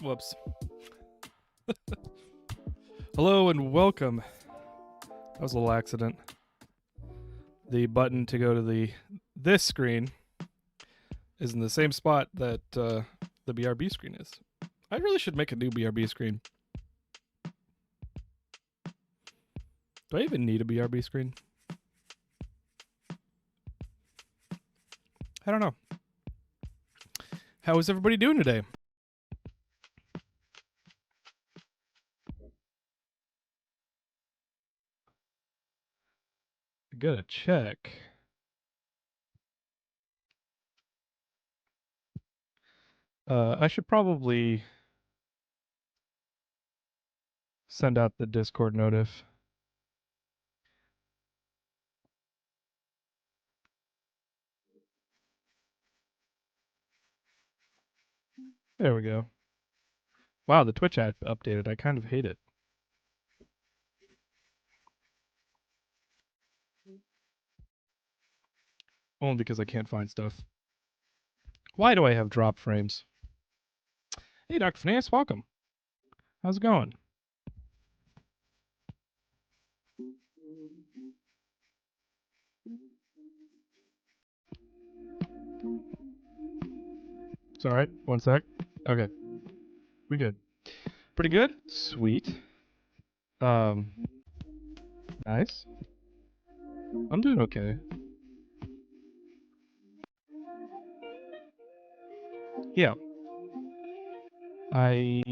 Whoops. Hello and welcome. That was a little accident. The button to go to this screen is in the same spot that the BRB screen is. I really should make a new BRB screen. Do I even need a BRB screen? I don't know. How is everybody doing today? I gotta check. I should probably send out the Discord notif. There we go. Wow, the Twitch app updated. I kind of hate it. Only because I can't find stuff. Why do I have drop frames? Hey, Dr. Finance, welcome. How's it going? It's alright. One sec. Okay. We good. Pretty good? Sweet. Nice. I'm doing okay. Yeah. I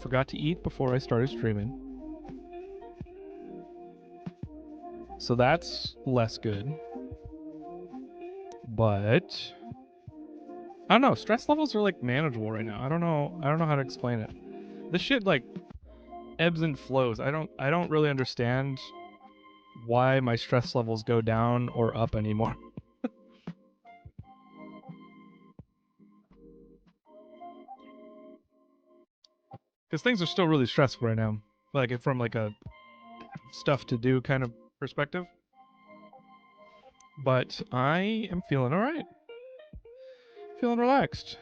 forgot to eat before I started streaming. So that's less good. But I don't know, stress levels are like manageable right now. I don't know how to explain it. This shit like ebbs and flows. I don't really understand why my stress levels go down or up anymore. Because things are still really stressful right now. Like from like a stuff to do kind of perspective. But I am feeling alright. Feeling relaxed.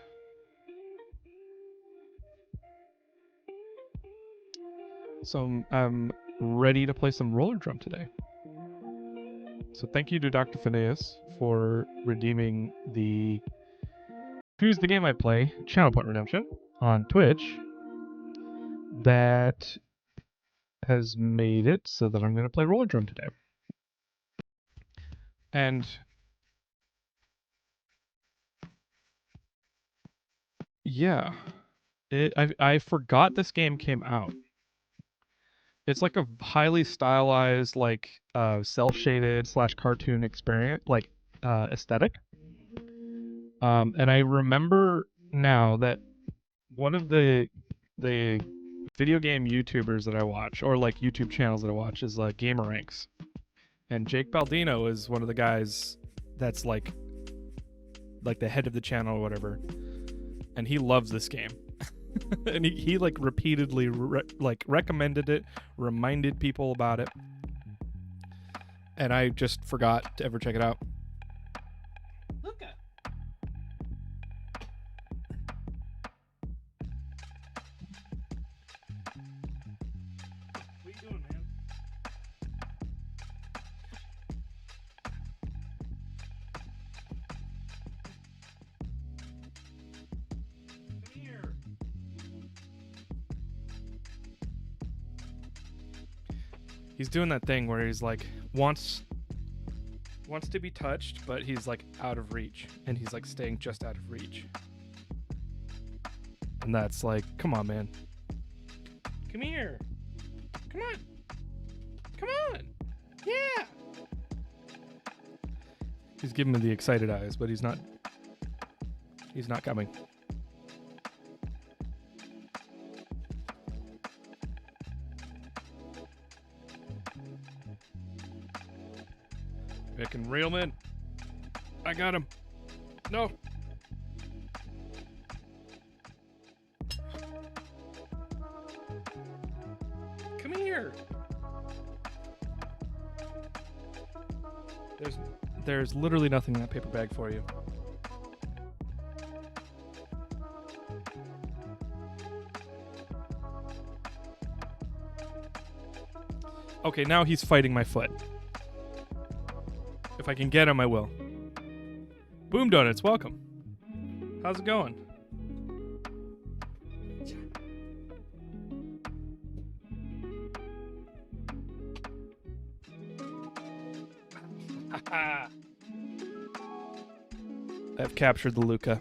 So I'm ready to play some Rollerdrome today. So thank you to Dr. Phineas for redeeming the Choose the Game I Play channel point redemption on Twitch. That has made it so that I'm going to play Rollerdrome today. And yeah, I forgot this game came out. It's like a highly stylized, like cel-shaded / cartoon experience, like aesthetic. And I remember now that one of the video game YouTubers that I watch, or like YouTube channels that I watch, is Gamer Ranks, and Jake Baldino is one of the guys that's like the head of the channel or whatever, and he loves this game. And he like repeatedly recommended it, reminded people about it, and I just forgot to ever check it out. Look at. What are you doing, man? Come here. He's doing that thing where he's like wants to be touched, but he's like out of reach, and he's like staying just out of reach. And that's like, come on, man. Come here. Come on. Come on. Yeah. He's giving me the excited eyes, but he's not coming. Making Reelman. I got him. No. Come here. There's literally nothing in that paper bag for you. Okay, now he's fighting my foot. If I can get him, I will. Boom Donuts, welcome. How's it going? I've captured the Luca.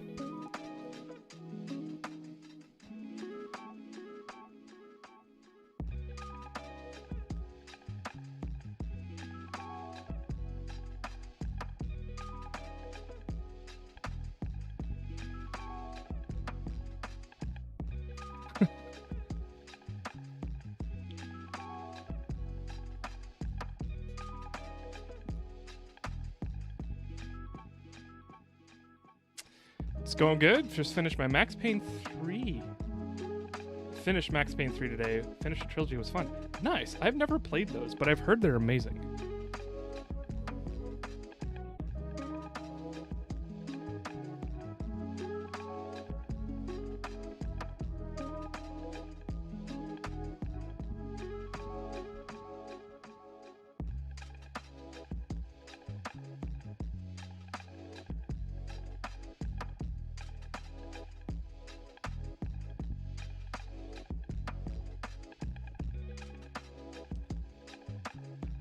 It's going good. Just finished my Max Payne 3. Finished Max Payne 3 today. Finished the trilogy. It was fun. Nice. I've never played those, but I've heard they're amazing.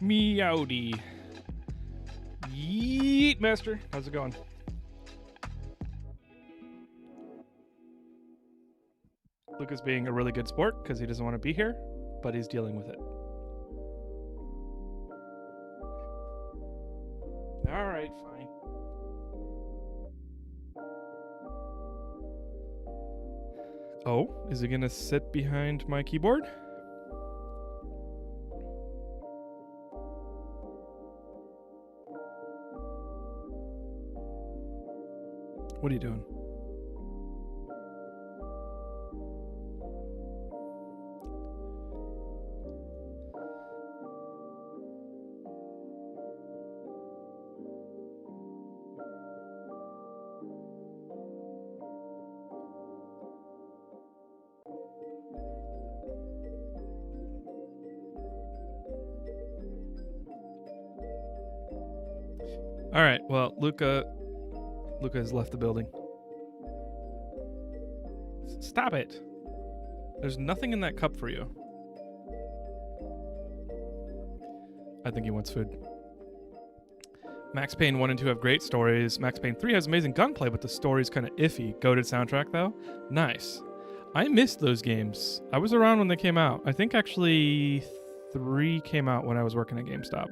Meowdy. Yeet, master. How's it going? Luca's being a really good sport because he doesn't want to be here, but he's dealing with it. All right, fine. Oh, is he gonna sit behind my keyboard? What are you doing? All right, well, Luca has left the building. Stop it. There's nothing in that cup for you. I think he wants food. Max Payne 1 and 2 have great stories. Max Payne 3 has amazing gunplay, but the story's kind of iffy. Goated soundtrack, though. Nice. I missed those games. I was around when they came out. I think actually 3 came out when I was working at GameStop.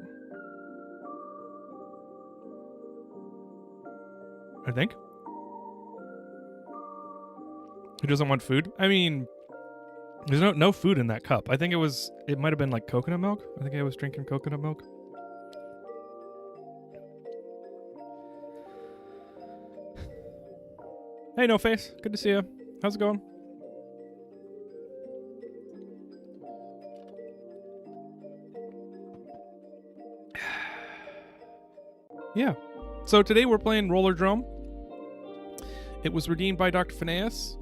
I think. Who doesn't want food? I mean, there's no food in that cup. I think it might have been like coconut milk. I think I was drinking coconut milk. Hey, No Face. Good to see you. How's it going? Yeah. So today we're playing Rollerdrome. It was redeemed by Dr. Phineas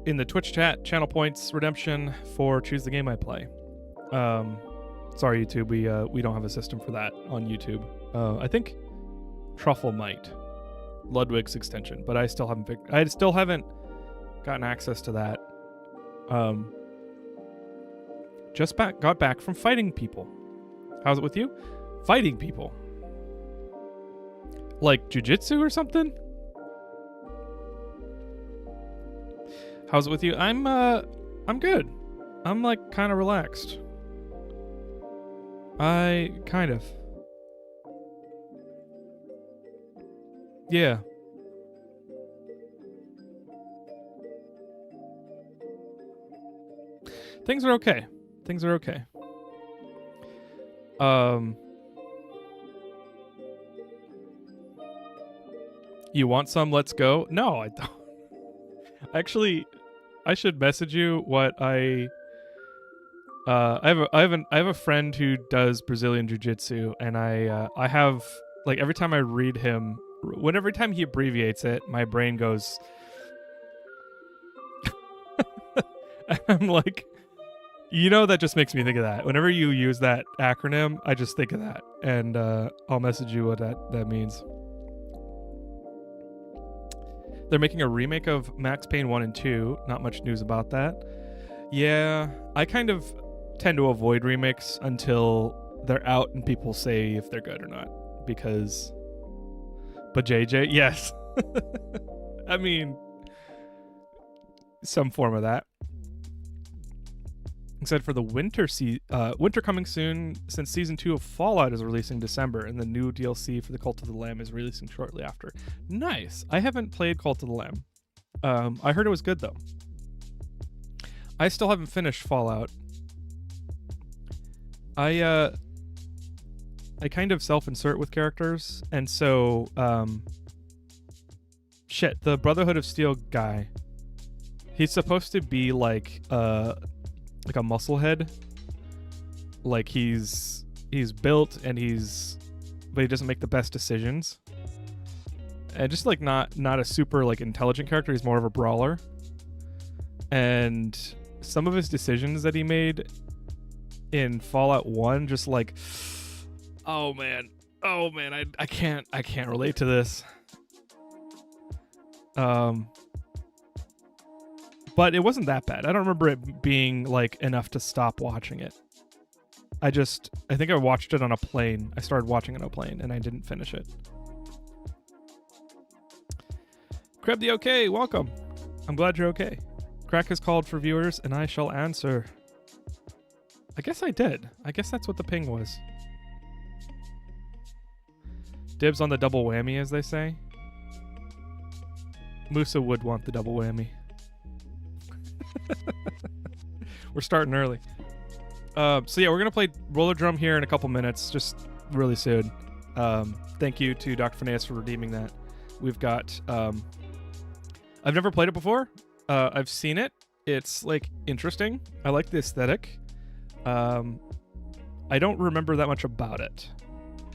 in the Twitch chat. Channel points redemption for choose the game I play. Sorry, YouTube. We don't have a system for that on YouTube. I think Truffle might. Ludwig's extension, but I still haven't gotten access to that. Just got back from fighting people. How's it with you? Fighting people. Like jujitsu or something? How's it with you? I'm good. I'm like kind of relaxed. Kind of. Yeah. Things are okay. You want some? Let's go. No, I don't. Actually, I should message you what I have a friend who does Brazilian Jiu-Jitsu, and I have, like, every time I read him, every time he abbreviates it, my brain goes I'm like, You know, that just makes me think of that. Whenever you use that acronym, I just think of that. And I'll message you what that means. They're making a remake of Max Payne 1 and 2. Not much news about that. Yeah, I kind of tend to avoid remakes until they're out and people say if they're good or not. Because... But JJ, yes. I mean, some form of that. Except for the winter coming soon, since season 2 of Fallout is releasing December, and the new DLC for the Cult of the Lamb is releasing shortly after. Nice. I haven't played Cult of the Lamb. I heard it was good though. I still haven't finished Fallout. I kind of self-insert with characters, and so the Brotherhood of Steel guy. He's supposed to be like a musclehead. Like he's built and but he doesn't make the best decisions. And just like not a super like intelligent character, he's more of a brawler. And some of his decisions that he made in Fallout 1 just like, oh man, I can't relate to this. But it wasn't that bad. I don't remember it being like enough to stop watching it. I think I watched it on a plane. I started watching it on a plane and I didn't finish it. Creb the OK, welcome. I'm glad you're okay. Crack has called for viewers and I shall answer. I guess I did. I guess that's what the ping was. Dibs on the double whammy, as they say. Musa would want the double whammy. We're starting early. So yeah, we're gonna play Rollerdrome here in a couple minutes, just really soon. Thank you to Dr. Phineas for redeeming that. We've got I've never played it before. I've seen it. It's like interesting. I like the aesthetic. I don't remember that much about it.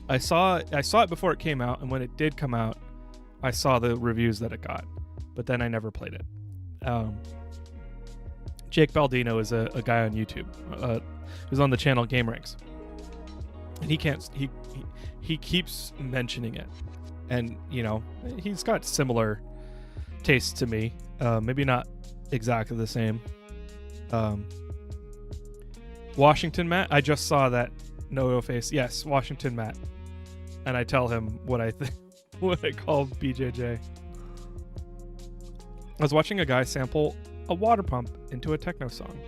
I saw it before it came out, and when it did come out, I saw the reviews that it got, but then I never played it. Jake Baldino is a guy on YouTube who's on the channel Game Ranks, and he keeps mentioning it, and you know he's got similar tastes to me, maybe not exactly the same. Washington Matt, I just saw that no face. Yes, Washington Matt, and I tell him what I think, what I call BJJ. I was watching a guy sample a water pump into a techno song.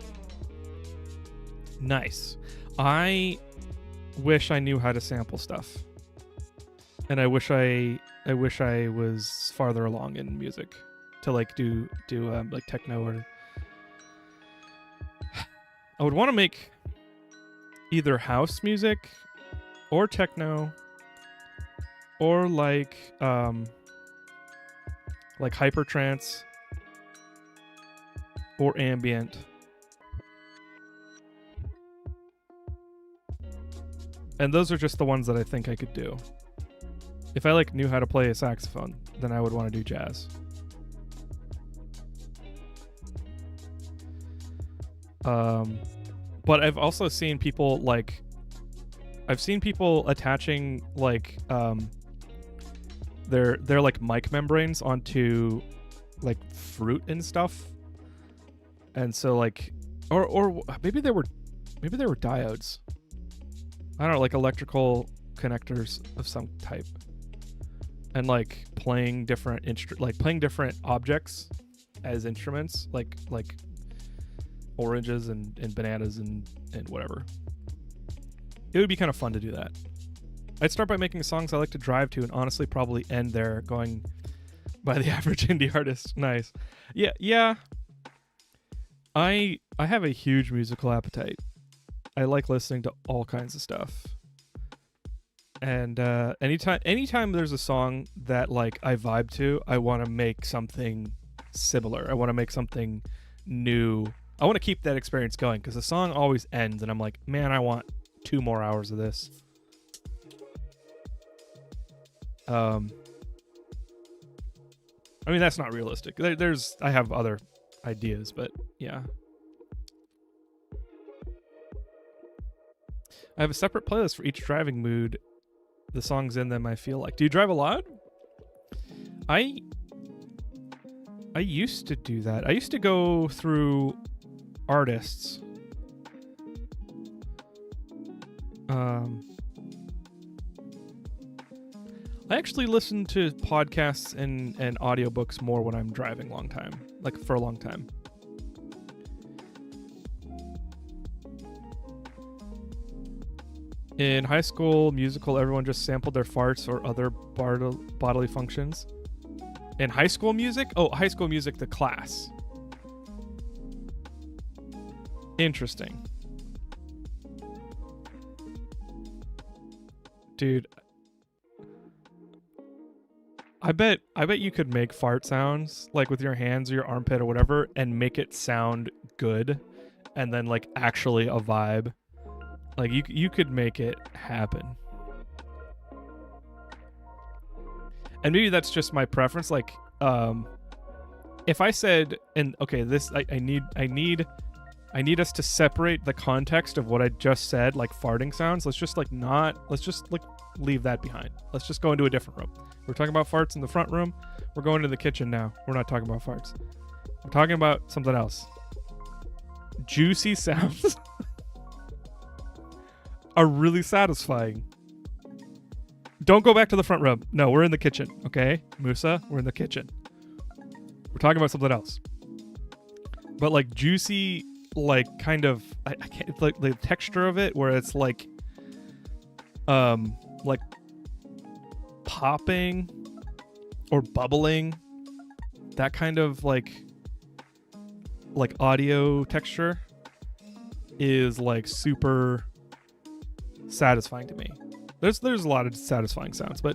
Nice. I wish I knew how to sample stuff, and I wish I was farther along in music to like do like techno, or I would want to make either house music or techno or like hypertrance or ambient. And those are just the ones that I think I could do. If I like knew how to play a saxophone, then I would want to do jazz. But I've also seen people attaching like their like mic membranes onto like fruit and stuff. And so like or maybe they were diodes. I don't know, like electrical connectors of some type. And like playing different different objects as instruments, like oranges and bananas and whatever. It would be kind of fun to do that. I'd start by making songs I like to drive to, and honestly probably end there, going by the average indie artist. Nice. Yeah. I have a huge musical appetite. I like listening to all kinds of stuff. And anytime there's a song that like I vibe to, I want to make something similar. I want to make something new. I want to keep that experience going, because the song always ends and I'm like, man, I want 2 more hours of this. I mean, that's not realistic. I have other ideas, but yeah. I have a separate playlist for each driving mood. The songs in them I feel like. Do you drive a lot? I used to do that. I used to go through artists. I actually listen to podcasts and audiobooks more when I'm driving for a long time. In high school musical, everyone just sampled their farts or other bodily functions. In high school music? Oh, High School Music, the class. Interesting. Dude, I bet you could make fart sounds like with your hands or your armpit or whatever and make it sound good and then like actually a vibe. Like you could make it happen. And maybe that's just my preference. Like, if I said, and okay, this I need us to separate the context of what I just said, like farting sounds. Let's just leave that behind. Let's just go into a different room. We're talking about farts in the front room. We're going to the kitchen now. We're not talking about farts. We're talking about something else. Juicy sounds are really satisfying. Don't go back to the front room. No, we're in the kitchen, okay? Musa, we're in the kitchen. We're talking about something else. But like juicy, like kind of, I can't, like the texture of it where it's like popping or bubbling, that kind of like audio texture is like super satisfying to me. There's a lot of satisfying sounds, but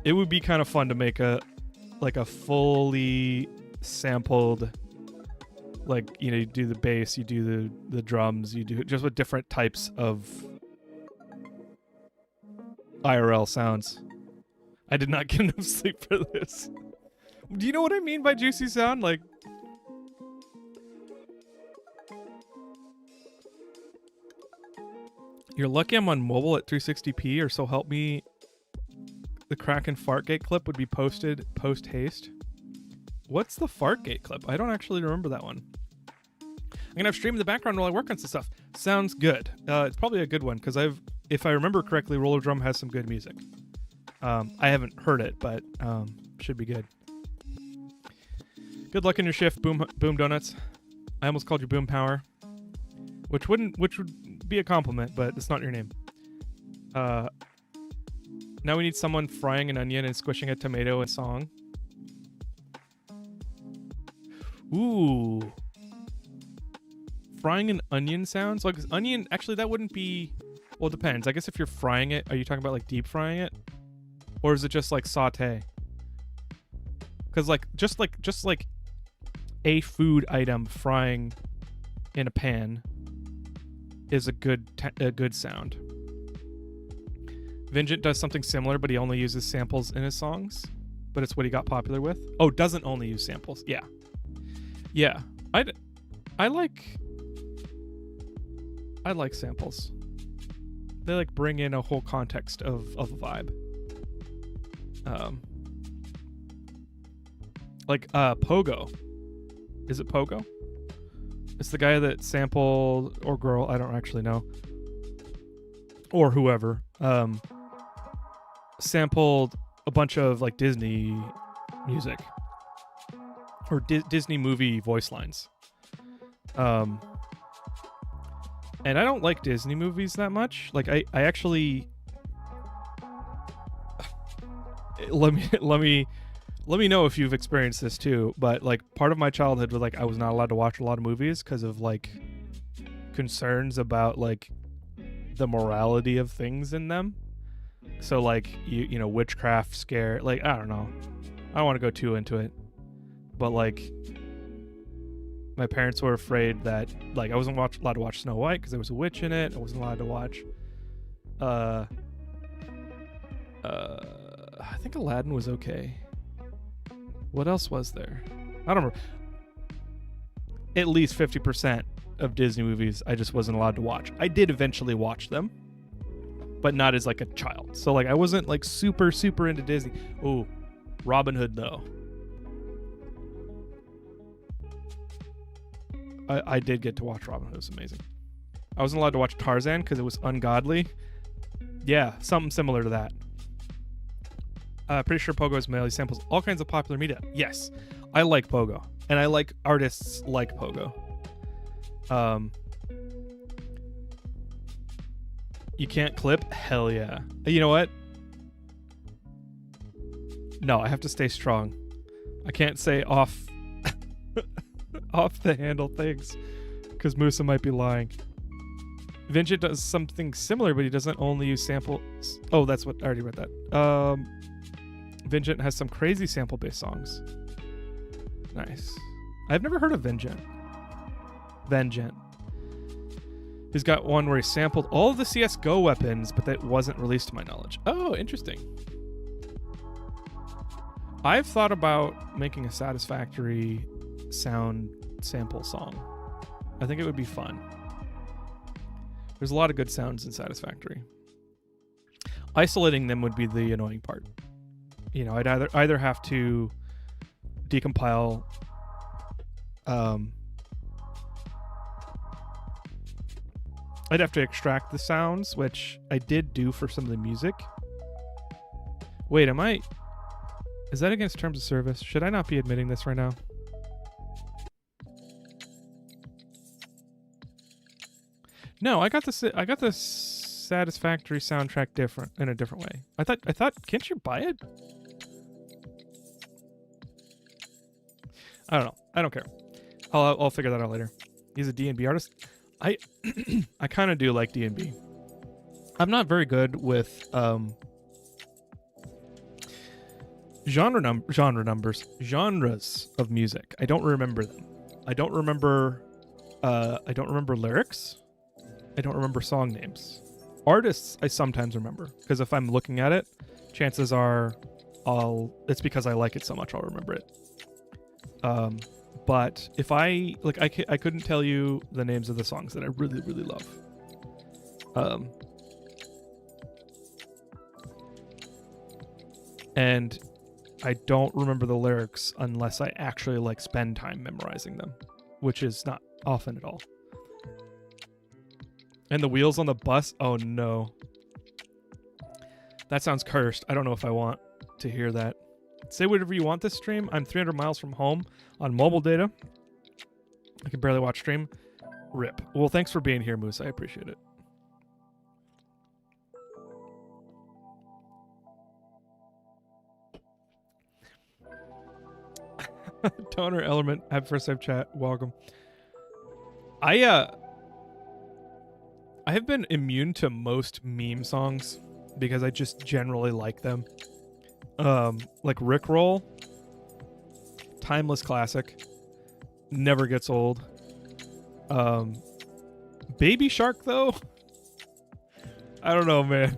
it would be kind of fun to make a fully sampled, like, you know, you do the bass, you do the drums, you do just with different types of IRL sounds. I did not get enough sleep for this. Do you know what I mean by juicy sound? Like, you're lucky I'm on mobile at 360p, or so help me. The Kraken Fartgate clip would be posted post haste. What's the Fartgate clip? I don't actually remember that one. I'm gonna have stream in the background while I work on some stuff. Sounds good. It's probably a good one because if I remember correctly, Rollerdrome has some good music. I haven't heard it, but should be good. Good luck in your shift, Boom Donuts. I almost called you Boom Power, which would be a compliment, but it's not your name. Now we need someone frying an onion and squishing a tomato in song. Ooh. Frying an onion sounds like onion. Actually, that wouldn't be. Well, it depends. I guess if you're frying it, are you talking about like deep frying it, or is it just like saute? Because like just like a food item frying in a pan is a good sound. Vingent does something similar, but he only uses samples in his songs. But it's what he got popular with. Oh, doesn't only use samples. Yeah. I like samples. They like bring in a whole context of a vibe. Pogo. Is it Pogo? It's the guy that sampled, or girl, I don't actually know. Or whoever. Sampled a bunch of like Disney music. Or Disney movie voice lines. And I don't like Disney movies that much. Like I actually let me know if you've experienced this too. But like part of my childhood was like I was not allowed to watch a lot of movies because of like concerns about like the morality of things in them. So like you know witchcraft scare, like I don't know. I don't want to go too into it. But like my parents were afraid that like I wasn't allowed to watch Snow White because there was a witch in it. I wasn't allowed to watch I think Aladdin was okay. What else was there? I don't remember. At least 50% of Disney movies I just wasn't allowed to watch. I did eventually watch them, but not as like a child. So like I wasn't like super into Disney. Oh, Robin Hood though. I did get to watch Robin Hood. It was amazing. I wasn't allowed to watch Tarzan because it was ungodly. Yeah, something similar to that. Pretty sure Pogo is male. He samples all kinds of popular media. Yes, I like Pogo, and I like artists like Pogo. You can't clip? Hell yeah. You know what? No, I have to stay strong. I can't say off the handle things because Musa might be lying. Vincent does something similar, but he doesn't only use samples. Oh, that's what I already read that. Vincent has some crazy sample-based songs. Nice. I've never heard of Vincent. He's got one where he sampled all of the CSGO weapons, but that wasn't released to my knowledge. Oh, interesting. I've thought about making a Satisfactory sound sample song. I think it would be fun. There's a lot of good sounds in Satisfactory. Isolating them would be the annoying part. You know, I'd either have to decompile I'd have to extract the sounds, which I did do for some of the music. Wait, is that against terms of service? Should I not be admitting this right now? No, I got the Satisfactory soundtrack in a different way. I thought, can't you buy it? I don't know. I don't care. I'll figure that out later. He's a D&B artist. I kind of do like D&B. I'm not very good with genres of music. I don't remember them. I don't remember lyrics. I don't remember song names. Artists I sometimes remember, because if I'm looking at it, chances are it's because I like it so much I'll remember it. But if I couldn't tell you the names of the songs that I really, really love. And I don't remember the lyrics unless I actually like spend time memorizing them, which is not often at all. And the wheels on the bus? Oh no. That sounds cursed. I don't know if I want to hear that. Say whatever you want this stream. I'm 300 miles from home on mobile data. I can barely watch stream. RIP. Well, thanks for being here, Moose. I appreciate it. Toner Element, have first time chat. Welcome. I have been immune to most meme songs because I just generally like them. Like Rickroll, timeless classic, never gets old. Baby Shark though, I don't know, man.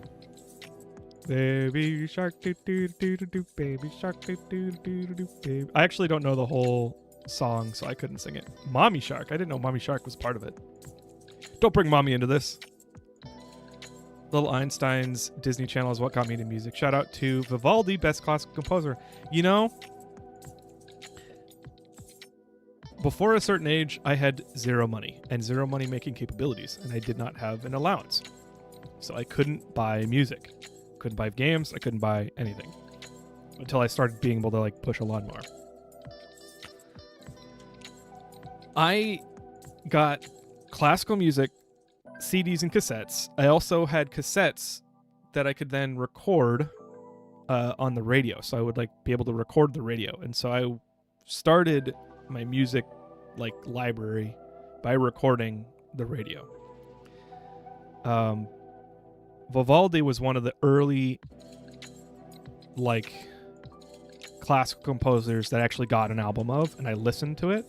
Baby Shark, do do do do do. Baby Shark, do do do do do. Baby. I actually don't know the whole song, so I couldn't sing it. Mommy Shark, I didn't know Mommy Shark was part of it. Don't bring mommy into this. Little Einstein's Disney Channel is what got me into music. Shout out to Vivaldi, best classical composer. You know, before a certain age, I had zero money and zero money making capabilities, and I did not have an allowance. So I couldn't buy music. Couldn't buy games. I couldn't buy anything until I started being able to like push a lawnmower. I got classical music CDs and cassettes. I also had cassettes that I could then record on the radio. So I would like be able to record the radio. And so I started my music like library by recording the radio. Vivaldi was one of the early like classical composers that actually got an album of, and I listened to it.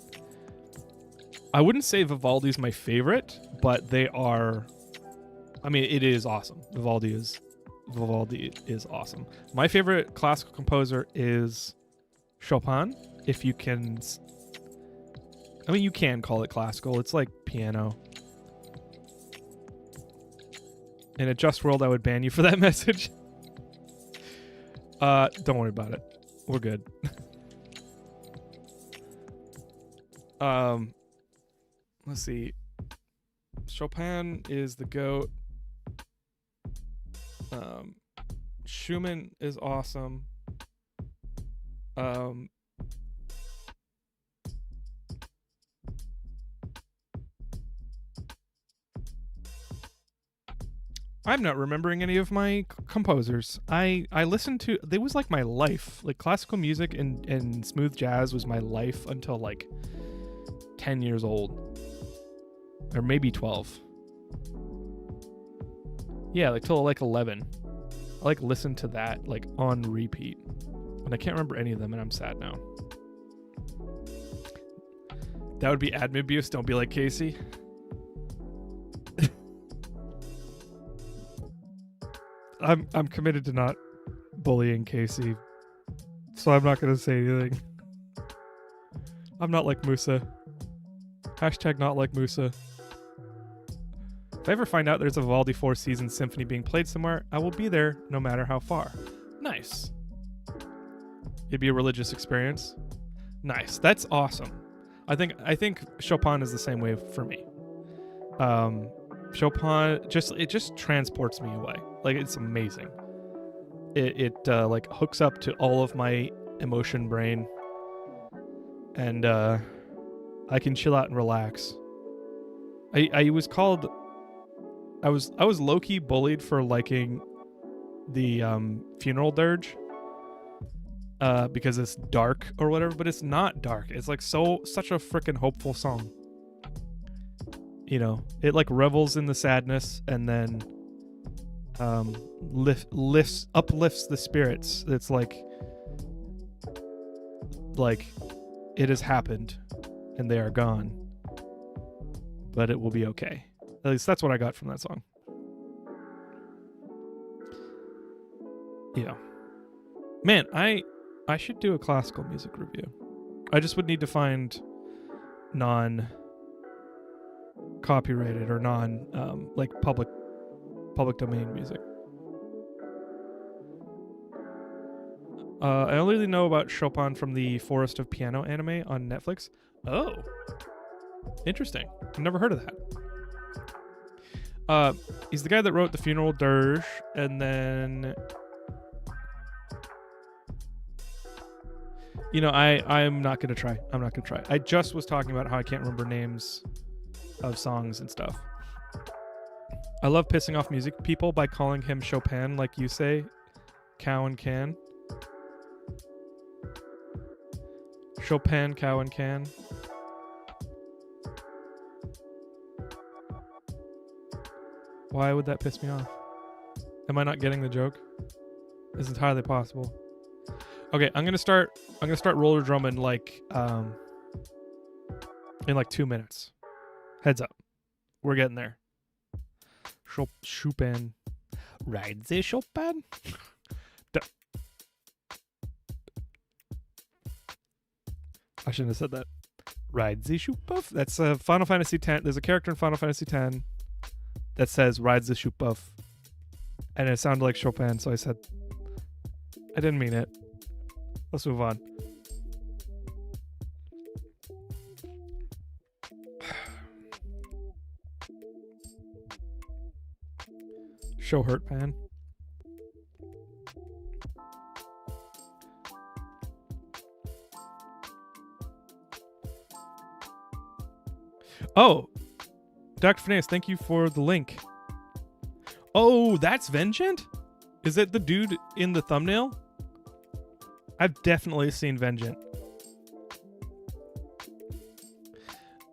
I wouldn't say Vivaldi's my favorite, but they are, I mean, it is awesome. Vivaldi is awesome. My favorite classical composer is Chopin. If you can I mean, you can call it classical. It's like piano. In a just world, I would ban you for that message. Don't worry about it. We're good. Let's see. Chopin is the GOAT. Schumann is awesome. I'm not remembering any of my composers. I listened to, it was like my life. Like classical music and smooth jazz was my life until like 10 years old. Or maybe 12. Yeah, like till like 11. I like listened to that like on repeat. And I can't remember any of them and I'm sad now. That would be admin abuse. Don't be like Casey. I'm committed to not bullying Casey, so I'm not gonna say anything. I'm not like Musa. Hashtag not like Musa. If I ever find out there's a Vivaldi 4 Seasons symphony being played somewhere, I will be there no matter how far. Nice. It'd be a religious experience. Nice. That's awesome. I think Chopin is the same way for me. Chopin just transports me away. Like it's amazing. It like hooks up to all of my emotion brain, and I can chill out and relax. I was low-key bullied for liking the funeral dirge because it's dark or whatever, but it's not dark. It's like such a freaking hopeful song. You know, it like revels in the sadness and then uplifts the spirits. It's like it has happened and they are gone, but it will be okay. At least that's what I got from that song. Yeah, man, I should do a classical music review. I just would need to find non-copyrighted or non like public domain music. I only know about Chopin from the Forest of Piano anime on Netflix. Oh, interesting. I've never heard of that. He's the guy that wrote the Funeral Dirge, and then you know, I'm not gonna try. I just was talking about how I can't remember names of songs and stuff. I love pissing off music people by calling him Chopin, like you say, cow and can. Chopin, cow and can. Why would that piss me off? Am I not getting the joke? It's entirely possible. Okay, I'm gonna start Rollerdrome in like 2 minutes. Heads up, we're getting there. Chopin, ride the Chopin. I shouldn't have said that. Ride the Chopin. That's Final Fantasy X. There's a character in Final Fantasy X that says "rides the Chopin," and it sounded like Chopin, so I said, I didn't mean it. Let's move on. Show hurt, man. Oh, Dr. Finance, thank you for the link. Oh, that's Vengeant? Is it the dude in the thumbnail? I've definitely seen Vengeant.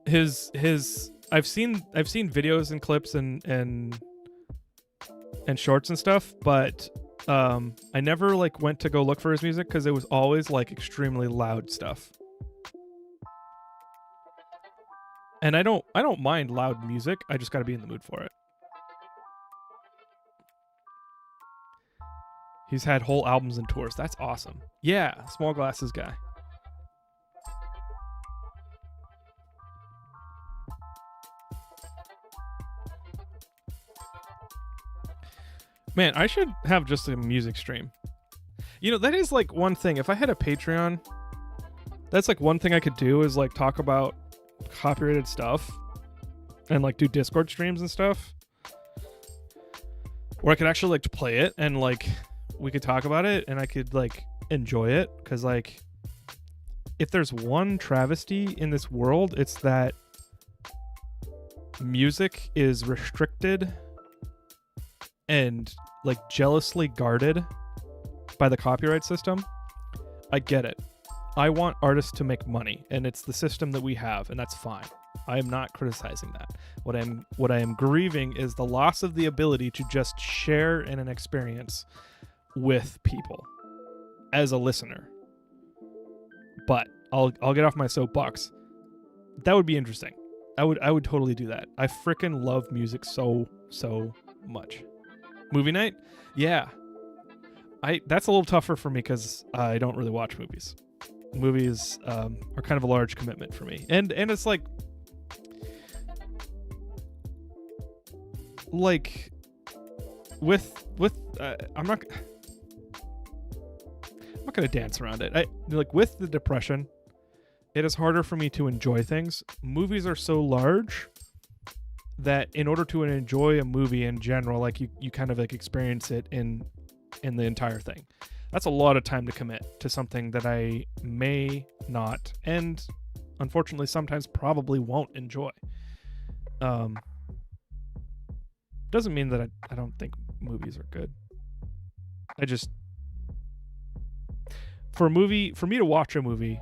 I've seen videos and clips and shorts and stuff, but I never like went to go look for his music because it was always like extremely loud stuff. And I don't mind loud music. I just got to be in the mood for it. He's had whole albums and tours. That's awesome. Yeah, Small Glasses guy. Man, I should have just a music stream. You know, that is like one thing. If I had a Patreon, that's like one thing I could do is like talk about copyrighted stuff and like do Discord streams and stuff. Or I could actually like play it and like we could talk about it and I could like enjoy it. Cause like if there's one travesty in this world, it's that music is restricted and like jealously guarded by the copyright system. I get it. I want artists to make money, and it's the system that we have, and that's fine. I am not criticizing that. What I am grieving is the loss of the ability to just share in an experience with people as a listener. But I'll get off my soapbox. That would be interesting. I would totally do that. I freaking love music so much. Movie night? Yeah. That's a little tougher for me because I don't really watch movies. Movies are kind of a large commitment for me, and it's like with I'm not gonna dance around it. Like with the depression, it is harder for me to enjoy things. Movies are so large that in order to enjoy a movie in general, like you kind of like experience it in the entire thing. That's a lot of time to commit to something that I may not, and unfortunately sometimes probably won't enjoy. Doesn't mean that I don't think movies are good. I just, for me to watch a movie,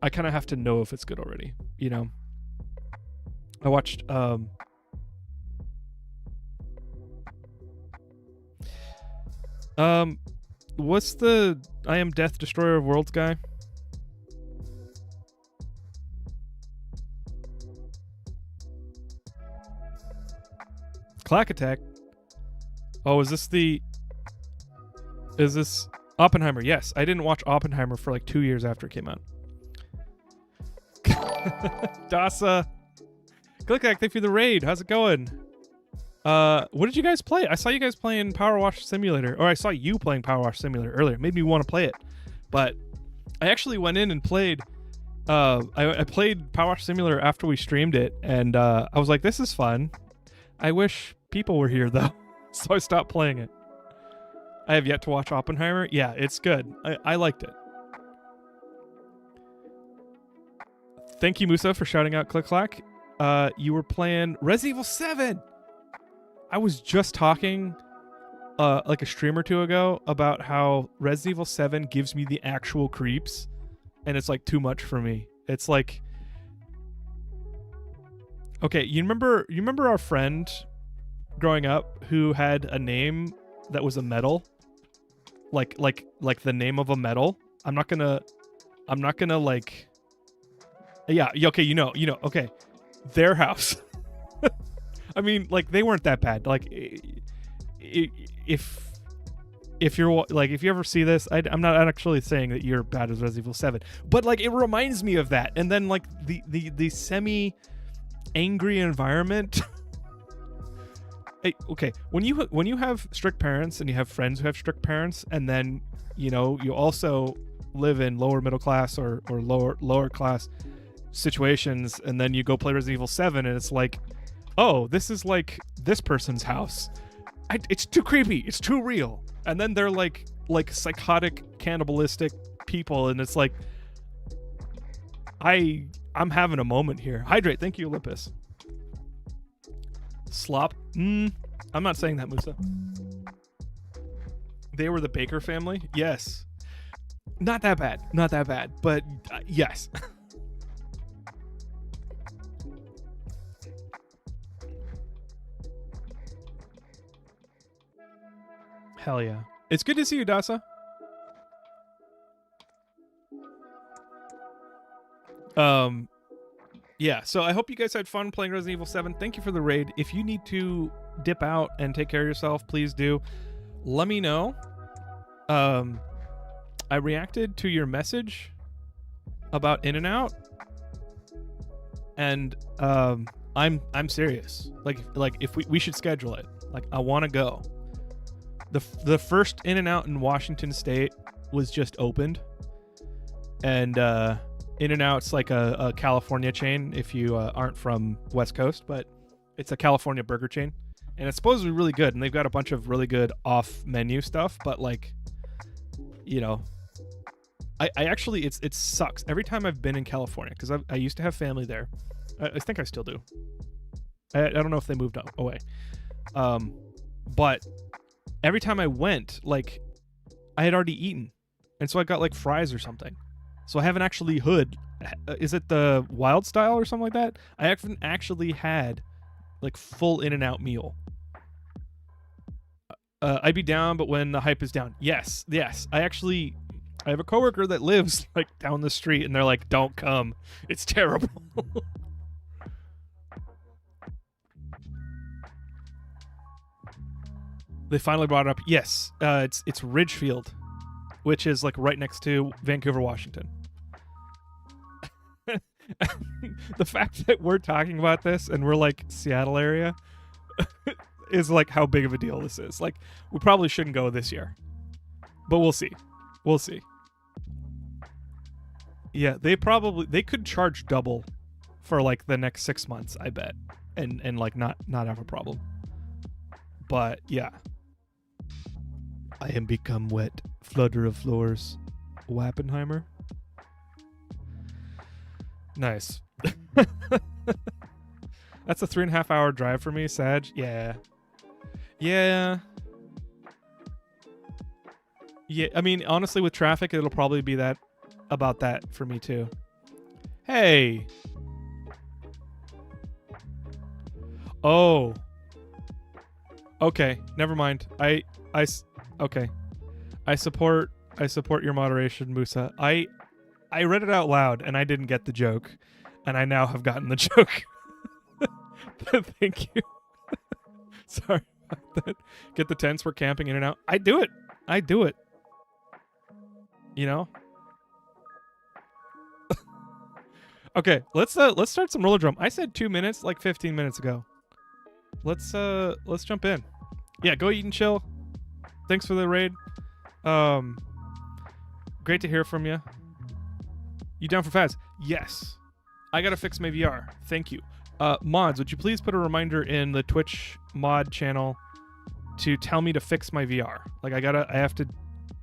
I kind of have to know if it's good already, you know? I watched what's the I Am Death Destroyer of Worlds guy? Clack Attack. Oh, is this Oppenheimer? Yes, I didn't watch Oppenheimer for like 2 years after it came out. Dasa. Click, thank you for the raid. How's it going? What did you guys play? I saw you guys playing Power Wash Simulator, or I saw you playing Power Wash Simulator earlier. It made me want to play it, but I actually went in and played. I played Power Wash Simulator after we streamed it, and I was like, "This is fun." I wish people were here though, so I stopped playing it. I have yet to watch Oppenheimer. Yeah, it's good. I liked it. Thank you, Musa, for shouting out Click Clack. You were playing Resident Evil 7. I was just talking like a stream or two ago about how Resident Evil 7 gives me the actual creeps, and it's like too much for me. It's like, okay, you remember our friend growing up who had a name that was a metal, like the name of a metal. I'm not gonna like, yeah, okay, you know, okay, their house. I mean, like, they weren't that bad. Like, if you're like, if you ever see this, I'm not actually saying that you're bad as Resident Evil 7, but like, it reminds me of that. And then like the semi angry environment. Okay, when you have strict parents and you have friends who have strict parents, and then you know you also live in lower middle class or lower class situations, and then you go play Resident Evil 7 and it's like, oh, this is like this person's house. It's too creepy. It's too real. And then they're like psychotic, cannibalistic people, and it's like, I'm having a moment here. Hydrate. Thank you, Olympus. Slop. I'm not saying that, Musa. They were the Baker family. Yes. Not that bad. Not that bad. But yes. Hell yeah. It's good to see you, Dasa. Yeah, so I hope you guys had fun playing Resident Evil 7. Thank you for the raid. If you need to dip out and take care of yourself, please do. Let me know. I reacted to your message about In-N-Out, and I'm serious. Like if we should schedule it. Like, I want to go. The first In-N-Out in Washington State was just opened. And In-N-Out's like a California chain if you aren't from West Coast, but it's a California burger chain. And it's supposed to be really good. And they've got a bunch of really good off-menu stuff. But, like, you know, I actually, it sucks. Every time I've been in California, because I used to have family there. I think I still do. I don't know if they moved away. But every time I went, like, I had already eaten. And so I got, like, fries or something. So I haven't actually is it the wild style or something like that? I haven't actually had, like, full In-N-Out meal. I'd be down, but when the hype is down. Yes. I have a coworker that lives, like, down the street, and they're like, don't come. It's terrible. They finally brought it up. Yes, it's Ridgefield, which is, like, right next to Vancouver, Washington. The fact that we're talking about this and we're, like, Seattle area is, like, how big of a deal this is. Like, we probably shouldn't go this year, but we'll see. Yeah, they could charge double for, like, the next 6 months, I bet, and like not have a problem. But yeah, I am become wet, flutter of floors, Wappenheimer. Nice. That's a 3.5 hour drive for me, Sag. Yeah. I mean, honestly, with traffic, it'll probably be about that for me too. Hey. Oh. Okay, never mind. Okay. I support your moderation, Musa. I read it out loud and I didn't get the joke, and I now have gotten the joke. Thank you. Sorry about that. Get the tents. We're camping in and out. I do it. You know. Okay, let's start some Rollerdrome. I said 2 minutes, like 15 minutes ago. Let's jump in. Yeah, go eat and chill. Thanks for the raid. Great to hear from you. You down for Faz? Yes. I gotta fix my VR. Thank you. Mods, would you please put a reminder in the Twitch mod channel to tell me to fix my VR? Like, I have to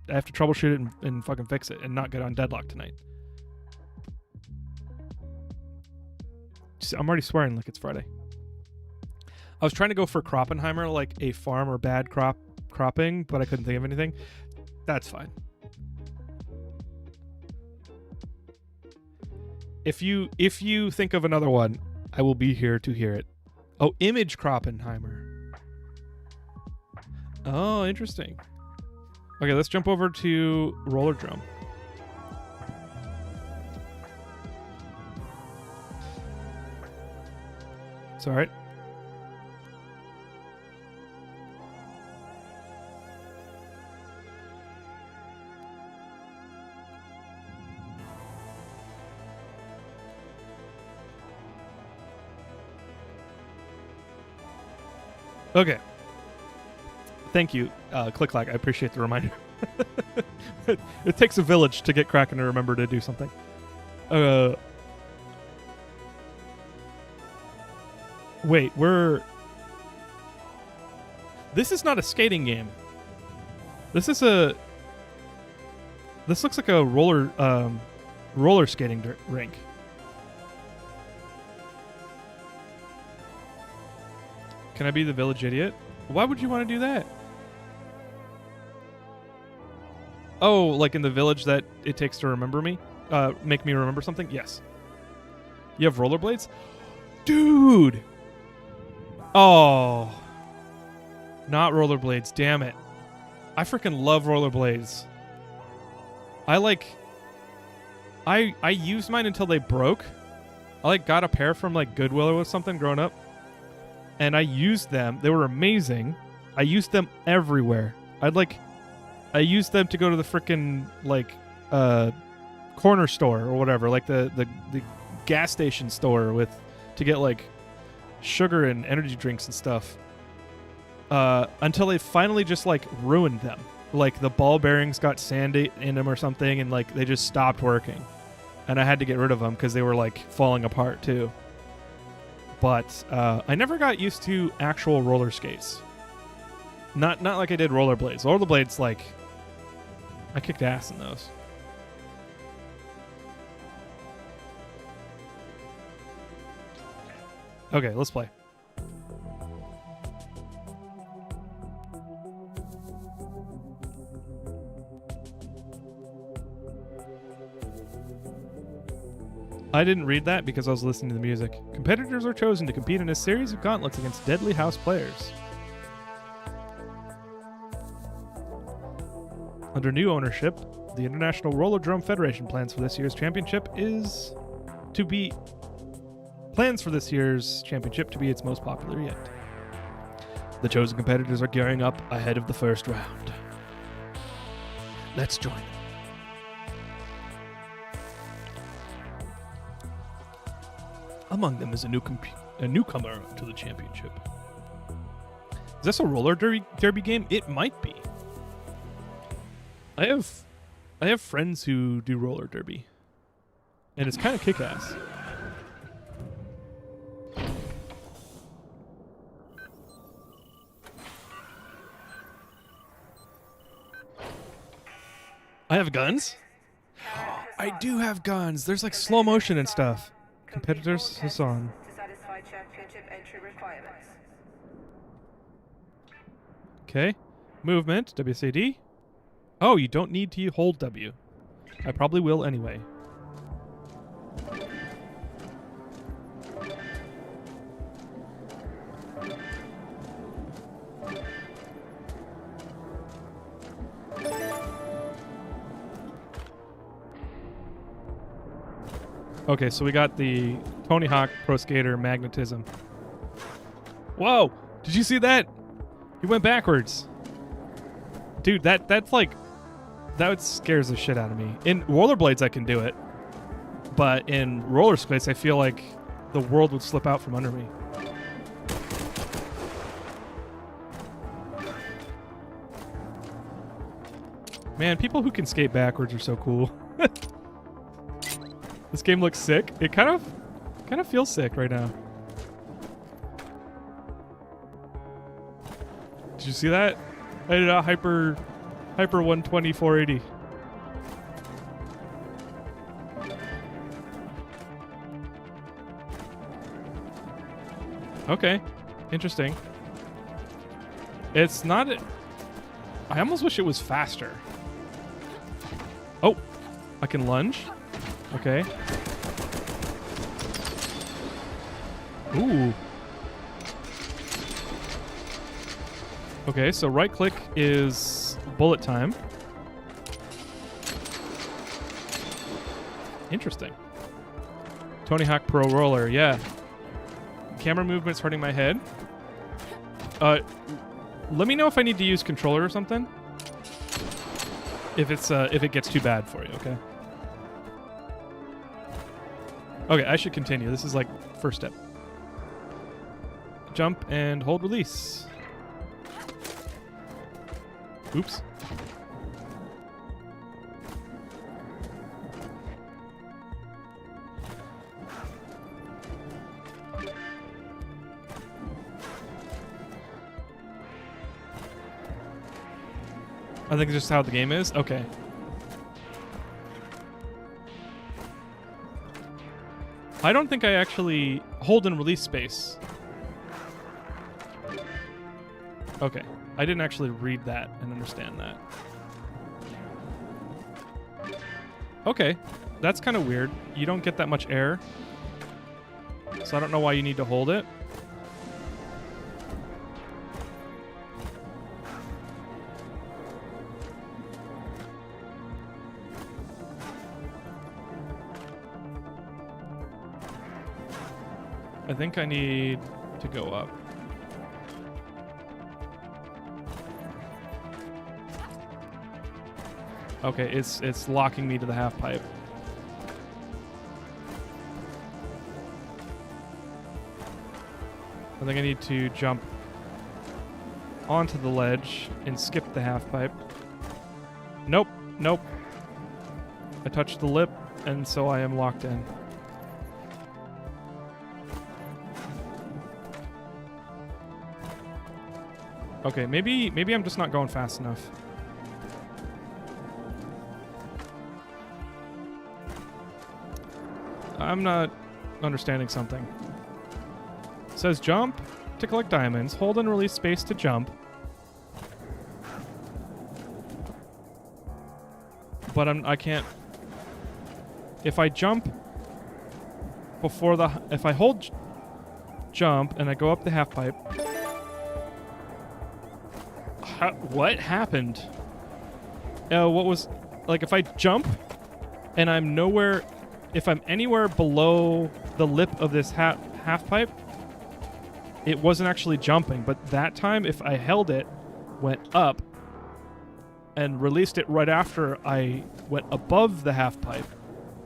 troubleshoot it and fucking fix it and not get on deadlock tonight. I'm already swearing like it's Friday. I was trying to go for Krakenfall, like a farm or bad cropping, but I couldn't think of anything. That's fine. If you think of another one, I will be here to hear it. Oh, Image Krakenfall. Oh, interesting. Okay, let's jump over to Rollerdrome. It's all right. Okay. Thank you, Click-Clack. I appreciate the reminder. It takes a village to get Kraken to remember to do something. Wait, this is not a skating game. This looks like a roller skating rink. Can I be the village idiot? Why would you want to do that? Oh, like in the village that it takes to remember me? Make me remember something? Yes. You have rollerblades? Dude! Oh. Not rollerblades, damn it. I freaking love rollerblades. I used mine until they broke. I got a pair from Goodwill or something growing up. And I used them. They were amazing. I used them everywhere. I used them to go to the freaking corner store or whatever, the gas station store to get sugar and energy drinks and stuff. until they finally just like ruined them. Like the ball bearings got sand in them or something, and like they just stopped working. And I had to get rid of them because they were like falling apart too. But I never got used to actual roller skates. Not like I did rollerblades. Rollerblades, like, I kicked ass in those. Okay, let's play. I didn't read that because I was listening to the music. Competitors are chosen to compete in a series of gauntlets against Deadly House players. Under new ownership, the International Rollerdrome Federation plans for this year's championship to be its most popular yet. The chosen competitors are gearing up ahead of the first round. Let's join them. Among them is a newcomer to the championship. Is this a roller derby game? It might be. I have friends who do roller derby, and it's kind of kick-ass. I have guns? I do have guns. There's like slow motion and stuff. Competitors is on. To satisfy championship entry requirements. Okay. Movement, WSAD. Oh, you don't need to hold W. I probably will anyway. Okay, so we got the Tony Hawk Pro Skater magnetism. Whoa! Did you see that? He went backwards. Dude, that's like... That scares the shit out of me. In rollerblades, I can do it. But in roller skates, I feel like the world would slip out from under me. Man, people who can skate backwards are so cool. This game looks sick. It kind of feels sick right now. Did you see that? I did a hyper 120 480. Okay, interesting. It's not. I almost wish it was faster. Oh, I can lunge. Okay. Ooh. Okay, so right click is bullet time. Interesting. Tony Hawk Pro Roller, yeah. Camera movement's hurting my head. Let me know if I need to use controller or something. If it gets too bad for you, okay? Okay, I should continue. This is like first step. Jump and hold release. Oops. I think it's just how the game is. Okay. I don't think I actually hold and release space. Okay. I didn't actually read that and understand that. Okay. That's kind of weird. You don't get that much air. So I don't know why you need to hold it. I think I need to go up. Okay, it's locking me to the half pipe. I think I need to jump onto the ledge and skip the half pipe. Nope, nope. I touched the lip, and so I am locked in. Okay, maybe I'm just not going fast enough. I'm not understanding something. It says jump to collect diamonds. Hold and release space to jump. But I can't. If I jump before the... If I hold jump and I go up the half pipe... What happened? What was... Like, if I jump and I'm nowhere... If I'm anywhere below the lip of this half pipe, it wasn't actually jumping. But that time, if I held it, went up, and released it right after I went above the half pipe,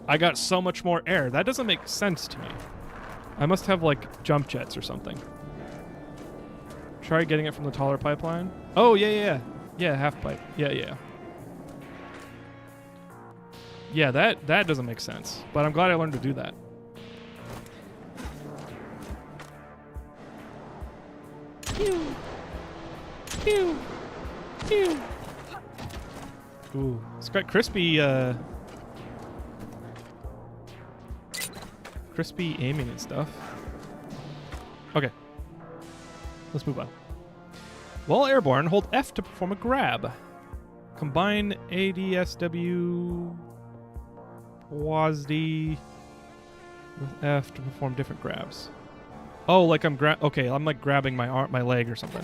I got so much more air. That doesn't make sense to me. I must have, like, jump jets or something. Try getting it from the taller pipeline. Oh, yeah. Yeah, half pipe. Yeah. Yeah, that doesn't make sense. But I'm glad I learned to do that. Pew! Pew! Pew! Ooh, it's got crispy aiming and stuff. Okay. Let's move on. While airborne, hold F to perform a grab. Combine ADSW WASD with F to perform different grabs. Oh, like I'm like grabbing my arm, my leg or something.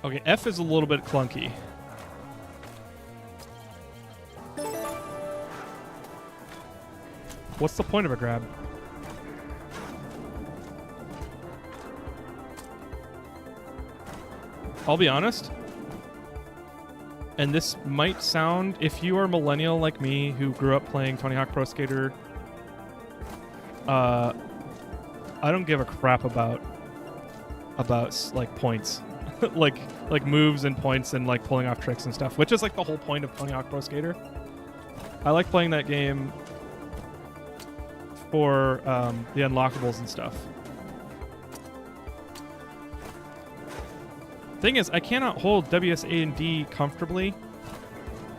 Okay, F is a little bit clunky. What's the point of a grab? I'll be honest, and this might sound, if you are a millennial like me who grew up playing Tony Hawk Pro Skater, I don't give a crap about like points. like moves and points and like pulling off tricks and stuff, which is like the whole point of Tony Hawk Pro Skater. I like playing that game for the unlockables and stuff. Thing is, I cannot hold WSA and D comfortably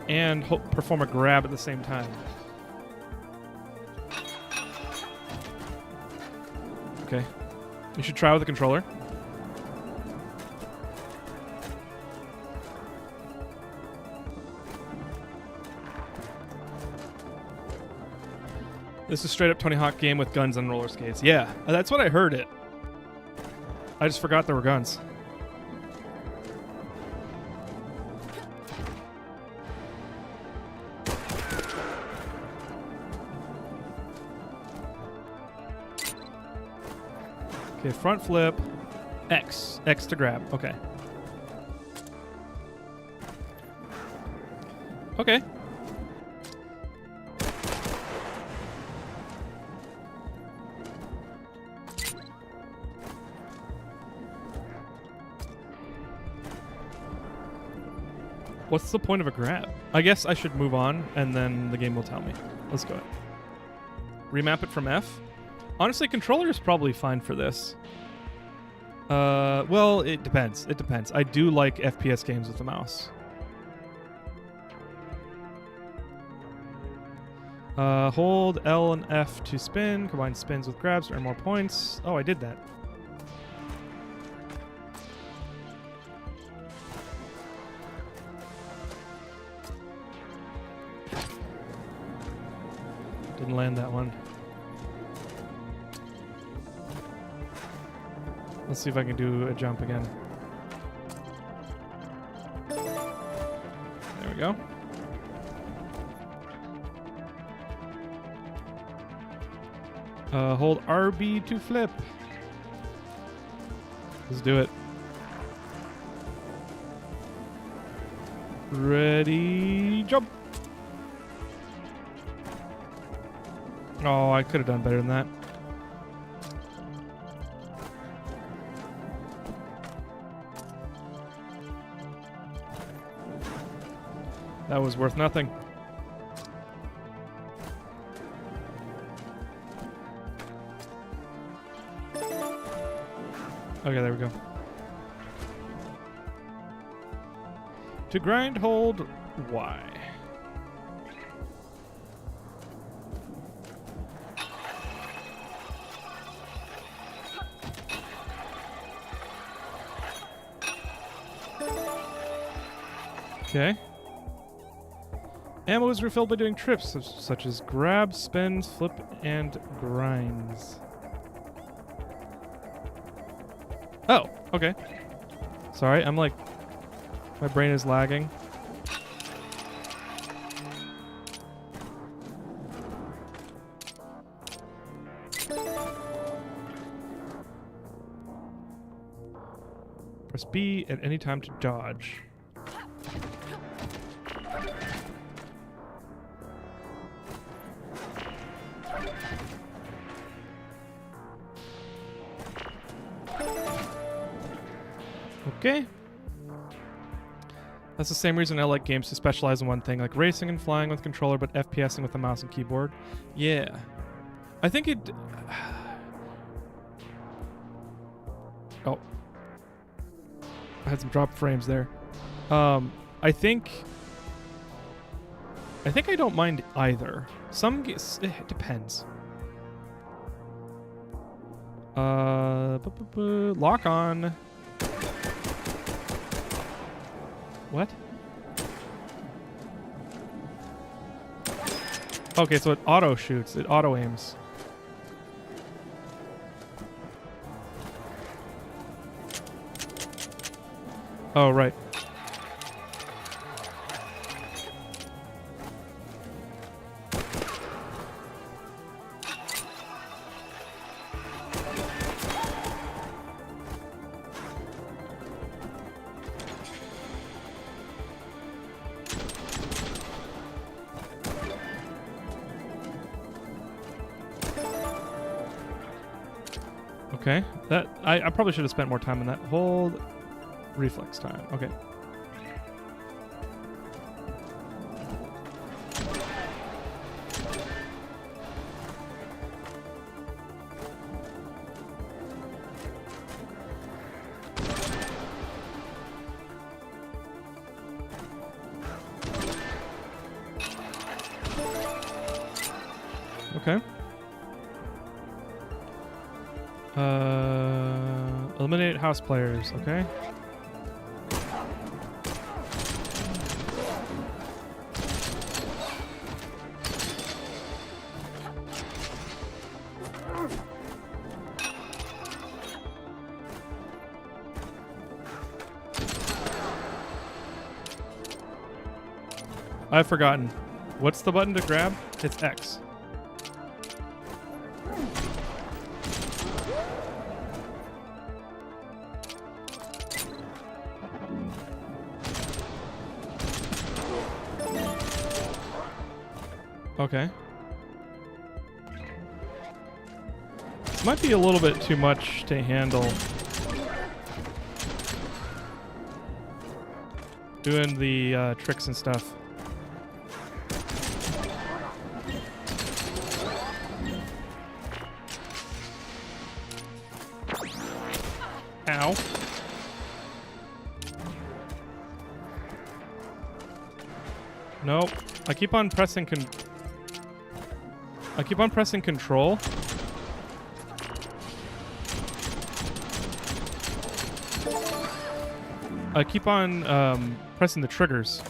and perform a grab at the same time. Okay. You should try with the controller. This is straight up Tony Hawk game with guns and roller skates. Yeah, that's what I heard it. I just forgot there were guns. Okay, front flip. X. X to grab. Okay. Okay. What's the point of a grab? I guess I should move on, and then the game will tell me. Let's go. Remap it from F. Honestly, controller is probably fine for this. Well, it depends. It depends. I do like FPS games with the mouse. Hold L and F to spin. Combine spins with grabs to earn more points. Oh, I did that. Didn't land that one. Let's see if I can do a jump again. There we go. Hold RB to flip. Let's do it. Ready, jump. Oh, I could have done better than that. That was worth nothing. Okay, there we go. To grind, hold Y. Okay. Ammo is refilled by doing trips such as grabs, spins, flip, and grinds. Oh, okay. Sorry, I'm like... My brain is lagging. Press B at any time to dodge. Okay. That's the same reason I like games to specialize in one thing, like racing and flying with controller, but FPSing with a mouse and keyboard. Yeah. I think it... Oh. I had some drop frames there. I think I don't mind either. It depends. Lock on. What? Okay, so it auto shoots. It auto aims. Oh, right. Okay, that I probably should have spent more time on that. Hold reflex time. Okay. Okay. Eliminate house players, okay? I've forgotten. What's the button to grab? It's X. Okay. Might be a little bit too much to handle. Doing the tricks and stuff. Ow. Nope. I keep on pressing control. I keep on pressing the triggers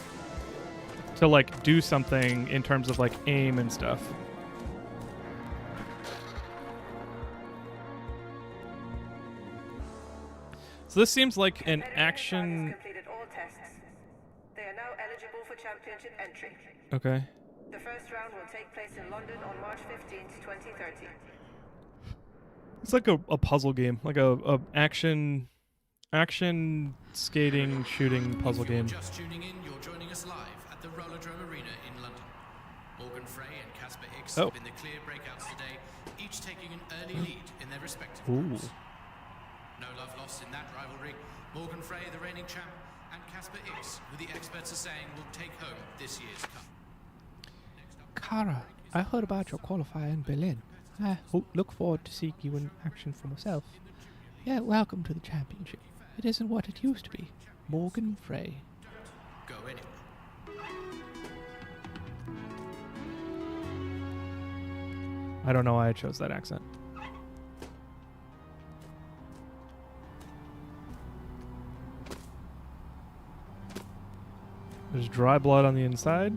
to like do something in terms of like aim and stuff. So this seems like an action. Completed all tests. They are now eligible for championship entry. Okay. The first round will take place in London on March 15th, 2030. It's like a puzzle game, like a action Action, skating, shooting, puzzle If you're game. just tuning in, you're joining us live at the Rollerdrome Arena in London. Morgan Frey and Casper Hicks have been the clear breakouts today, each taking an early lead in their respective groups. No love lost in that rivalry. Morgan Frey, the reigning champ, and Casper Hicks, who the experts are saying will take home this year's cup. Kara, I heard about your qualifier in Berlin. I look forward to seeing you in action for myself. Yeah, welcome to the championship. It isn't what it used to be. Morgan Frey. Go anywhere. I don't know why I chose that accent. There's dry blood on the inside.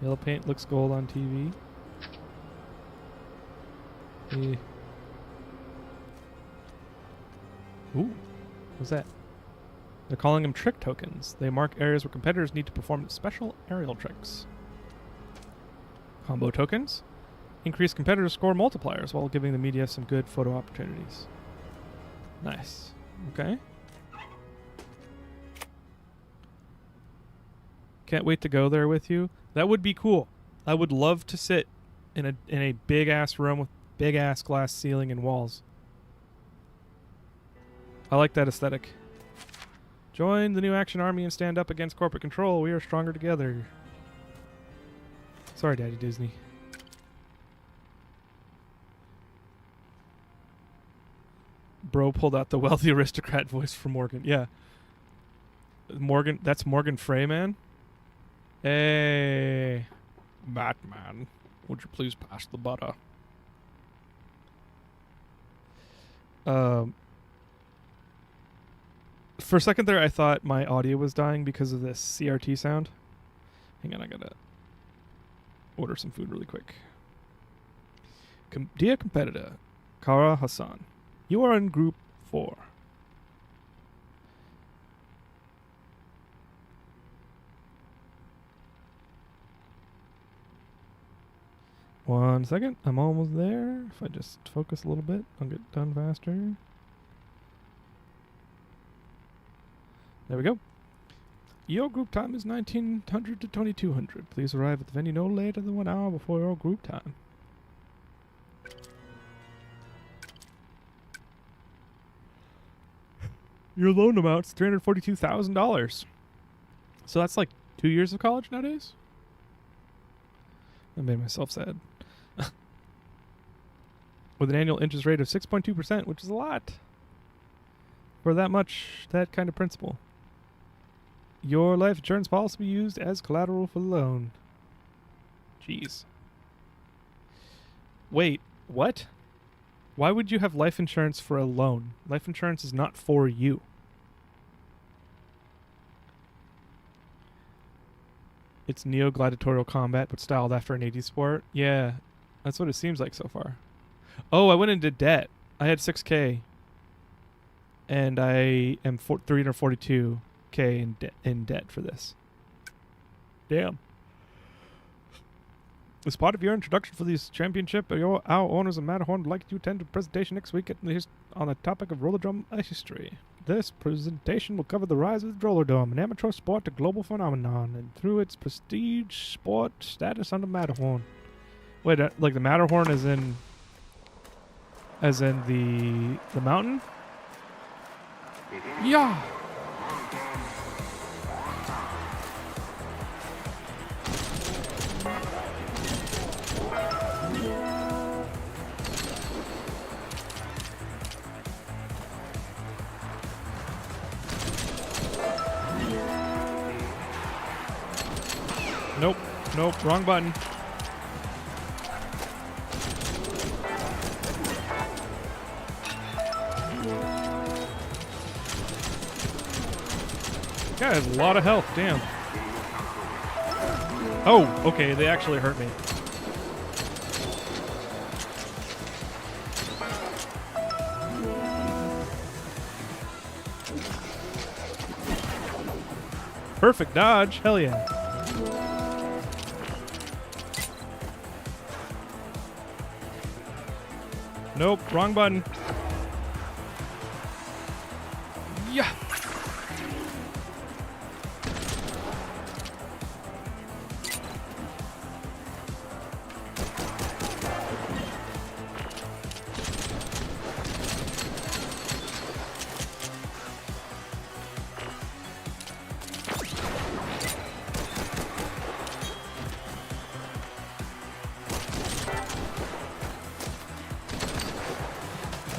Yellow paint looks gold on TV. Ooh, what's that? They're calling them trick tokens. They mark areas where competitors need to perform special aerial tricks. Combo tokens increase competitor score multipliers while giving the media some good photo opportunities. Nice. Okay. Can't wait to go there with you. That would be cool. I would love to sit in a big ass room with big ass glass ceiling and walls. I like that aesthetic. Join the new Action Army and stand up against corporate control. We are stronger together. Sorry, Daddy Disney. Bro pulled out the wealthy aristocrat voice for Morgan. Yeah. Morgan, that's Morgan Frey, man. Hey, Batman, would you please pass the butter? For a second there, I thought my audio was dying because of this CRT sound. Hang on, I gotta order some food really quick. Dear competitor, Kara Hassan, you are in Group 4. One second, I'm almost there. If I just focus a little bit, I'll get done faster. There we go. Your group time is 1900 to 2200. Please arrive at the venue no later than 1 hour before your group time. Your loan amount's $342,000. So that's like 2 years of college nowadays? I made myself sad. With an annual interest rate of 6.2%, which is a lot for that kind of principal. Your life insurance policy will be used as collateral for the loan. Jeez. Wait, what? Why would you have life insurance for a loan? Life insurance is not for you. It's neo-gladiatorial combat, but styled after an 80s sport. Yeah, that's what it seems like so far. Oh, I went into debt. I had 6K. And I am 342K in debt for this. Damn. As part of your introduction for this championship, our owners of Matterhorn would like you to attend a presentation next week on the topic of Rollerdrome history. This presentation will cover the rise of the Rollerdrome, an amateur sport to global phenomenon, and through its prestige sport status on the Matterhorn. Wait, like the Matterhorn as in the mountain? Yeah. Nope, wrong button. Guy has a lot of health, damn. Oh, okay, they actually hurt me. Perfect dodge, hell yeah. Nope, wrong button. Yeah.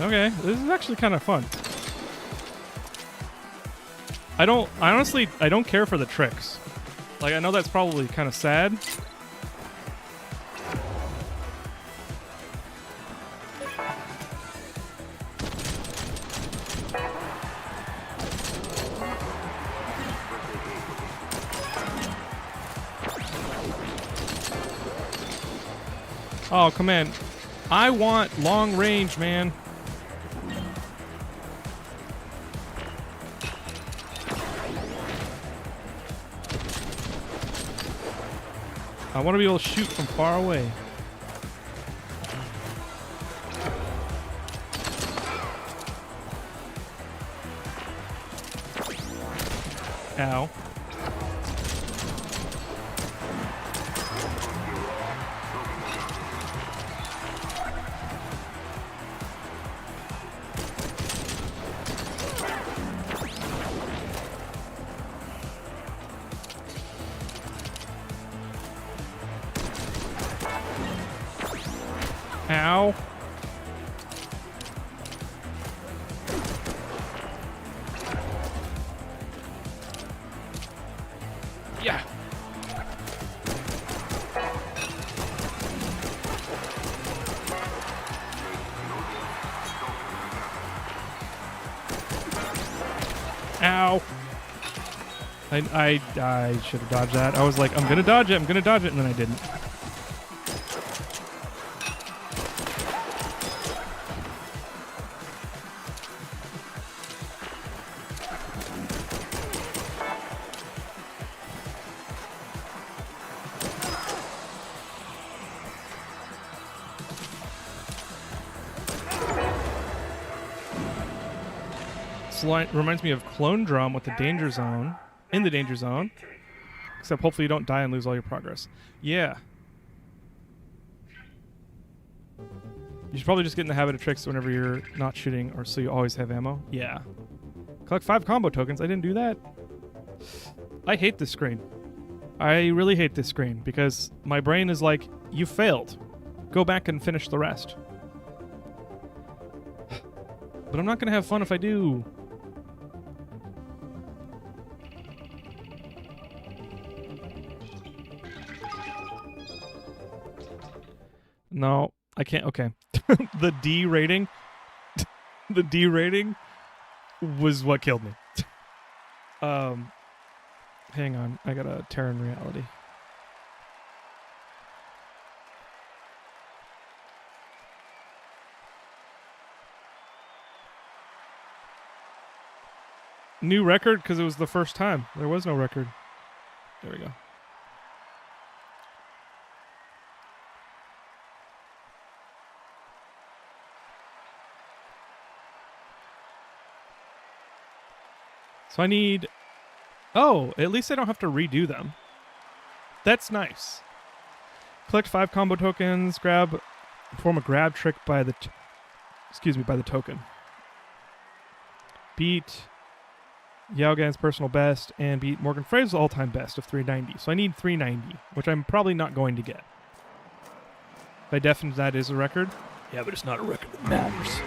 Okay, this is actually kind of fun. I don't care for the tricks. Like, I know that's probably kind of sad. Oh, come in. I want long range, man. I want to be able to shoot from far away. Ow. Ow. Yeah. Ow. I should have dodged that. I was like, I'm gonna dodge it, and then I didn't. Reminds me of Clone Drum with the danger zone. In the danger zone. Except hopefully you don't die and lose all your progress. Yeah. You should probably just get in the habit of tricks whenever you're not shooting, or so you always have ammo. Yeah. Collect 5 combo tokens. I didn't do that. I hate this screen. I really hate this screen because my brain is like, you failed. Go back and finish the rest. But I'm not going to have fun if I do. No, I can't. Okay. The D rating. The D rating was what killed me. Hang on. I got a Terran reality. New record because it was the first time. There was no record. There we go. So I need... Oh, at least I don't have to redo them. That's nice. Collect 5 combo tokens. Perform a grab trick by the... by the token. Beat Yaugan's personal best and beat Morgan Frey's all-time best of 390. So I need 390, which I'm probably not going to get. By definition, that is a record. Yeah, but it's not a record that matters.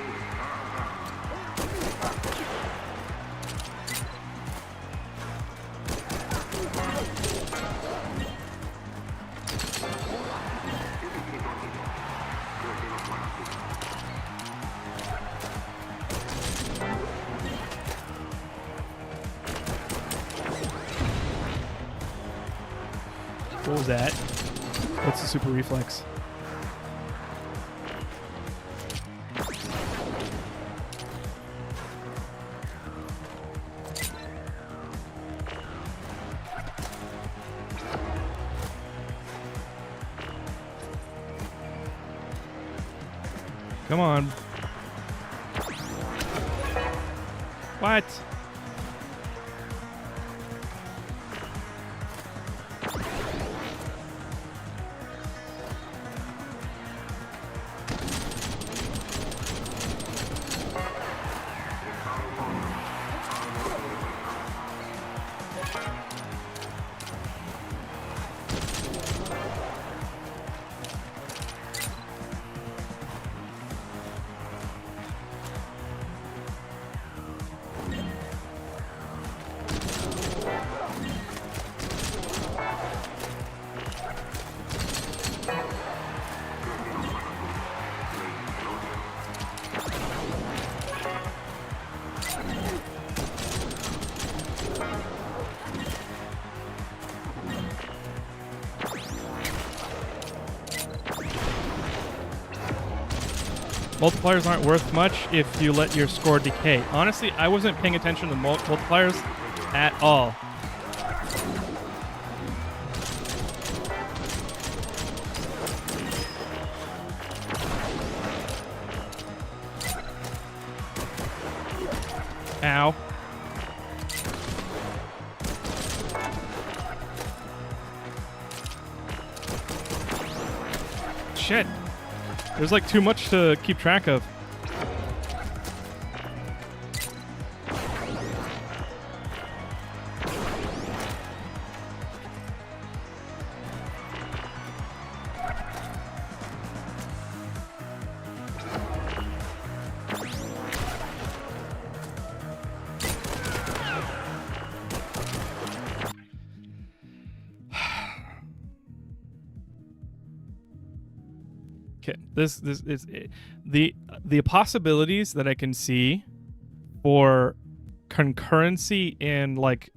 What was that? What's the super reflex? Come on. What? multipliers aren't worth much if you let your score decay. Honestly, I wasn't paying attention to multipliers at all. Ow. Shit. There's like too much to keep track of. Okay, this is the possibilities that I can see for concurrency in like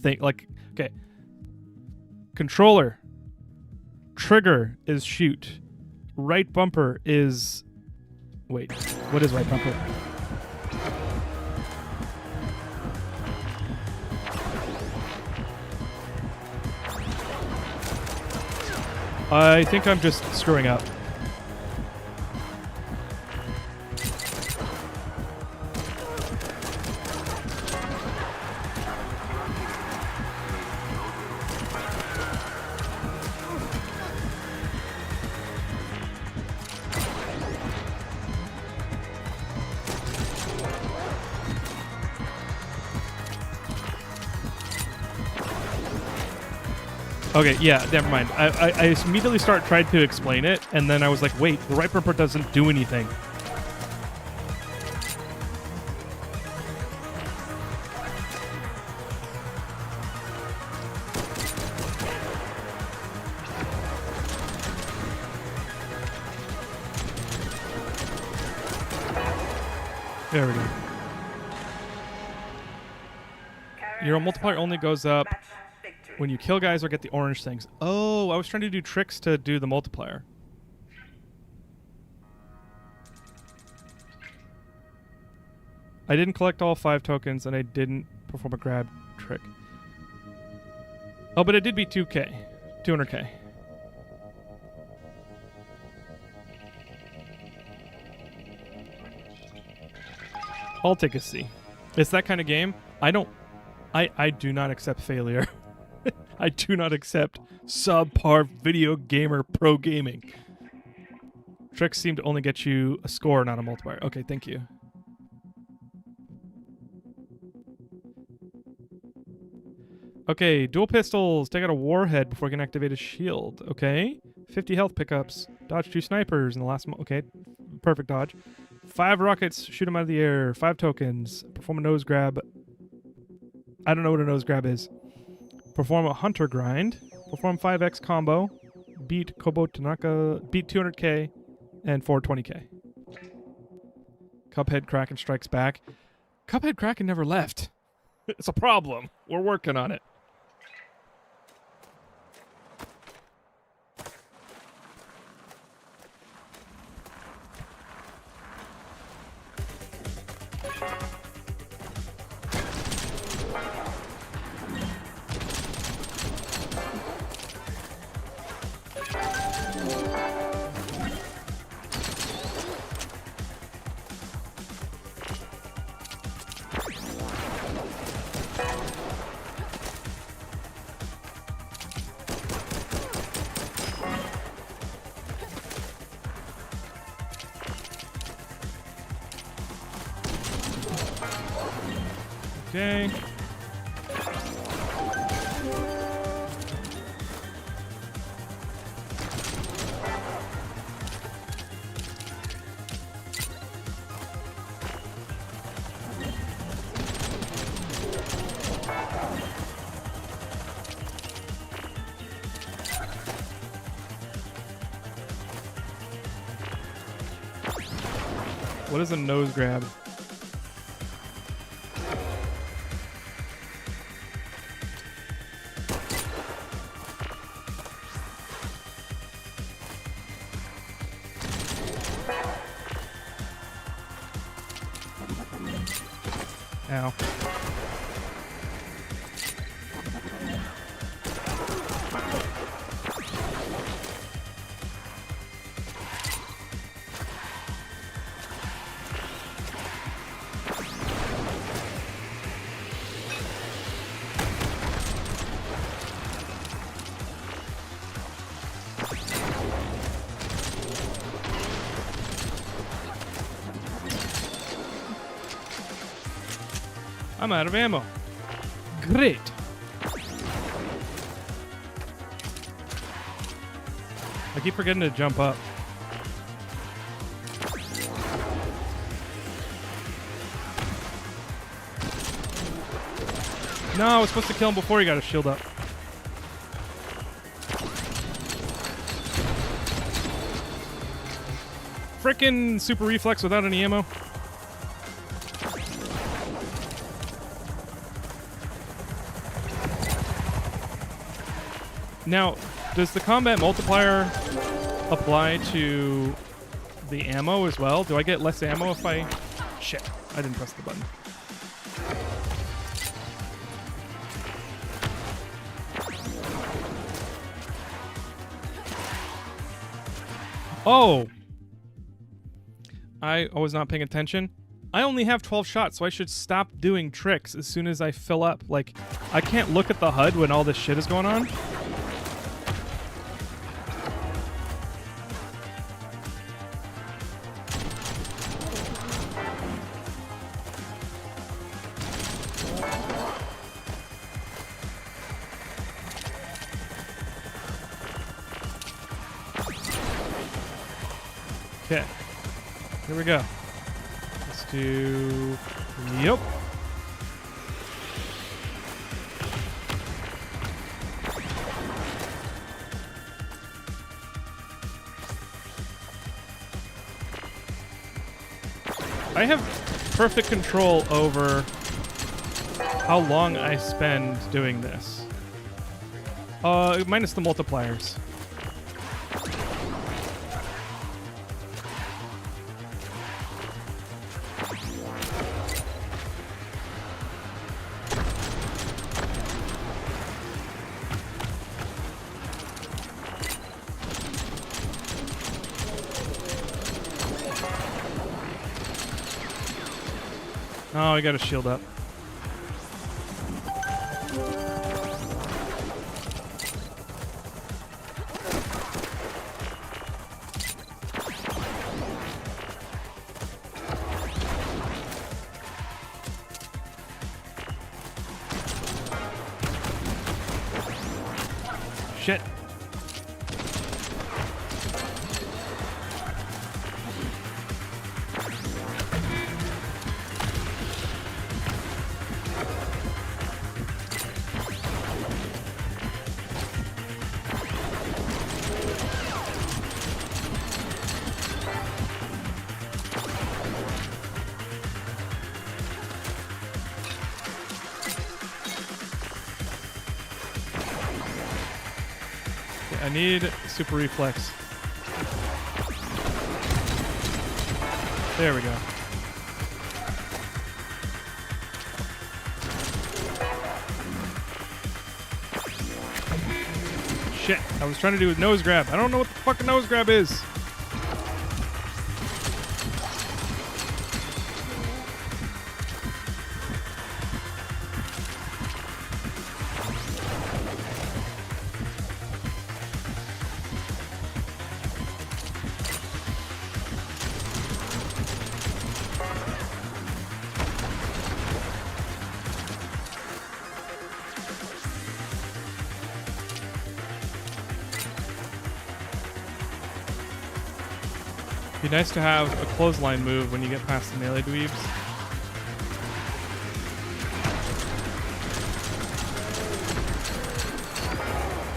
okay, controller, trigger is shoot, right bumper is wait, what is right bumper? I think I'm just screwing up. Okay, yeah, never mind. I immediately tried to explain it, and then I was like, wait, the right bumper doesn't do anything. There we go. Your multiplier only goes up when you kill guys or get the orange things. Oh, I was trying to do tricks to do the multiplier. I didn't collect all 5 tokens, and I didn't perform a grab trick. Oh, but it did beat 200k. I'll take a C. It's that kind of game. I do not accept failure. I do not accept subpar video gamer pro gaming. Tricks seem to only get you a score, not a multiplier. Okay, thank you. Okay, dual pistols. Take out a warhead before you can activate a shield. Okay. 50 health pickups. Dodge 2 snipers in the last... Okay, perfect dodge. 5 rockets. Shoot them out of the air. 5 tokens. Perform a nose grab. I don't know what a nose grab is. Perform a hunter grind. Perform 5x combo. Beat Kobo Tanaka. Beat 200k. And 420k. Cuphead Kraken strikes back. Cuphead Kraken never left. It's a problem. We're working on it. Okay. What is a nose grab? Ow. I'm out of ammo. Great. I keep forgetting to jump up. No, I was supposed to kill him before he got his shield up. Frickin' super reflex without any ammo. Now, does the combat multiplier apply to the ammo as well? Do I get less ammo if I... Shit, I didn't press the button. Oh! I was not paying attention. I only have 12 shots, so I should stop doing tricks as soon as I fill up. Like, I can't look at the HUD when all this shit is going on. Okay, here we go. Let's do... Yep. I have perfect control over how long I spend doing this. Minus the multipliers. Oh, I got a shield up. Shit. I need super reflex. There we go. Shit, I was trying to do a nose grab. I don't know what the fucking nose grab is. Be nice to have a clothesline move when you get past the melee dweebs.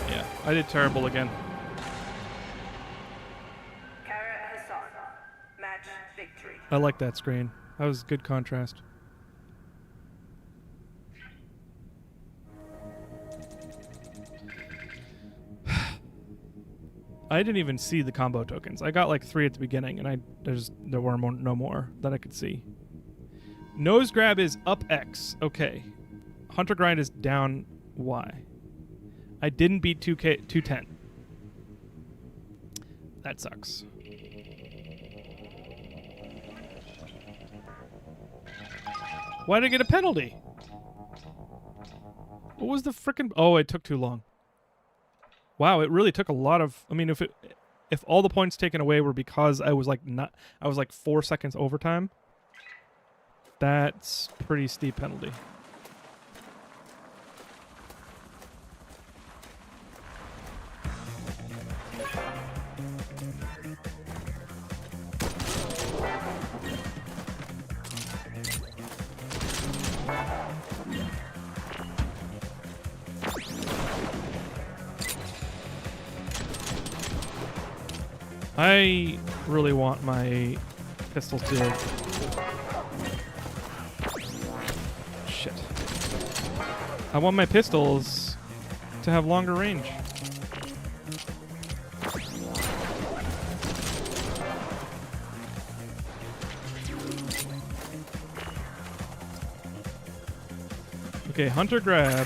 Yeah, I did terrible again. Match victory. I like that screen. That was good contrast. I didn't even see the combo tokens. I got like 3 at the beginning, and there were no more that I could see. Nose grab is up X. Okay. Hunter grind is down Y. I didn't beat 210. That sucks. Why did I get a penalty? What was the frickin'... Oh, it took too long. Wow, it really took a lot of... I mean, if all the points taken away were because I was like 4 seconds overtime, that's pretty steep penalty. I really want my pistols to... Shit. I want my pistols to have longer range. Okay, hunter grab.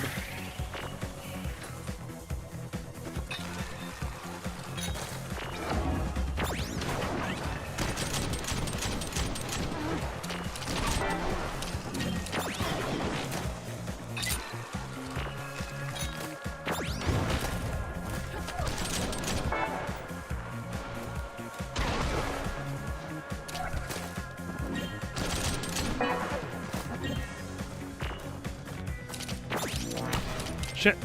Shit.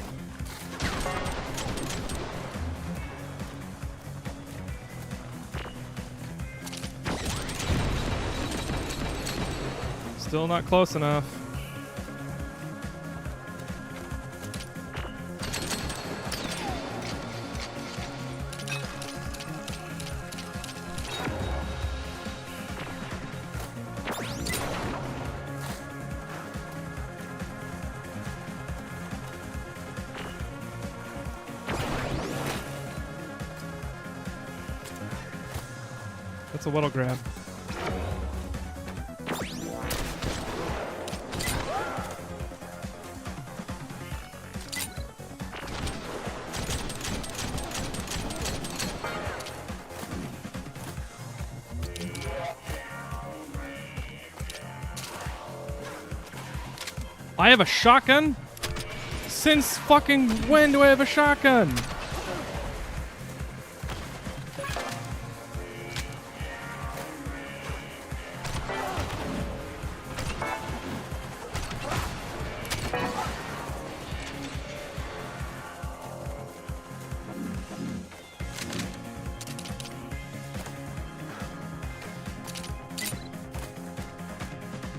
Still not close enough. That's a whittle grab. I have a shotgun? Since fucking when do I have a shotgun?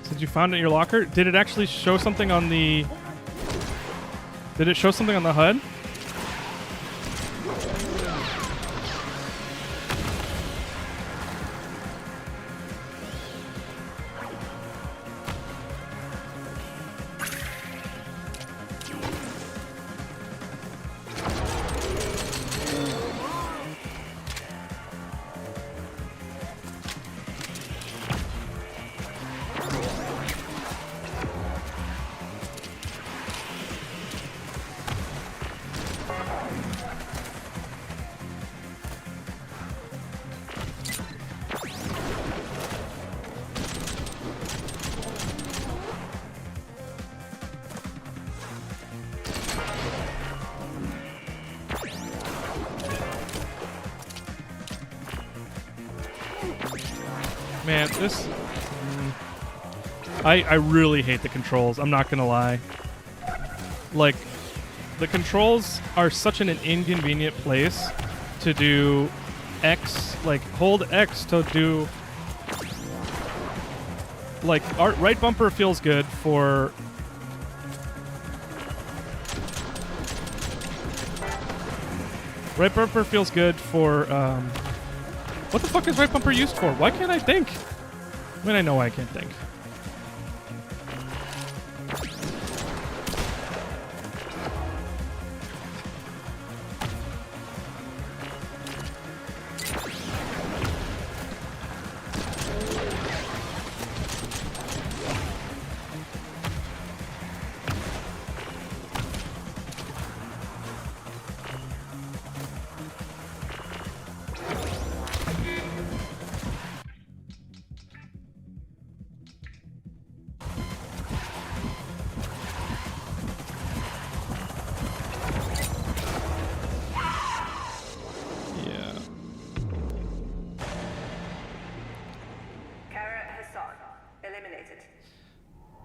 Did you find it in your locker? Did it actually show something on the... Did it show something on the HUD? Man, this... I really hate the controls, I'm not gonna lie. Like, the controls are such an inconvenient place to do X, like, hold X to do... Like, right bumper feels good for... Right bumper feels good for, what the fuck is right bumper used for? Why can't I think? I mean, I know I can't think.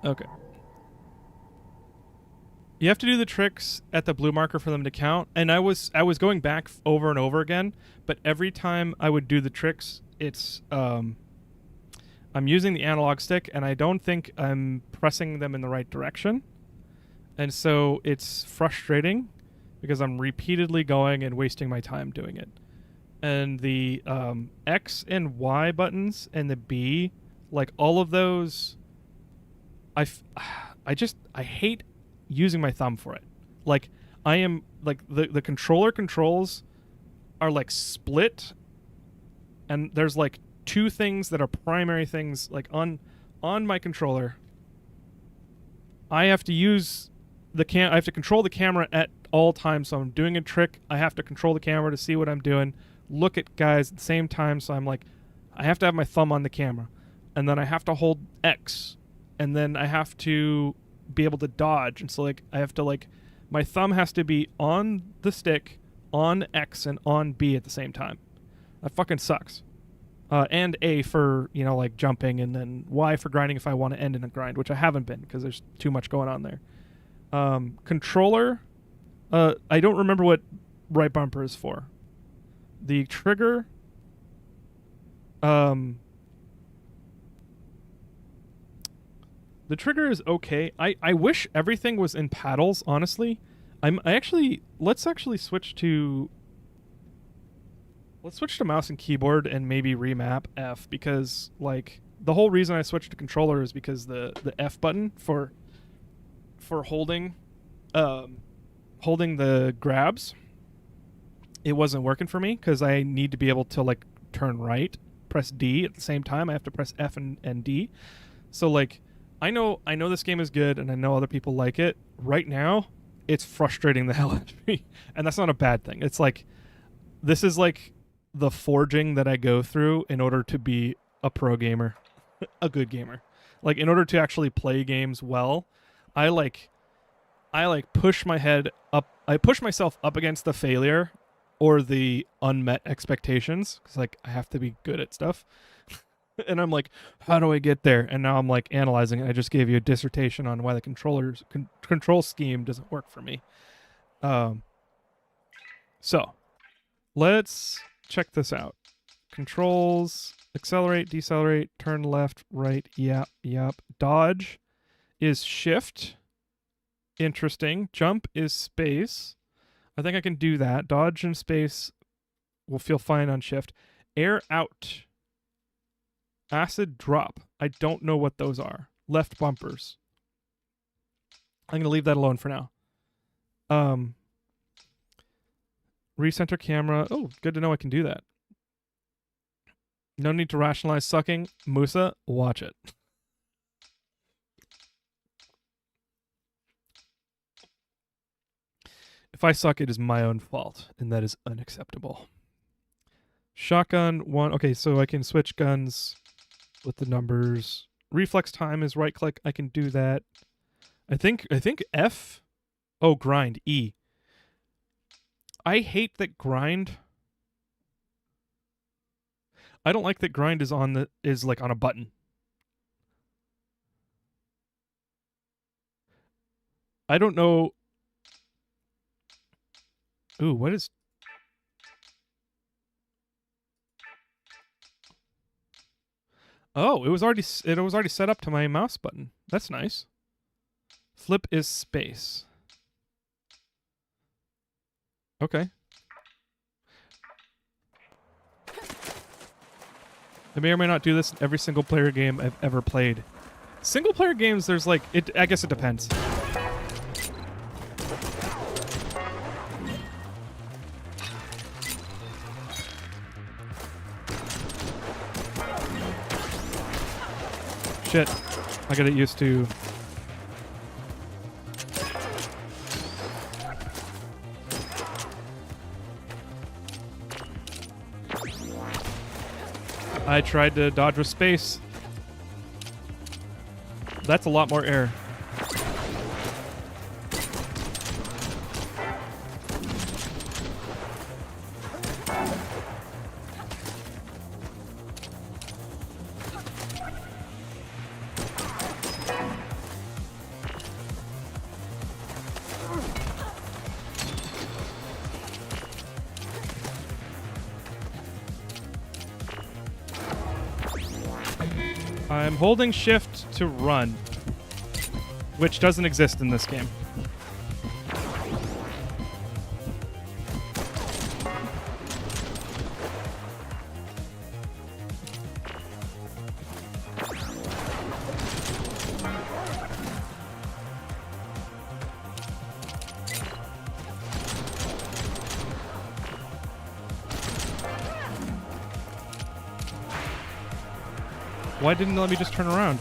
Okay. You have to do the tricks at the blue marker for them to count, and I was going back over and over again, but every time I would do the tricks, it's I'm using the analog stick, and I don't think I'm pressing them in the right direction, and so it's frustrating because I'm repeatedly going and wasting my time doing it. And the X and Y buttons and the B, like all of those, I hate using my thumb for it. Like I am like the controller controls are like split, and there's like two things that are primary things. Like on my controller, I have to use I have to control the camera at all times. So I'm doing a trick, I have to control the camera to see what I'm doing, look at guys at the same time. So I'm like, I have to have my thumb on the camera, and then I have to hold X, and then I have to be able to dodge. And so like I have to like, my thumb has to be on the stick, on X, and on B at the same time. That fucking sucks. And A for, you know, like jumping, and then Y for grinding if I want to end in a grind, which I haven't been because there's too much going on there. Controller, I don't remember what right bumper is for. The trigger, the trigger is okay. I wish everything was in paddles, honestly. Let's switch to mouse and keyboard and maybe remap F, because like the whole reason I switched to controller is because the F button for holding the grabs, it wasn't working for me because I need to be able to like turn right, press D at the same time. I have to press F and D. So like I know this game is good, and I know other people like it. Right now, it's frustrating the hell out of me, and that's not a bad thing. It's like this is like the forging that I go through in order to be a pro gamer, a good gamer. Like in order to actually play games well, I push my head up. I push myself up against the failure or the unmet expectations, because like I have to be good at stuff. And I'm like, how do I get there? And now I'm like analyzing it. I just gave you a dissertation on why the control scheme doesn't work for me. So let's check this out. Controls, accelerate, decelerate, turn left, right, yep. Dodge is shift. Interesting. Jump is space. I think I can do that. Dodge and space will feel fine on shift. Air out. Acid drop. I don't know what those are. Left bumpers. I'm going to leave that alone for now. Recenter camera. Oh, good to know I can do that. No need to rationalize sucking. Musa, watch it. If I suck, it is my own fault, and that is unacceptable. Shotgun 1. Okay, so I can switch guns with the numbers. Reflex time is right click. I can do that. I think F. Oh, grind. E. I hate that grind. I don't like that grind is like on a button. I don't know. Ooh, what is... Oh, it was already set up to my mouse button. That's nice. Flip is space. Okay. I may or may not do this in every single player game I've ever played. Single player games, there's like I guess it depends. Shit. I gotta get used to... I tried to dodge with space. That's a lot more air. I'm holding shift to run, which doesn't exist in this game. Why didn't it let me just turn around?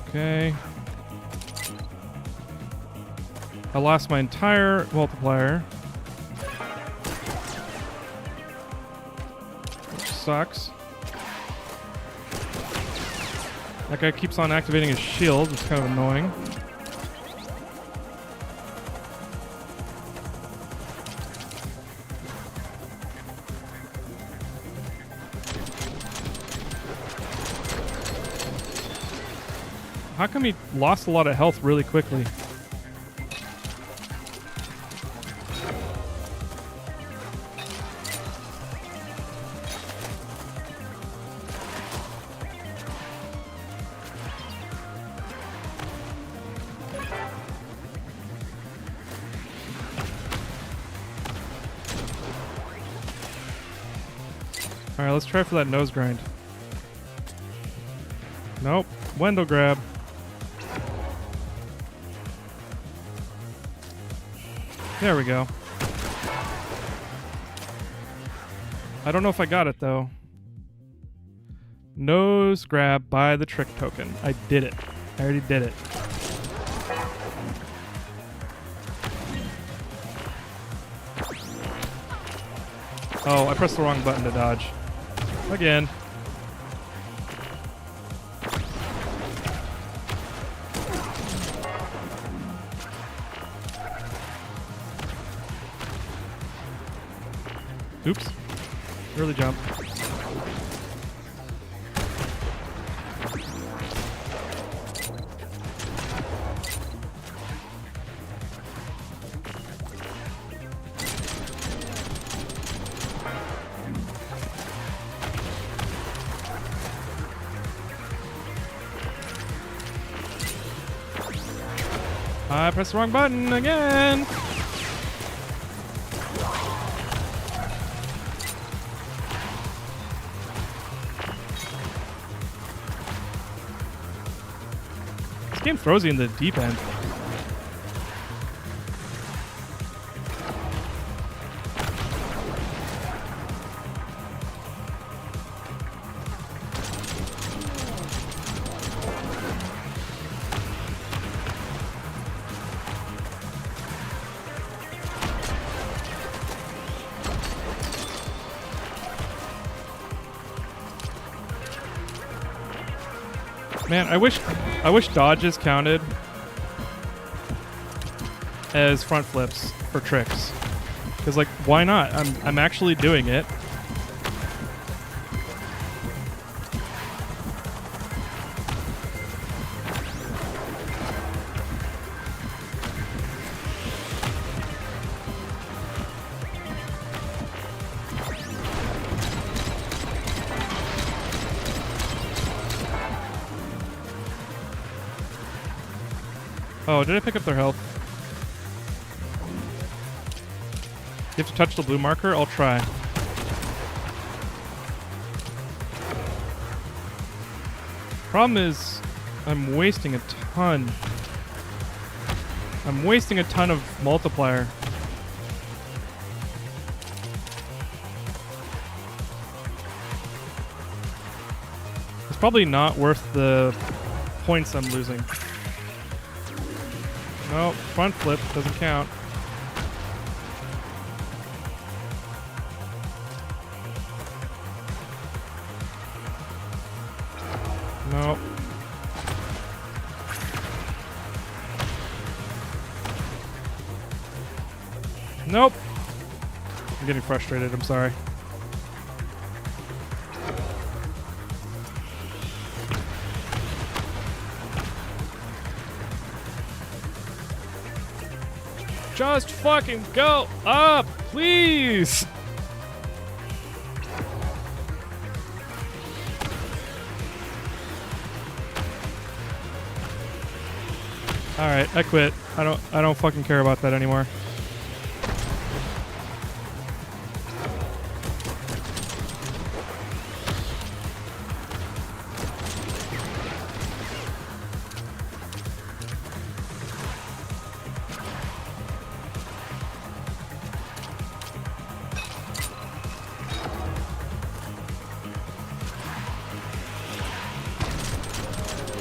Okay. I lost my entire multiplier. Which sucks. That guy keeps on activating his shield, which is kind of annoying. How come he lost a lot of health really quickly? Alright, let's try for that nose grind. Nope. Window grab. There we go. I don't know if I got it though. Nose grab by the trick token. I did it. I already did it. Oh, I pressed the wrong button to dodge. Again. Oops. Early jump. I pressed the wrong button again. This game throws you in the deep end. Man, I wish dodges counted as front flips for tricks. Cause like, why not? I'm actually doing it. Oh, did I pick up their health? You have to touch the blue marker? I'll try. Problem is, I'm wasting a ton. I'm wasting a ton of multiplier. probably not worth the points I'm losing. No, front flip doesn't count. No. Nope. I'm getting frustrated, I'm sorry. Just fucking go up, please! Alright, I quit. I don't fucking care about that anymore.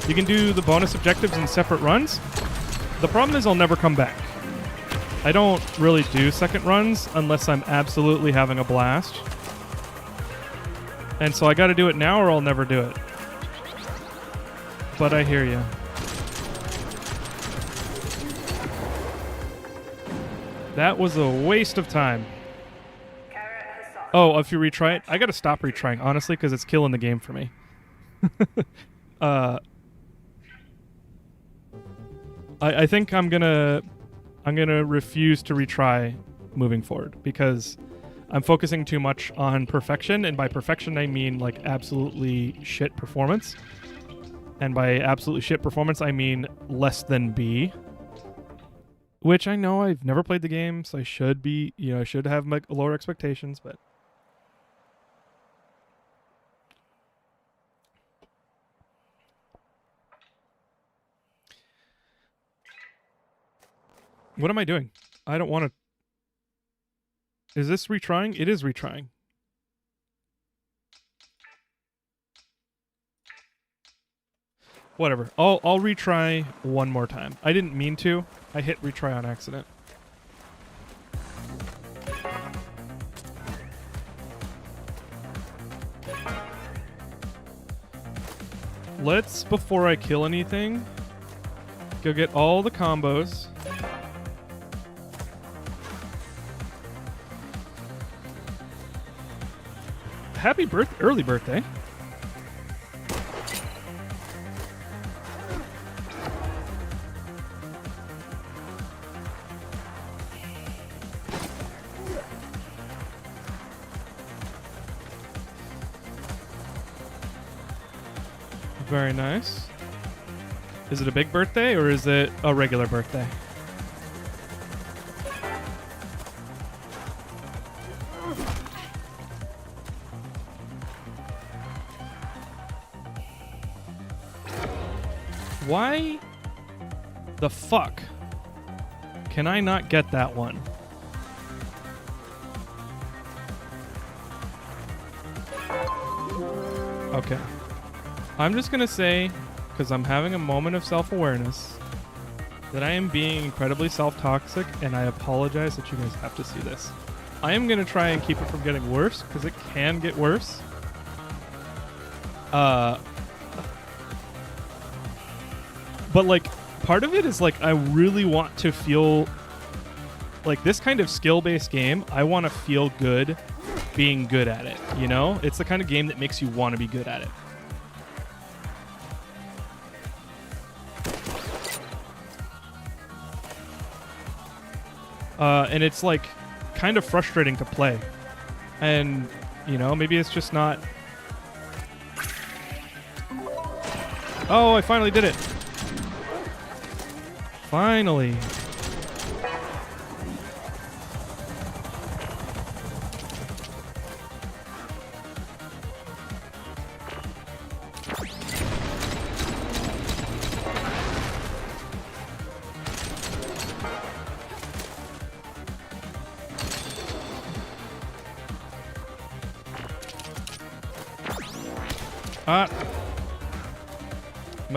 You can do the bonus objectives in separate runs. The problem is I'll never come back. I don't really do second runs unless I'm absolutely having a blast. And so I gotta do it now or I'll never do it. But I hear you. That was a waste of time. Oh, if you retry it, I gotta stop retrying, honestly, because it's killing the game for me. I think I'm gonna refuse to retry moving forward because I'm focusing too much on perfection, and by perfection I mean like absolutely shit performance. And by absolutely shit performance I mean less than B. Which I know I've never played the game, so I should be, I should have lower expectations, but what am I doing? I don't want to... Is this retrying? It is retrying. Whatever. I'll retry one more time. I didn't mean to. I hit retry on accident. Let's, before I kill anything, go get all the combos. Happy early birthday. Very nice. Is it a big birthday or is it a regular birthday? Why the fuck can I not get that one? Okay. I'm just gonna say, because I'm having a moment of self-awareness, that I am being incredibly self-toxic, and I apologize that you guys have to see this. I am gonna try and keep it from getting worse, because it can get worse. But, like, part of it is, like, I really want to feel... Like, this kind of skill-based game, I want to feel good being good at it, you know? It's the kind of game that makes you want to be good at it. And it's, like, kind of frustrating to play. And, maybe it's just not... Oh, I finally did it. Finally.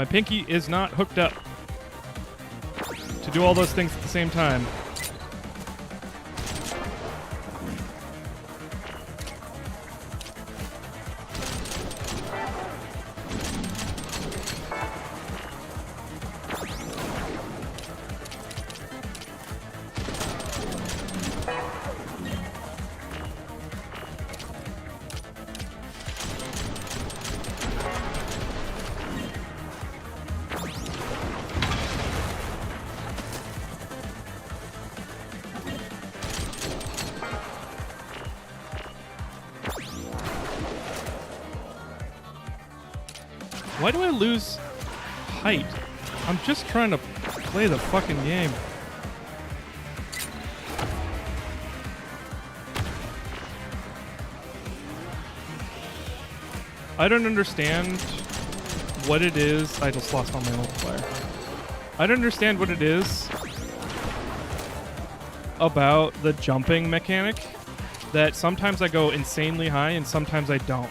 My pinky is not hooked up to do all those things at the same time. Why do I lose height? I'm just trying to play the fucking game. I don't understand what it is. I just lost all my multiplier. I don't understand what it is about the jumping mechanic that sometimes I go insanely high and sometimes I don't.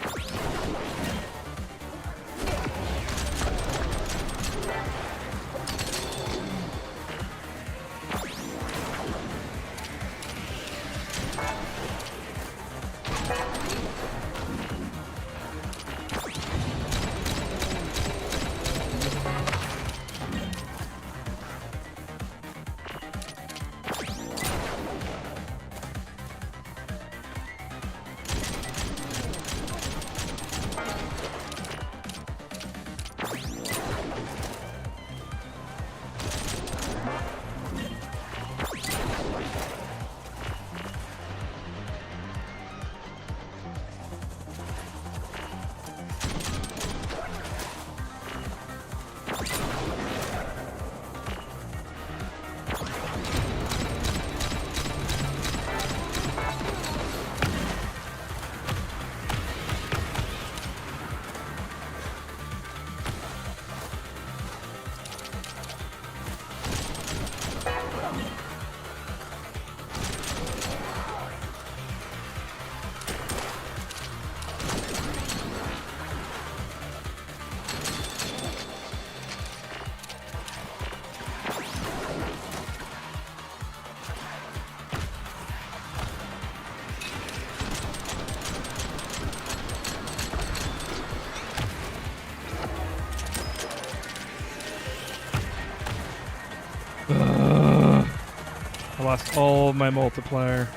I lost all my multiplier.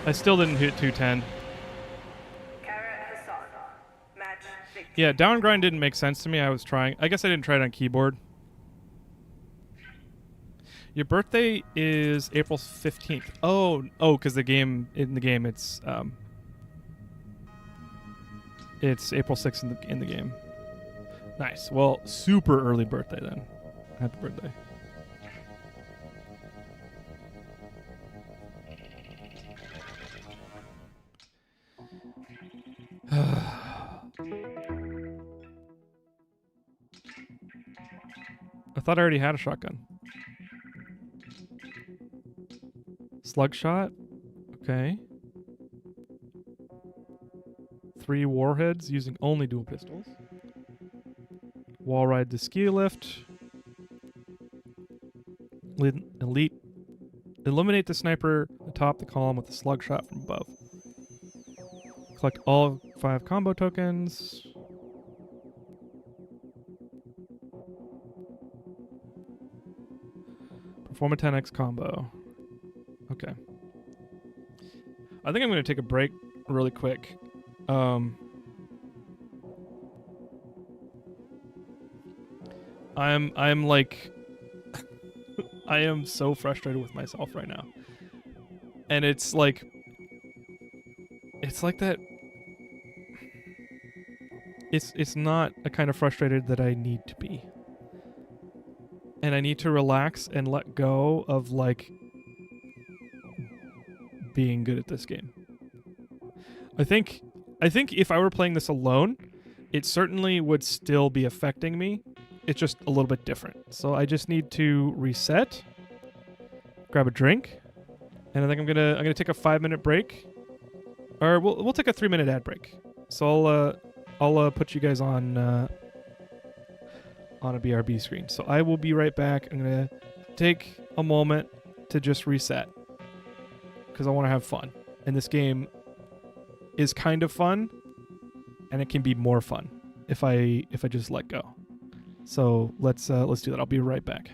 I still didn't hit 210. Yeah, down grind didn't make sense to me. I was trying. I guess I didn't try it on keyboard. Your birthday is April 15th. Oh, because in the game it's April 6th in the game. Nice. Well, super early birthday then. Happy birthday. I thought I already had a shotgun. Slug shot. Okay. 3 warheads using only dual pistols. Wall ride the ski lift. Elite. Eliminate the sniper atop the column with a slug shot from above. Collect all 5 combo tokens. Perform a 10x combo. Okay. I think I'm going to take a break really quick. I'm like I am so frustrated with myself right now. And it's like that it's not a kind of frustrated that I need to be. And I need to relax and let go of like being good at this game. I think if I were playing this alone, it certainly would still be affecting me. It's just a little bit different. So I just need to reset, grab a drink, and I think I'm gonna take a 5-minute break, or we'll take a 3-minute ad break. So I'll put you guys on a BRB screen. So I will be right back. I'm gonna take a moment to just reset because I want to have fun, and this game is kind of fun, and it can be more fun if I just let go. So let's do that. I'll be right back.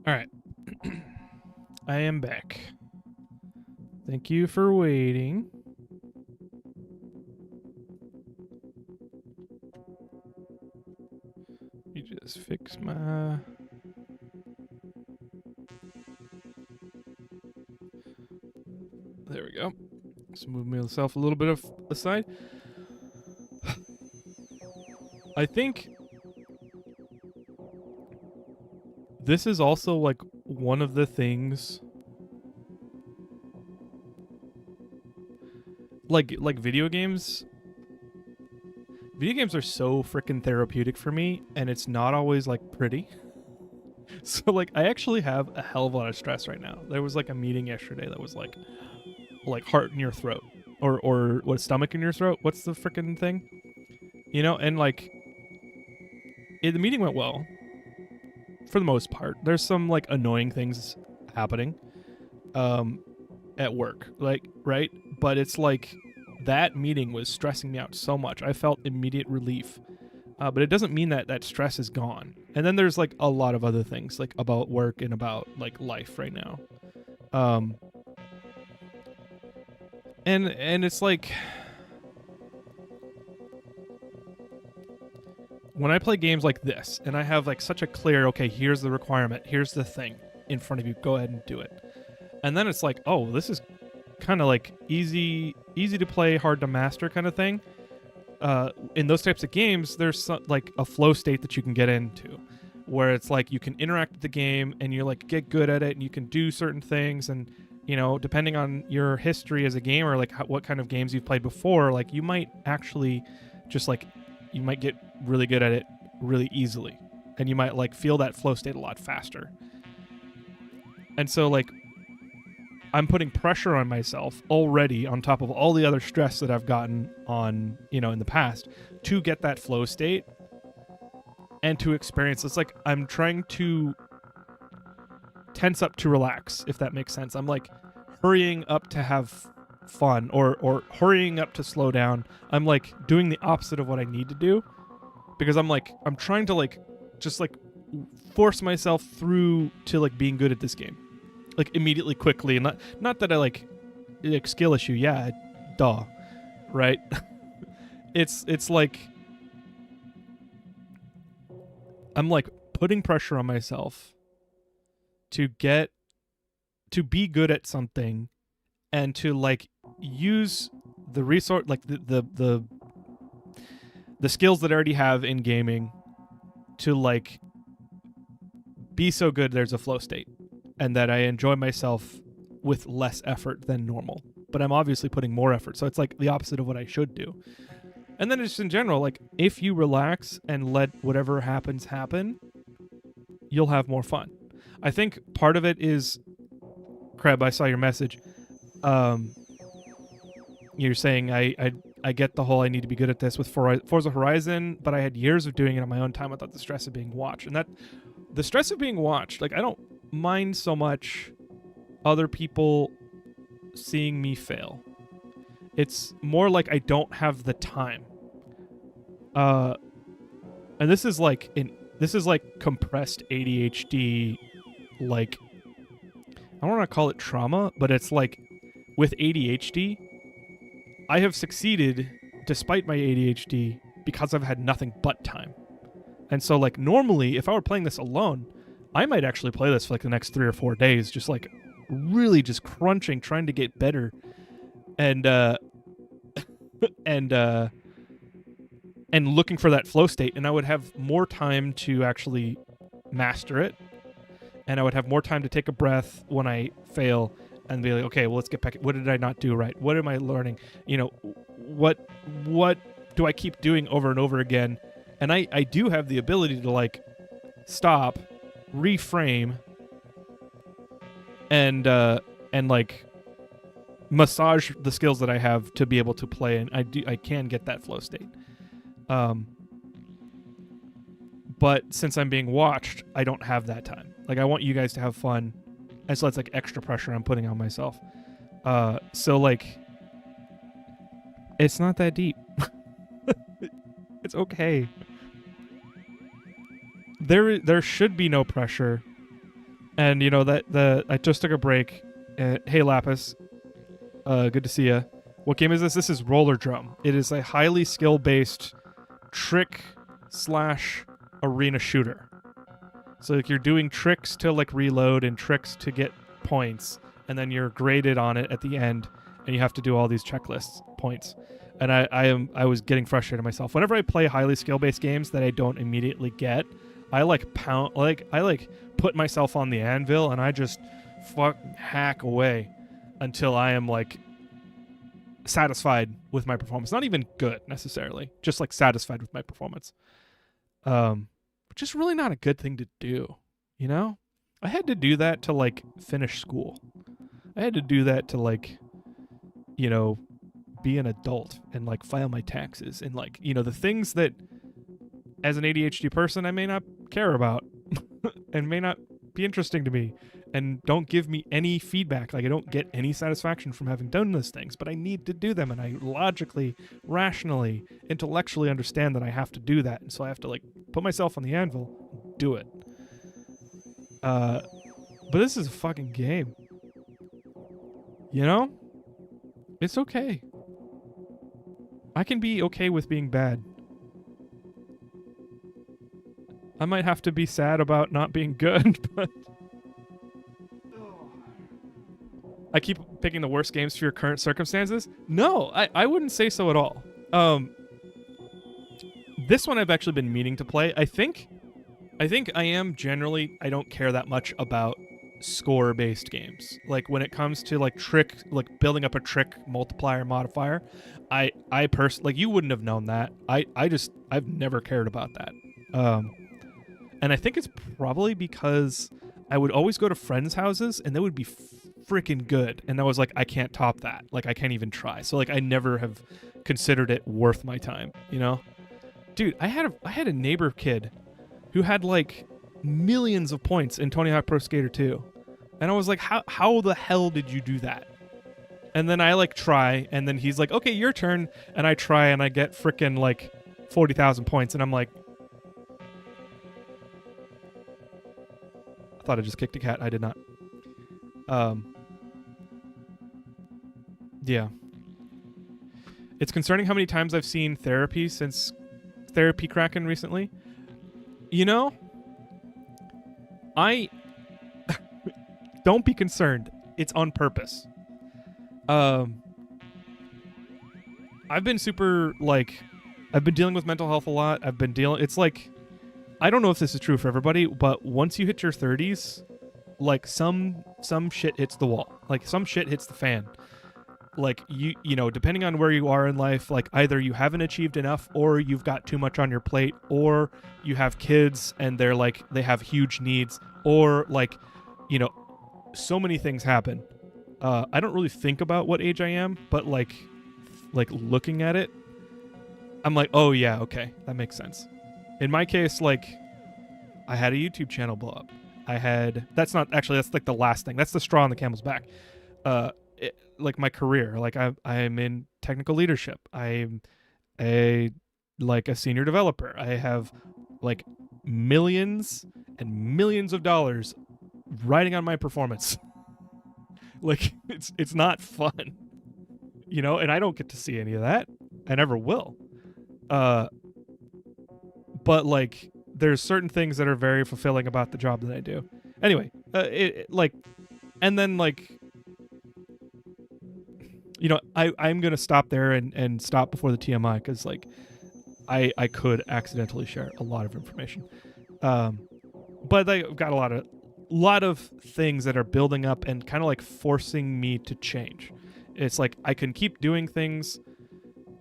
All right. I am back. Thank you for waiting. You just fix my... There we go. Just move myself a little bit aside. I think this is also like one of the things, like video games. Video games are so freaking therapeutic for me, and it's not always like pretty. So like I actually have a hell of a lot of stress right now. There was like a meeting yesterday that was like heart in your throat, or what, stomach in your throat. What's the freaking thing? You know, and like the meeting went well for the most part. There's some like annoying things happening at work, like, right? But it's like that meeting was stressing me out so much. I felt immediate relief. But it doesn't mean that that stress is gone. And then there's like a lot of other things like about work and about like life right now. And it's like when I play games like this and I have like such a clear, okay, here's the requirement, here's the thing in front of you, go ahead and do it. And then it's like, oh, this is kind of like easy to play, hard to master kind of thing. In those types of games, there's like a flow state that you can get into where it's like you can interact with the game and you like get good at it and you can do certain things, and you know, depending on your history as a gamer, like what kind of games you've played before, like you might actually just like you might get really good at it really easily, and you might like feel that flow state a lot faster. And so like I'm putting pressure on myself already on top of all the other stress that I've gotten on, you know, in the past to get that flow state and to experience. It's like I'm trying to tense up to relax, if that makes sense. I'm like hurrying up to have fun or hurrying up to slow down. I'm like doing the opposite of what I need to do because I'm trying to like just like force myself through to like being good at this game. Like immediately, quickly, and not that I like skill issue, yeah, duh, right? it's like I'm like putting pressure on myself to be good at something and to like use the resource, like the skills that I already have in gaming to like be so good there's a flow state. And that I enjoy myself with less effort than normal. But I'm obviously putting more effort. So it's like the opposite of what I should do. And then just in general, like if you relax and let whatever happens happen, you'll have more fun. I think part of it is, Crab, I saw your message. You're saying I get the whole I need to be good at this with Forza Horizon, but I had years of doing it on my own time without the stress of being watched. And that the stress of being watched, like I don't mind so much other people seeing me fail. It's more like I don't have the time. And this is like compressed ADHD, like I don't want to call it trauma, but it's like with ADHD, I have succeeded despite my ADHD because I've had nothing but time. And so like normally if I were playing this alone, I might actually play this for like the next 3 or 4 days, just like really just crunching, trying to get better, and and looking for that flow state. And I would have more time to actually master it, and I would have more time to take a breath when I fail and be like, okay, well, let's get back. What did I not do right? What am I learning? You know, what do I keep doing over and over again? And I do have the ability to like stop, reframe, and like massage the skills that I have to be able to play, and I can get that flow state. But since I'm being watched, I don't have that time. Like I want you guys to have fun, and so that's like extra pressure I'm putting on myself. So like it's not that deep. It's okay. There should be no pressure And you know I just took a break. Hey Lapis, good to see you. What game is this? This is Rollerdrome. It is a highly skill-based trick / arena shooter. So like you're doing tricks to like reload and tricks to get points, and then you're graded on it at the end, and you have to do all these checklists points. And I was getting frustrated myself. Whenever I play highly skill-based games that I don't immediately get, I like put myself on the anvil and I just hack away until I am like satisfied with my performance. Not even good necessarily, just like satisfied with my performance. Which is really not a good thing to do, you know? I had to do that to like finish school. I had to do that to like, you know, be an adult and like file my taxes and like, you know, the things that as an ADHD person I may not care about and may not be interesting to me and don't give me any feedback. Like I don't get any satisfaction from having done those things, but I need to do them, and I logically, rationally, intellectually understand that I have to do that, and so I have to like put myself on the anvil, do it. But this is a fucking game. You know? It's okay. I can be okay with being bad. I might have to be sad about not being good, but I keep picking the worst games for your current circumstances. No, I wouldn't say so at all. This one I've actually been meaning to play. I think I am generally, I don't care that much about score-based games. Like when it comes to like building up a trick multiplier modifier, I personally, like you wouldn't have known that. I've never cared about that. And I think it's probably because I would always go to friends' houses and they would be freaking good, and I was like, I can't top that. Like I can't even try. So like I never have considered it worth my time, you know? Dude, I had a neighbor kid who had like millions of points in Tony Hawk Pro Skater 2. And I was like, how the hell did you do that? And then I like try, and then he's like, okay, your turn. And I try and I get freaking like 40,000 points, and I'm like, I thought I just kicked a cat. I did not. Yeah. It's concerning how many times I've seen therapy since Therapy Kraken recently. You know, I don't be concerned. It's on purpose. I've been super like, I've been dealing with mental health a lot. It's like, I don't know if this is true for everybody, but once you hit your 30s, like some shit hits the wall. Like some shit hits the fan. Like you know, depending on where you are in life, like either you haven't achieved enough, or you've got too much on your plate, or you have kids and they have huge needs, or like, you know, so many things happen. I don't really think about what age I am, but like looking at it, I'm like, oh yeah, okay, that makes sense. In my case, like I had a YouTube channel blow up. That's like the last thing. That's the straw on the camel's back. Like my career, like I'm in technical leadership. I'm a senior developer. I have like millions and millions of dollars riding on my performance. Like it's not fun, you know, and I don't get to see any of that. I never will. But like there's certain things that are very fulfilling about the job that I do. Anyway, and then like, you know, I'm going to stop there and stop before the TMI, because like I could accidentally share a lot of information. But I've got a lot of things that are building up and kind of like forcing me to change. It's like I can keep doing things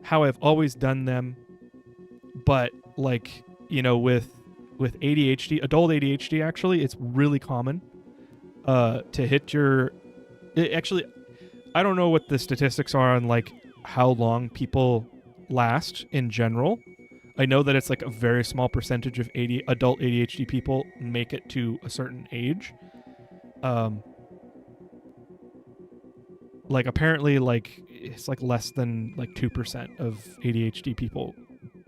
how I've always done them, but like, you know, with ADHD, adult ADHD, actually, it's really common to hit your... Actually, I don't know what the statistics are on like how long people last in general. I know that it's like a very small percentage of adult ADHD people make it to a certain age. Like apparently like it's like less than like 2% of ADHD people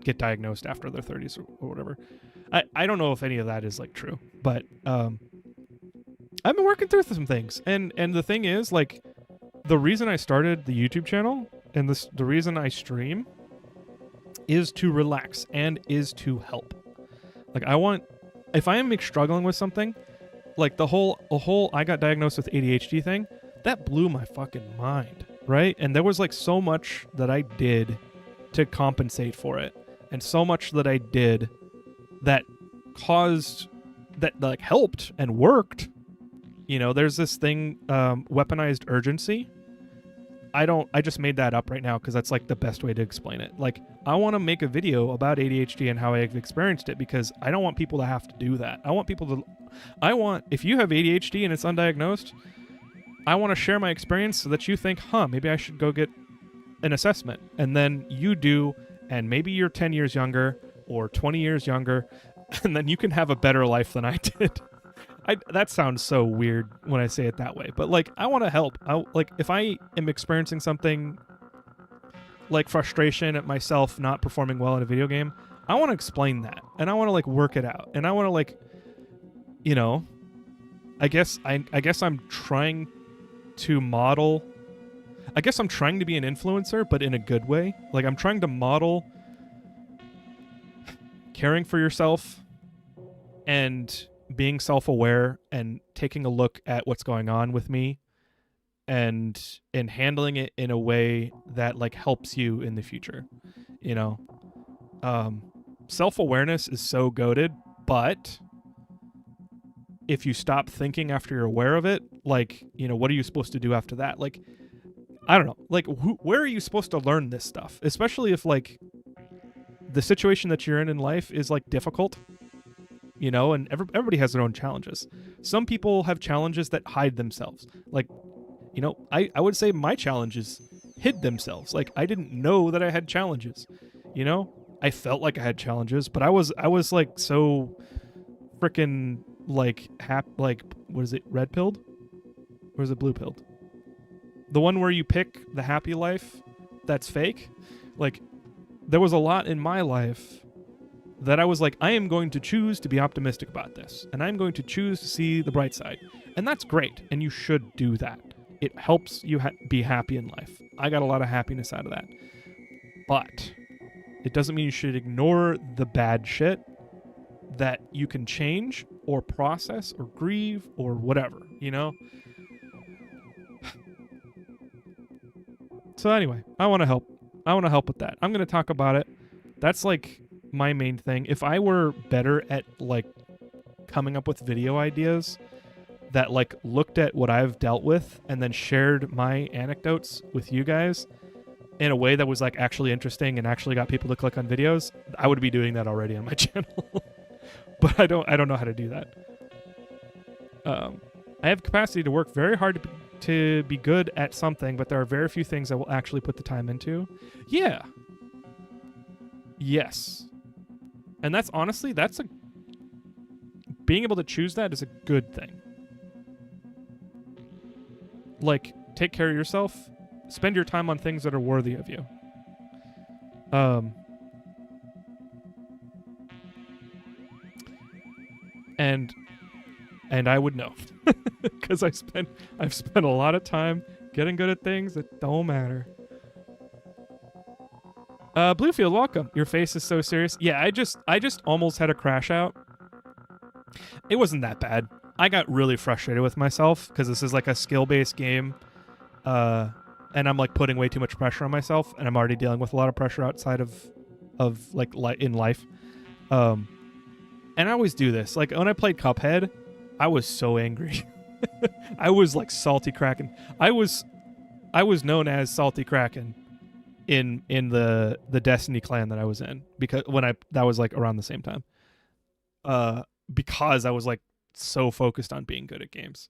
get diagnosed after their 30s or whatever. I don't know if any of that is like true, but I've been working through some things, and the thing is, like, the reason I started the YouTube channel and the reason I stream is to relax and is to help. Like, if I am struggling with something, like the whole I got diagnosed with ADHD thing, that blew my fucking mind, right? And there was like so much that I did to compensate for it, and so much that I did that caused that like helped and worked. You know, there's this thing, weaponized urgency. I just made that up right now because that's like the best way to explain it. Like, I want to make a video about ADHD and how I've experienced it, because I don't want people to have to do that. If you have ADHD and it's undiagnosed, I want to share my experience so that you think, maybe I should go get an assessment. And then you do, and maybe you're 10 years younger or 20 years younger, and then you can have a better life than I did. That sounds so weird when I say it that way, but like, I want to help. Like, if I am experiencing something like frustration at myself not performing well in a video game, I want to explain that, and I want to like work it out, and I want to like, you know, I guess I'm trying to model. I guess I'm trying to be an influencer, but in a good way. Like, I'm trying to model caring for yourself and being self-aware and taking a look at what's going on with me and handling it in a way that like helps you in the future. You know, self-awareness is so goated, but if you stop thinking after you're aware of it, like, you know, what are you supposed to do after that? Like, I don't know, like, where are you supposed to learn this stuff? Especially if like the situation that you're in life is like difficult. You know, and everybody has their own challenges. Some people have challenges that hide themselves. Like, you know, I would say my challenges hid themselves. Like, I didn't know that I had challenges. You know, I felt like I had challenges, but I was like so freaking like like, what is it, red pilled? Or is it blue pilled? The one where you pick the happy life that's fake. Like, there was a lot in my life that I was like, I am going to choose to be optimistic about this, and I'm going to choose to see the bright side. And that's great, and you should do that. It helps you be happy in life. I got a lot of happiness out of that. But it doesn't mean you should ignore the bad shit that you can change or process or grieve or whatever, you know? So anyway, I want to help. I want to help with that. I'm going to talk about it. That's like my main thing. If I were better at like coming up with video ideas that like looked at what I've dealt with and then shared my anecdotes with you guys in a way that was like actually interesting and actually got people to click on videos, I would be doing that already on my channel. But I don't know how to do that. I have capacity to work very hard to be good at something, but there are very few things I will actually put the time into. Yeah. Yes. And that's honestly, being able to choose that is a good thing. Like, take care of yourself. Spend your time on things that are worthy of you. And I would know. Because I've spent a lot of time getting good at things that don't matter. Bluefield, welcome. Your face is so serious. Yeah, I just almost had a crash out. It wasn't that bad. I got really frustrated with myself because this is like a skill-based game, and I'm like putting way too much pressure on myself, and I'm already dealing with a lot of pressure outside of like in life. And I always do this. Like when I played Cuphead, I was so angry. I was like Salty Kraken. I was known as Salty Kraken in the Destiny clan that I was in, because that was like around the same time. Because I was like so focused on being good at games.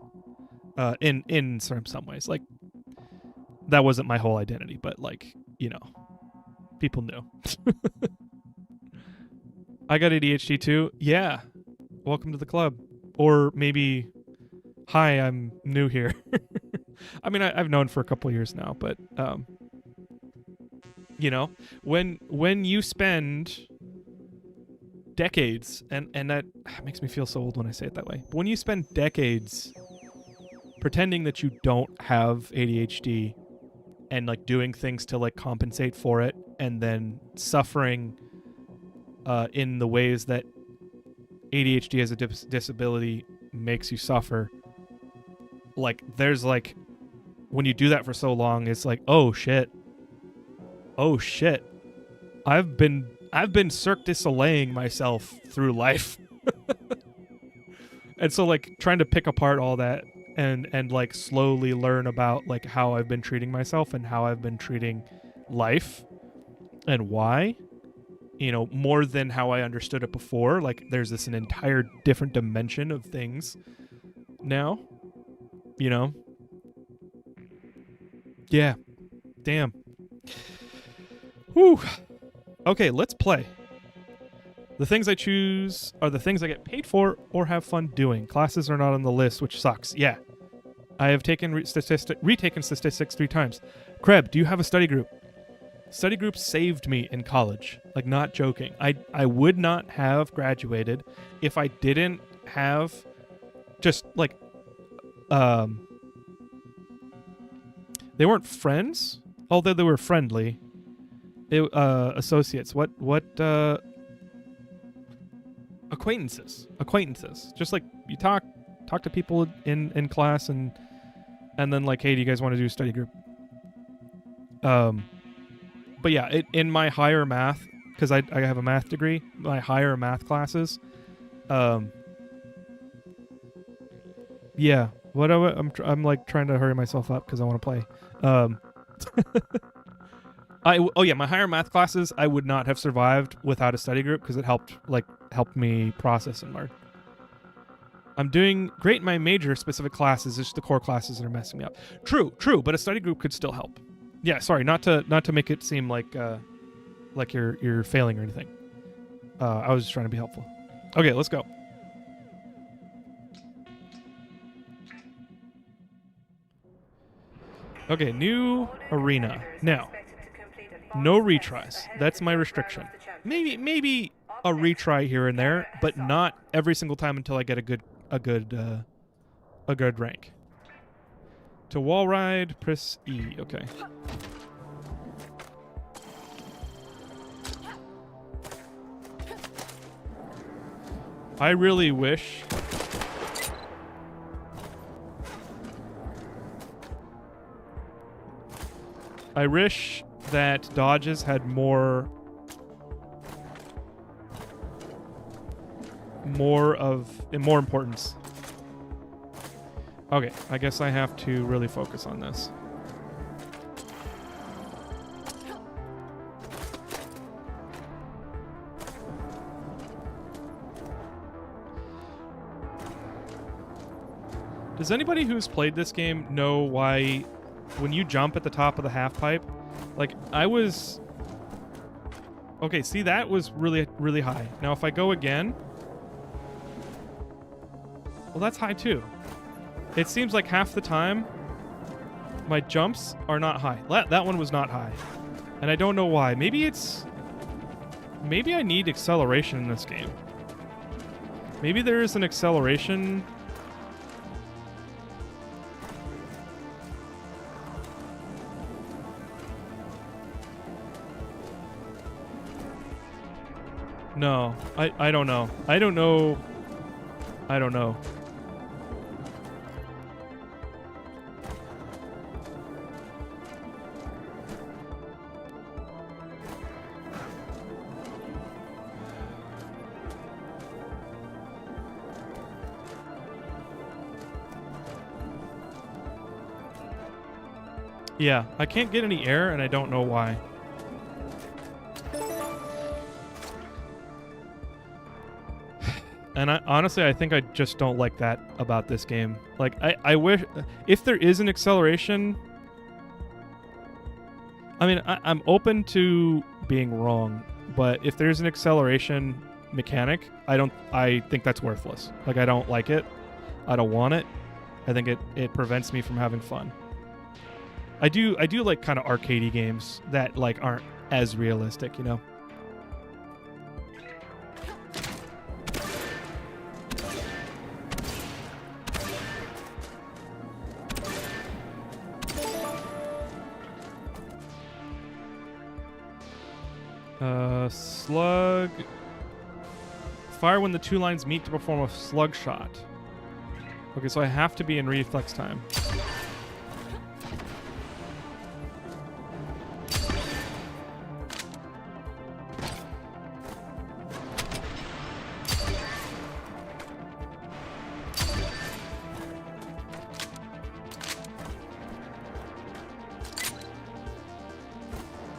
In some ways, like that wasn't my whole identity, but like, you know, people knew. I got ADHD too. Yeah. Welcome to the club. Or maybe, hi, I'm new here. I mean, I've known for a couple of years now, but you know, when you spend decades, and that makes me feel so old when I say it that way, but when you spend decades pretending that you don't have ADHD and like doing things to like compensate for it, and then suffering in the ways that ADHD as a disability makes you suffer. Like there's like, when you do that for so long, it's like, oh shit, I've been Cirque du Soleil'ing myself through life. And so like trying to pick apart all that and like slowly learn about like how I've been treating myself and how I've been treating life and why, you know, more than how I understood it before. Like there's an entire different dimension of things now, you know? Yeah. Damn. Whew. Okay, let's play. The things I choose are the things I get paid for or have fun doing. Classes are not on the list, which sucks. Yeah. I have taken retaken statistics 3 times. Kreb, do you have a study group? Study groups saved me in college. Like, not joking. I would not have graduated if I didn't have just, like, they weren't friends, although they were friendly. Associates. What, acquaintances. Just like you talk to people in class and then like, hey, do you guys want to do a study group? But yeah, in my higher math, because I have a math degree, my higher math classes, yeah. I'm like trying to hurry myself up because I want to play. My higher math classes I would not have survived without a study group because it helped me process and learn. I'm doing great in my major specific classes. It's just the core classes that are messing me up. True, but a study group could still help. Yeah, sorry, not to make it seem like you're failing or anything. I was just trying to be helpful. Okay, let's go. Okay, new arena. Now, no retries. That's my restriction. Maybe a retry here and there, but not every single time until I get a good rank. To wall ride, press E. Okay. I really wish that dodges had more importance. Okay, I guess I have to really focus on this. Does anybody who's played this game know why when you jump at the top of the half pipe, like I was... Okay, see, that was really, really high. Now if I go again... Well, that's high too. It seems like half the time my jumps are not high. That one was not high. And I don't know why. Maybe I need acceleration in this game. Maybe there is an acceleration... No, I don't know. I don't know. Yeah, I can't get any air and I don't know why. And honestly, I think I just don't like that about this game. Like, I wish... If there is an acceleration... I mean, I'm open to being wrong, but if there's an acceleration mechanic, I think that's worthless. Like, I don't like it. I don't want it. I think it prevents me from having fun. I do like kind of arcadey games that, like, aren't as realistic, you know? Slug. Fire when the two lines meet to perform a slug shot. Okay, so I have to be in reflex time.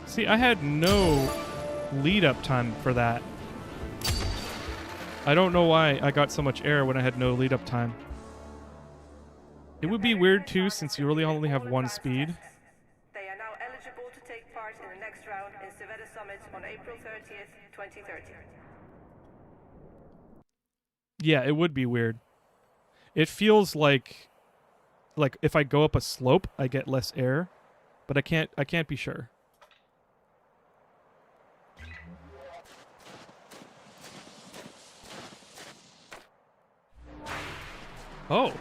See, I had no lead up time for that. I don't know why I got so much error when I had no lead up time. It would be weird too since you really only have one speed. They are now eligible to take part in the next round in Civetta Summit on April 30th, 2030. Yeah, it would be weird. It feels like if I go up a slope, I get less error, but I can't be sure. Oh.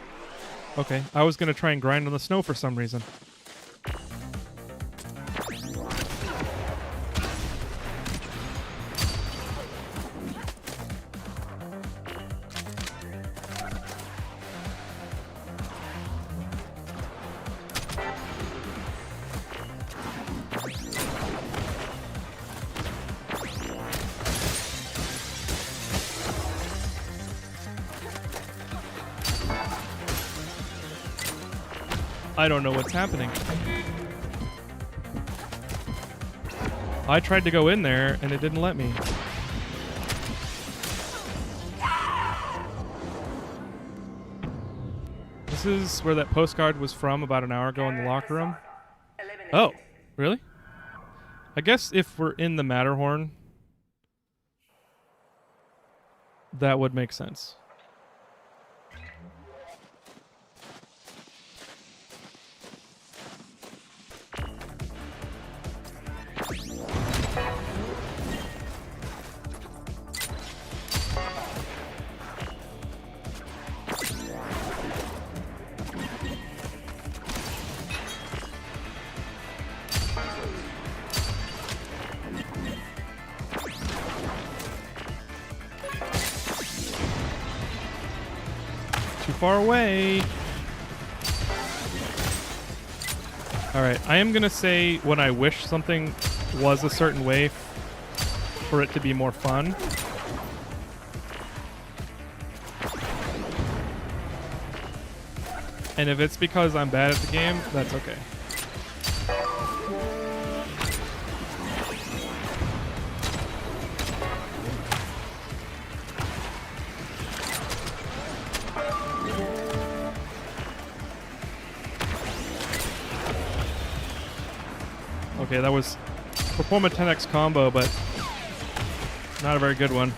Okay, I was going to try and grind on the snow for some reason. I don't know what's happening. I tried to go in there and it didn't let me. This is where that postcard was from about an hour ago in the locker room. Oh, really? I guess if we're in the Matterhorn, that would make sense. Far away. Alright, I am gonna say when I wish something was a certain way for it to be more fun. And if it's because I'm bad at the game, that's okay. Okay, that was perform a 10x combo, but not a very good one.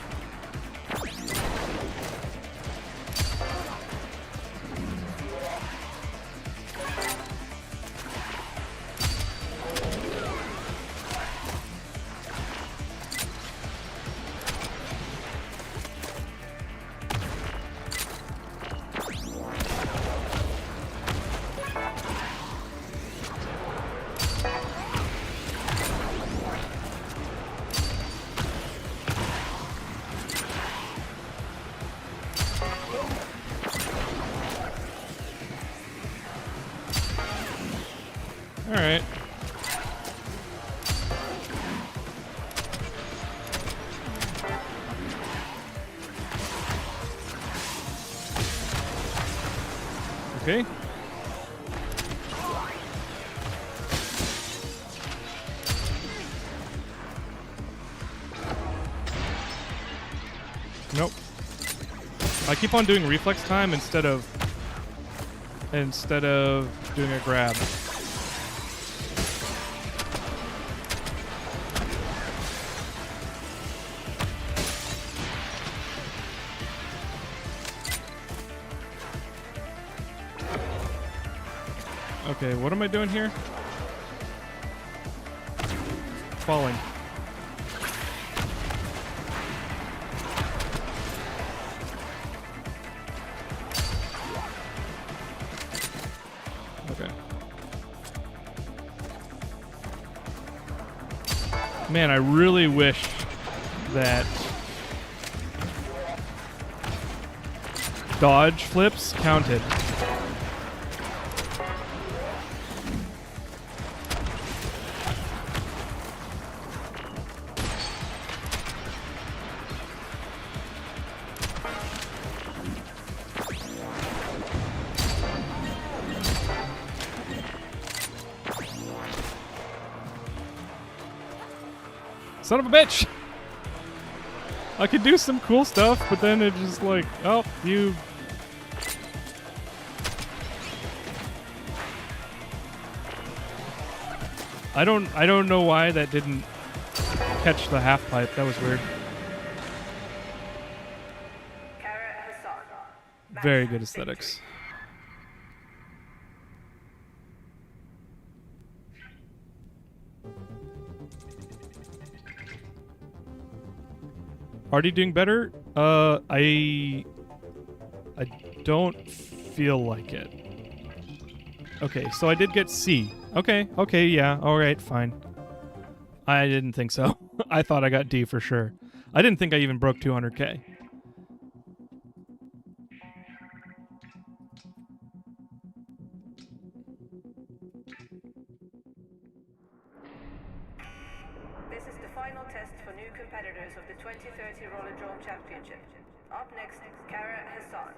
Alright. Okay. Nope. I keep on doing reflex time instead of doing a grab. Okay, what am I doing here? Falling. Okay. Man, I really wish that dodge flips counted. Son of a bitch! I could do some cool stuff, but then it's just like, oh, you... I don't know why that didn't catch the half pipe. That was weird. Very good aesthetics. Already doing better? I don't feel like it. Okay, so I did get C. Okay, yeah, alright, fine. I didn't think so. I thought I got D for sure. I didn't think I even broke 200k. This is the final test for new competitors of the 2030 Rollerdrome Championship. Up next, Kara Hassan.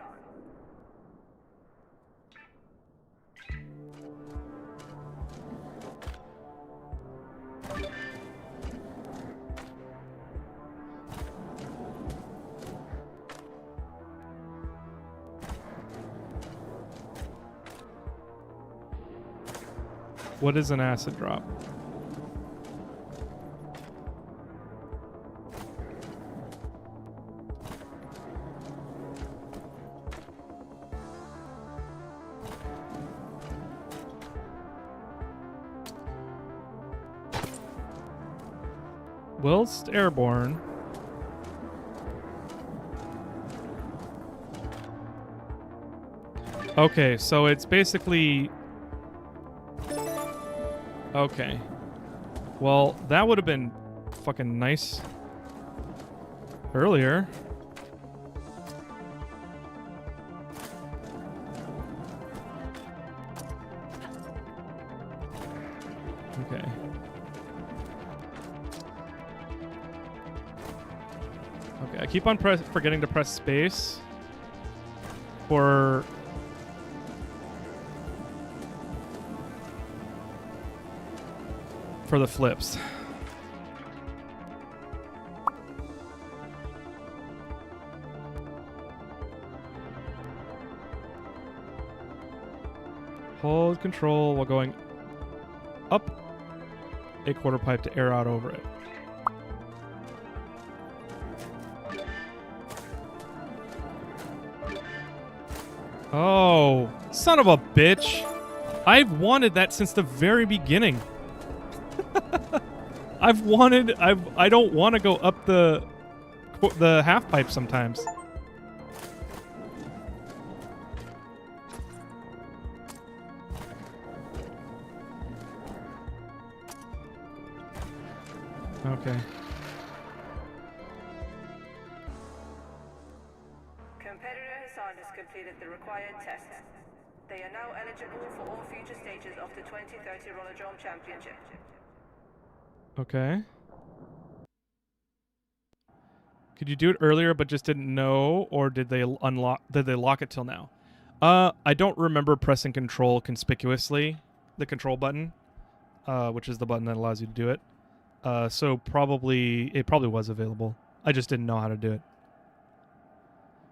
What is an acid drop? Whilst airborne. Okay, so it's basically... Okay. Well, that would have been fucking nice earlier. Okay. Okay, I keep on forgetting to press space for the flips. Hold control while going up a quarter pipe to air out over it. Oh, son of a bitch. I've wanted that since the very beginning. I don't want to go up the half pipe sometimes. Okay. Competitor Hassan has completed the required tests. They are now eligible for all future stages of the 2030 Rollerdrome Championship. Okay. Could you do it earlier but just didn't know, or did they lock it till now? I don't remember pressing control conspicuously, the control button, which is the button that allows you to do it. So it probably was available. I just didn't know how to do it.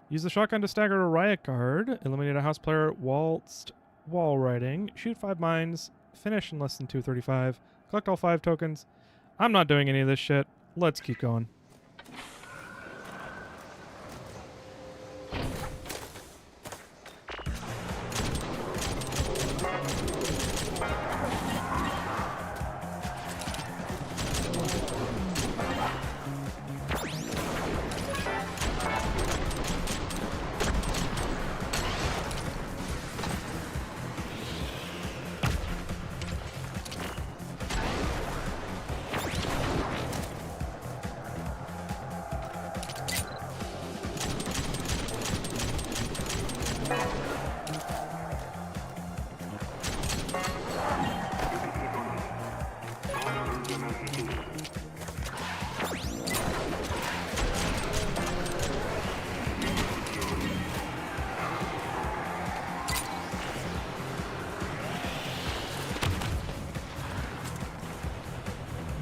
Use the shotgun to stagger a riot guard, eliminate a house player whilst wall riding, shoot 5 mines, finish in less than 2:35, collect all 5 tokens. I'm not doing any of this shit. Let's keep going.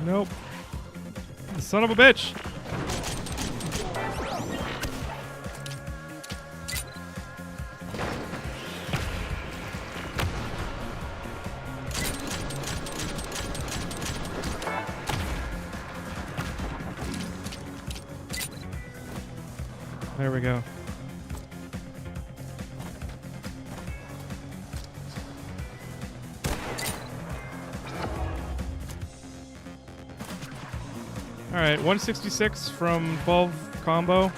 Nope. Son of a bitch. There we go. Alright, 166 from 12 combo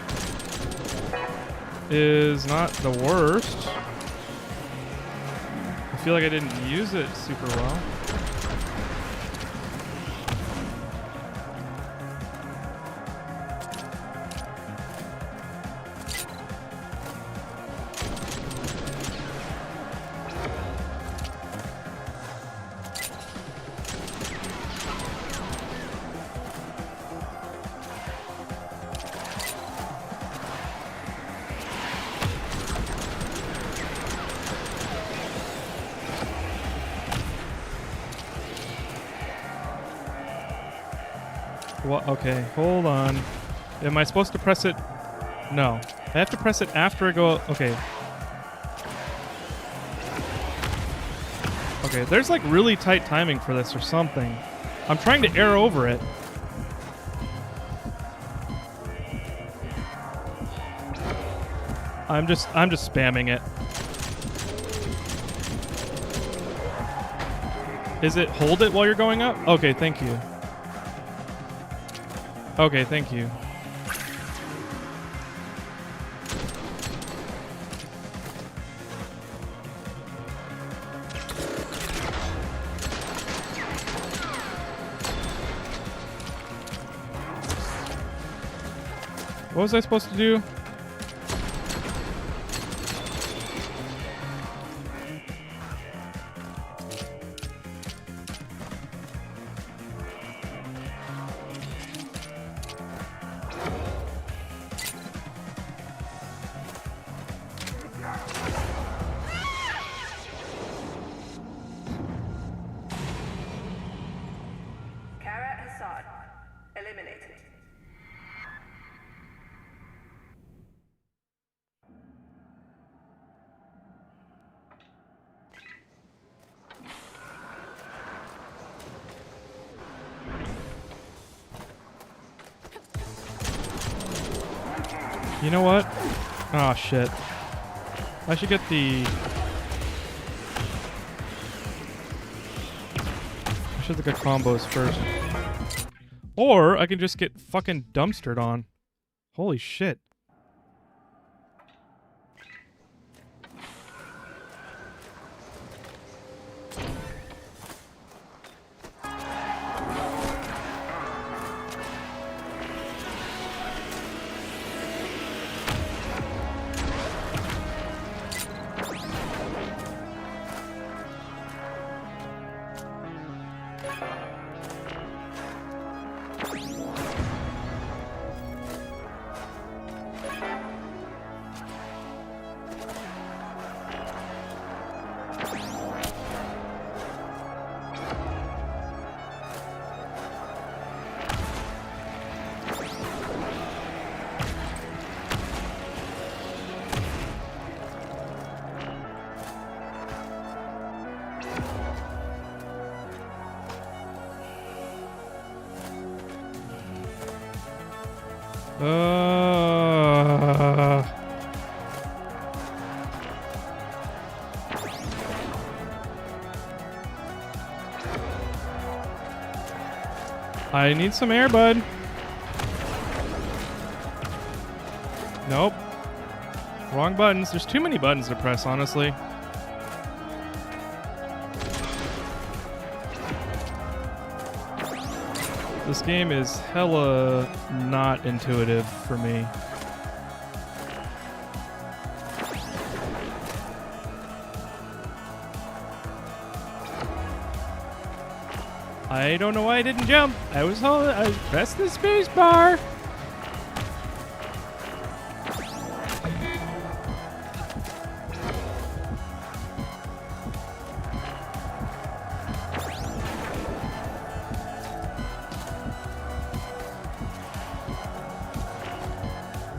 is not the worst. I feel like I didn't use it super well. What? Okay, hold on. Am I supposed to press it? No. I have to press it after I go... Okay. Okay, there's like really tight timing for this or something. I'm trying to air over it. I'm just spamming it. Is it hold it while you're going up? Okay, thank you. Okay, thank you. What was I supposed to do? Eliminated. You know what? Oh shit. I should get the... I should look at combos first. Or I can just get fucking dumpstered on. Holy shit. I need some air, bud. Nope. Wrong buttons. There's too many buttons to press, honestly. This game is hella not intuitive for me. I don't know why I didn't jump. I pressed the space bar.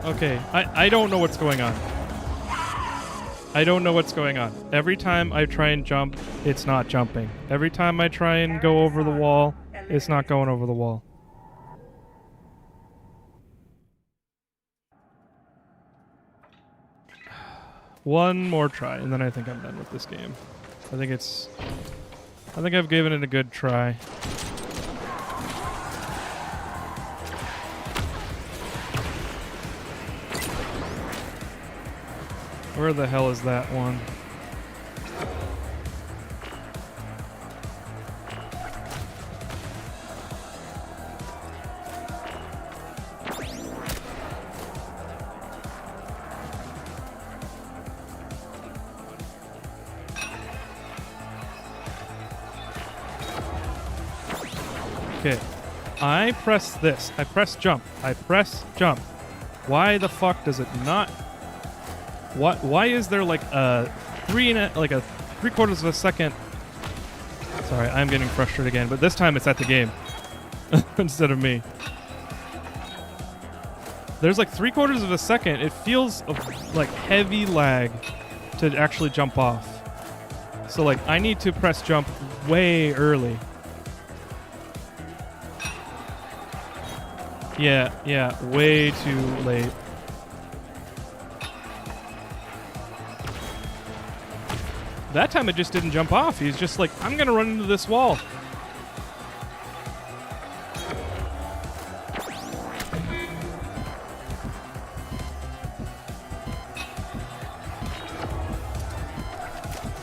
Okay, I don't know what's going on. I don't know what's going on. Every time I try and jump, it's not jumping. Every time I try and go over the wall, it's not going over the wall. One more try, and then I think I'm done with this game. I think I've given it a good try. Where the hell is that one? Okay. I press this. I press jump. I press jump. Why the fuck does it not? Why is there like a 3/4 of a second? Sorry, I'm getting frustrated again, but this time it's at the game instead of me. There's like 3/4 of a second. It feels like heavy lag to actually jump off. So like I need to press jump way early. Yeah, way too late. That time it just didn't jump off. He's just like, I'm gonna run into this wall.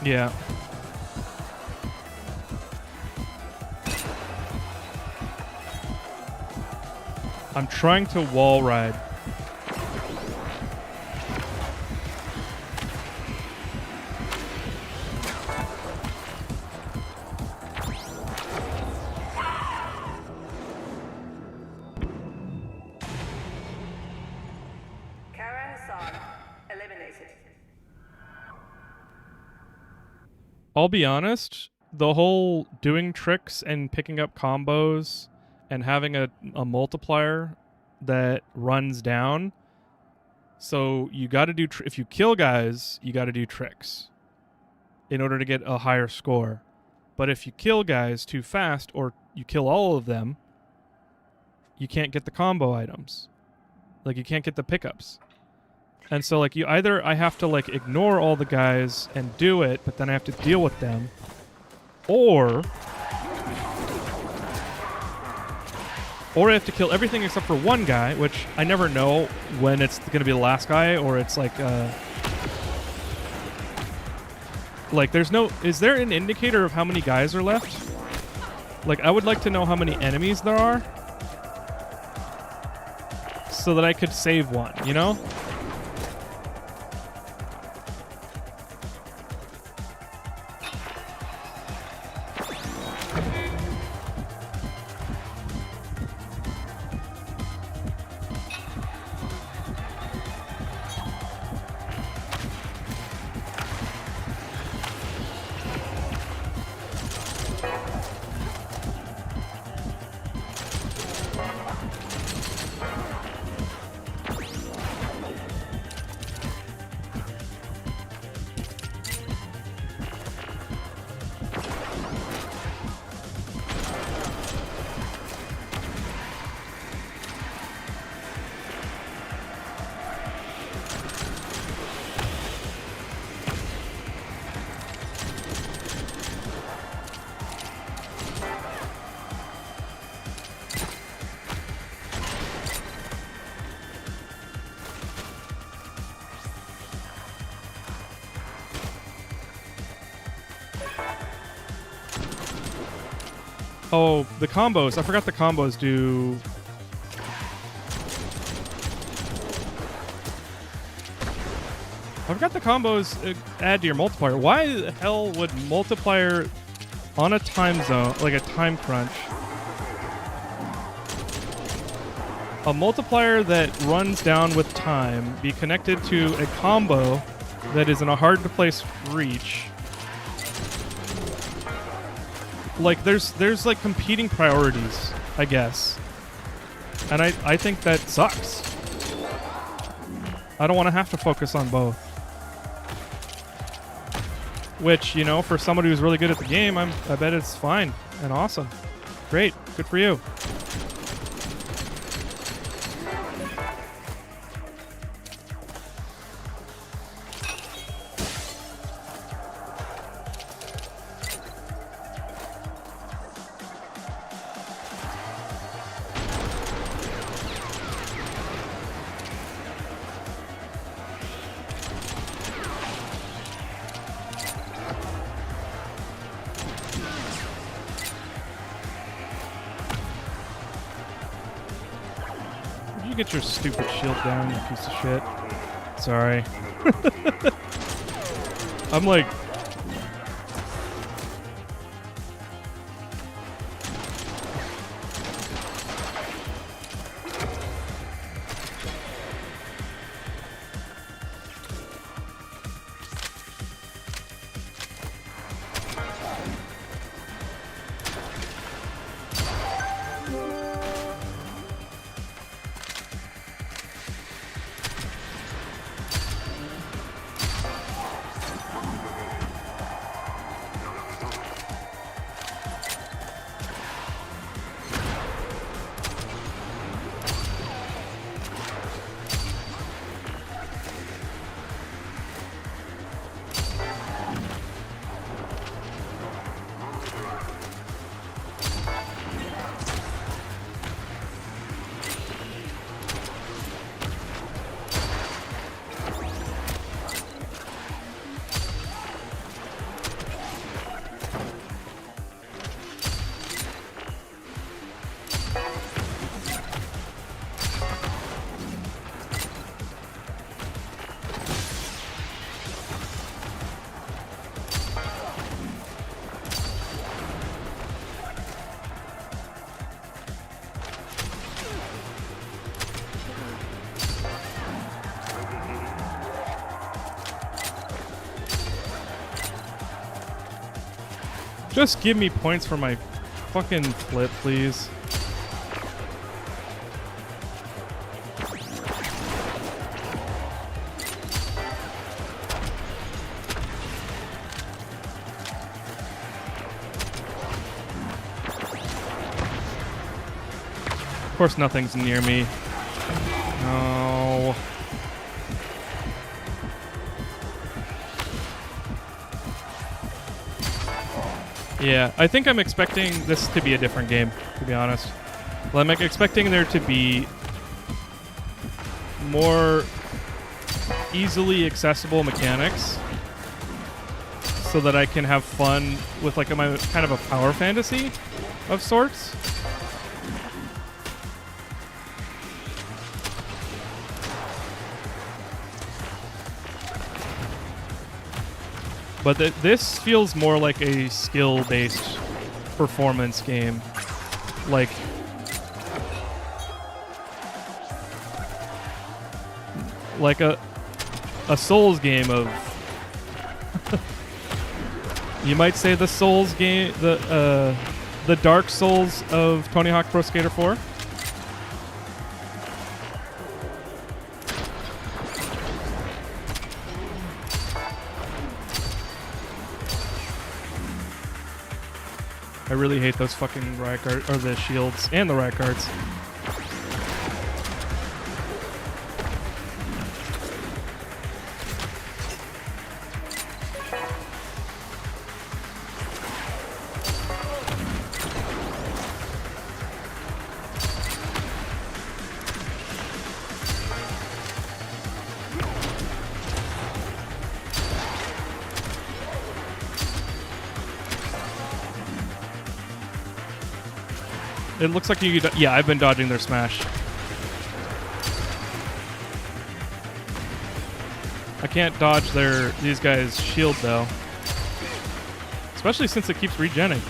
Yeah. I'm trying to wall ride. I'll be honest, the whole doing tricks and picking up combos and having a multiplier that runs down. So you got to do, if you kill guys, you got to do tricks in order to get a higher score. But if you kill guys too fast or you kill all of them, you can't get the combo items. Like you can't get the pickups. And so like I have to like ignore all the guys and do it, but then I have to deal with them. Or I have to kill everything except for one guy, which I never know when it's going to be the last guy, or it's like there's no, is there an indicator of how many guys are left? Like I would like to know how many enemies there are so that I could save one, you know? Oh, the combos. I forgot the combos do... I forgot the combos add to your multiplier. Why the hell would multiplier on a time zone, like a time crunch, a multiplier that runs down with time be connected to a combo that is in a hard to place reach? Like there's like competing priorities, I guess. And I think that sucks. I don't want to have to focus on both. Which, you know, for somebody who's really good at the game, I bet it's fine and awesome. Great. Good for you. You get your stupid shield down, you piece of shit. Sorry. I'm like... Just give me points for my fucking flip, please. Of course, nothing's near me. No. Yeah, I think I'm expecting this to be a different game, to be honest. Well, I'm expecting there to be more easily accessible mechanics so that I can have fun with like my kind of a power fantasy of sorts. But this feels more like a skill-based performance game. Like a Souls game of you might say the Souls game, the Dark Souls of Tony Hawk Pro Skater 4. I really hate those fucking riot guard or the shields and the riot guards. It looks like you could, yeah, I've been dodging their smash. I can't dodge these guys' shield though. Especially since it keeps regenning.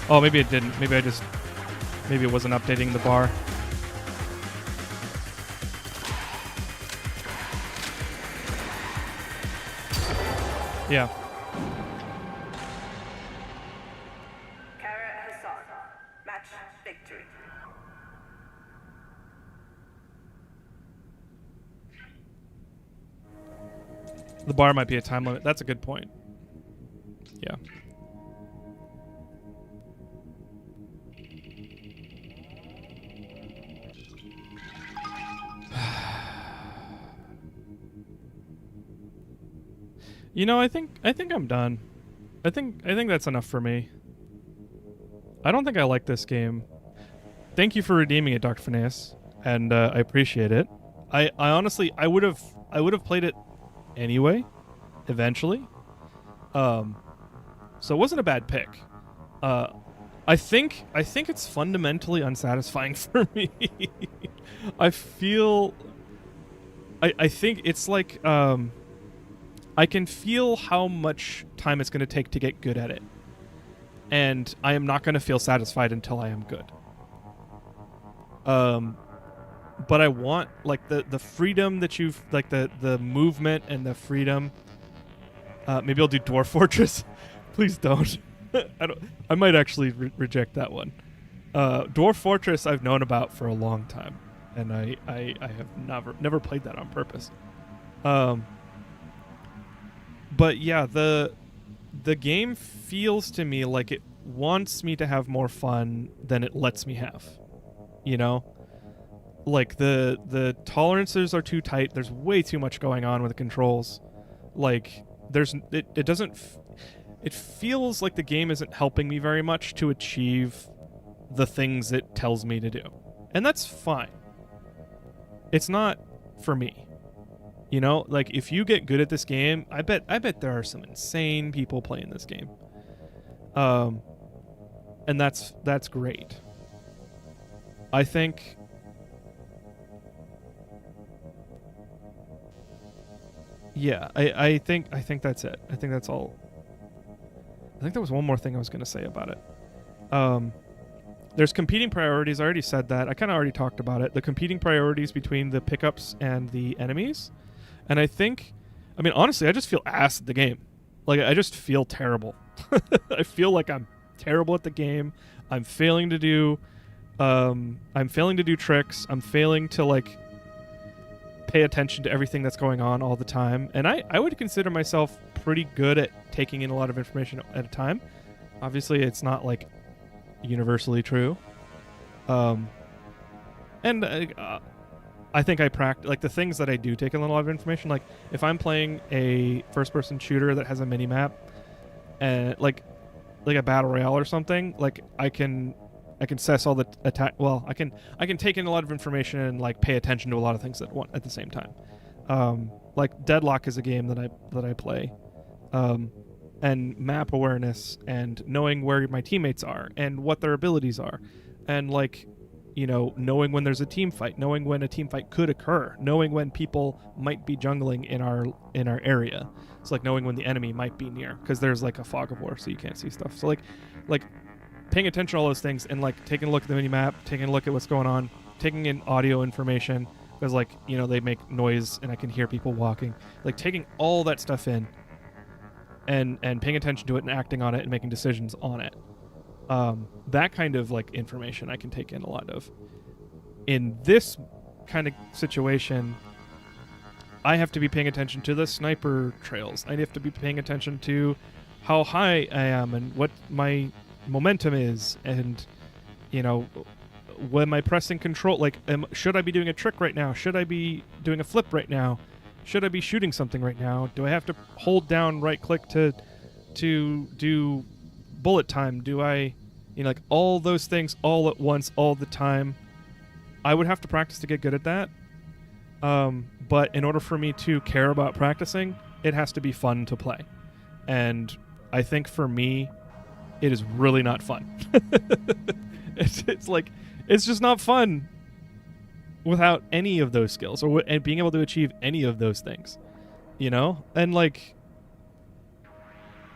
Oh, maybe it didn't. Maybe it wasn't updating the bar. Yeah. The bar might be a time limit. That's a good point. Yeah. You know, I think I'm done. I think that's enough for me. I don't think I like this game. Thank you for redeeming it, Dr. Phineas, and I appreciate it. I honestly I would have played it anyway, eventually. So it wasn't a bad pick. I think it's fundamentally unsatisfying for me. I think it's like I can feel how much time it's going to take to get good at it. And I am not going to feel satisfied until I am good. But I want like the freedom that you've like the movement and the freedom. Maybe I'll do Dwarf Fortress. Please don't. I might actually reject that one. Dwarf Fortress I've known about for a long time, and I have never played that on purpose. But yeah, the game feels to me like it wants me to have more fun than it lets me have. You know? Like the tolerances are too tight. There's way too much going on with the controls. Like it doesn't it feels like the game isn't helping me very much to achieve the things it tells me to do. And that's fine. It's not for me. You know, like if you get good at this game, I bet there are some insane people playing this game. And that's great. I think yeah, I think that's it. I think that's all. I think there was one more thing I was going to say about it. There's competing priorities. I already said that. I kind of already talked about it. The competing priorities between the pickups and the enemies. And I mean, honestly, I just feel ass at the game. Like, I just feel terrible. I feel like I'm terrible at the game. I'm failing to do tricks. I'm failing to, like, pay attention to everything that's going on all the time. And I would consider myself pretty good at taking in a lot of information at a time. Obviously, it's not, like, universally true. I think I practice, like, the things that I do take in a lot of information, like if I'm playing a first-person shooter that has a mini-map, and like a battle royale or something, like I can assess all the attack. Well, I can take in a lot of information and like pay attention to a lot of things at the same time. Like Deadlock is a game that I play, and map awareness and knowing where my teammates are and what their abilities are, and like, you know, knowing when there's a team fight, knowing when a team fight could occur, knowing when people might be jungling in our area. It's like knowing when the enemy might be near, because there's like a fog of war, so you can't see stuff. So like paying attention to all those things and like taking a look at the mini map, taking a look at what's going on, taking in audio information, because like, you know, they make noise and I can hear people walking. Like taking all that stuff in and paying attention to it and acting on it and making decisions on it. That kind of like information I can take in a lot of. In this kind of situation, I have to be paying attention to the sniper trails. I have to be paying attention to how high I am and what my momentum is, and, you know, when I pressing control, like, should I be doing a trick right now? Should I be doing a flip right now? Should I be shooting something right now? Do I have to hold down right click to do bullet time? Do I, you know, like all those things all at once, all the time? I would have to practice to get good at that. But in order for me to care about practicing, it has to be fun to play. And I think for me, it is really not fun. It's like, it's just not fun without any of those skills and being able to achieve any of those things, you know? And like,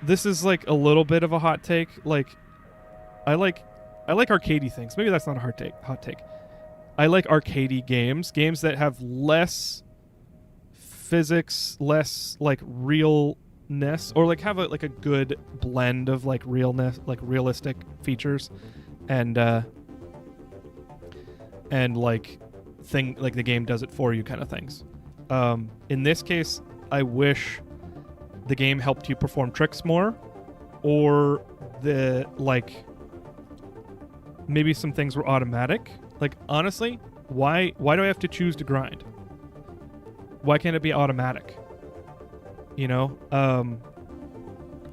this is like a little bit of a hot take. Like, I like arcadey things. Maybe that's not a hot take. I like arcadey games that have less physics, less like realness, or like have a good blend of like realness, like realistic features, and like thing like the game does it for you kind of things. In this case, I wish the game helped you perform tricks more, or the like maybe some things were automatic. Like honestly, why do I have to choose to grind? Why can't it be automatic? You know,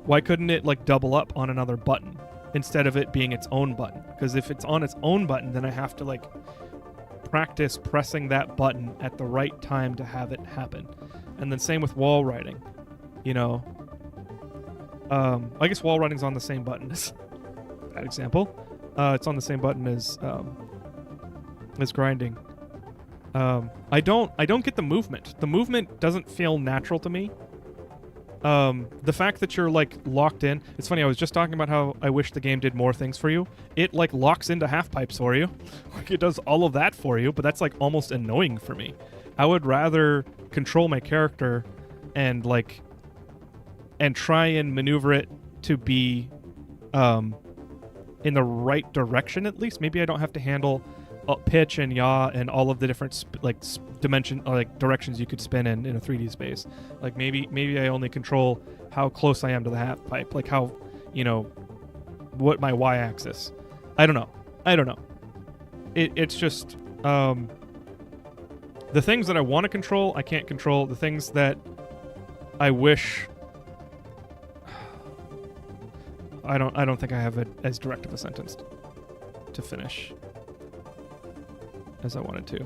why couldn't it like double up on another button instead of it being its own button? Because if it's on its own button, then I have to like practice pressing that button at the right time to have it happen. And then same with wall riding, you know. I guess wall riding's on the same button as that example. It's on the same button as grinding. I don't get the movement. The movement doesn't feel natural to me. The fact that you're like locked in. It's funny, I was just talking about how I wish the game did more things for you. It like locks into half pipes for you. Like it does all of that for you, but that's like almost annoying for me. I would rather control my character and try and maneuver it to be in the right direction at least. Maybe I don't have to handle pitch and yaw and all of the different dimension like directions you could spin in a 3D space. Like maybe I only control how close I am to the half pipe, like how, you know, what my y-axis. I don't know. It's just the things that I want to control, I can't control. The things that I wish, I don't think I have it as direct of a sentence to finish as I wanted to.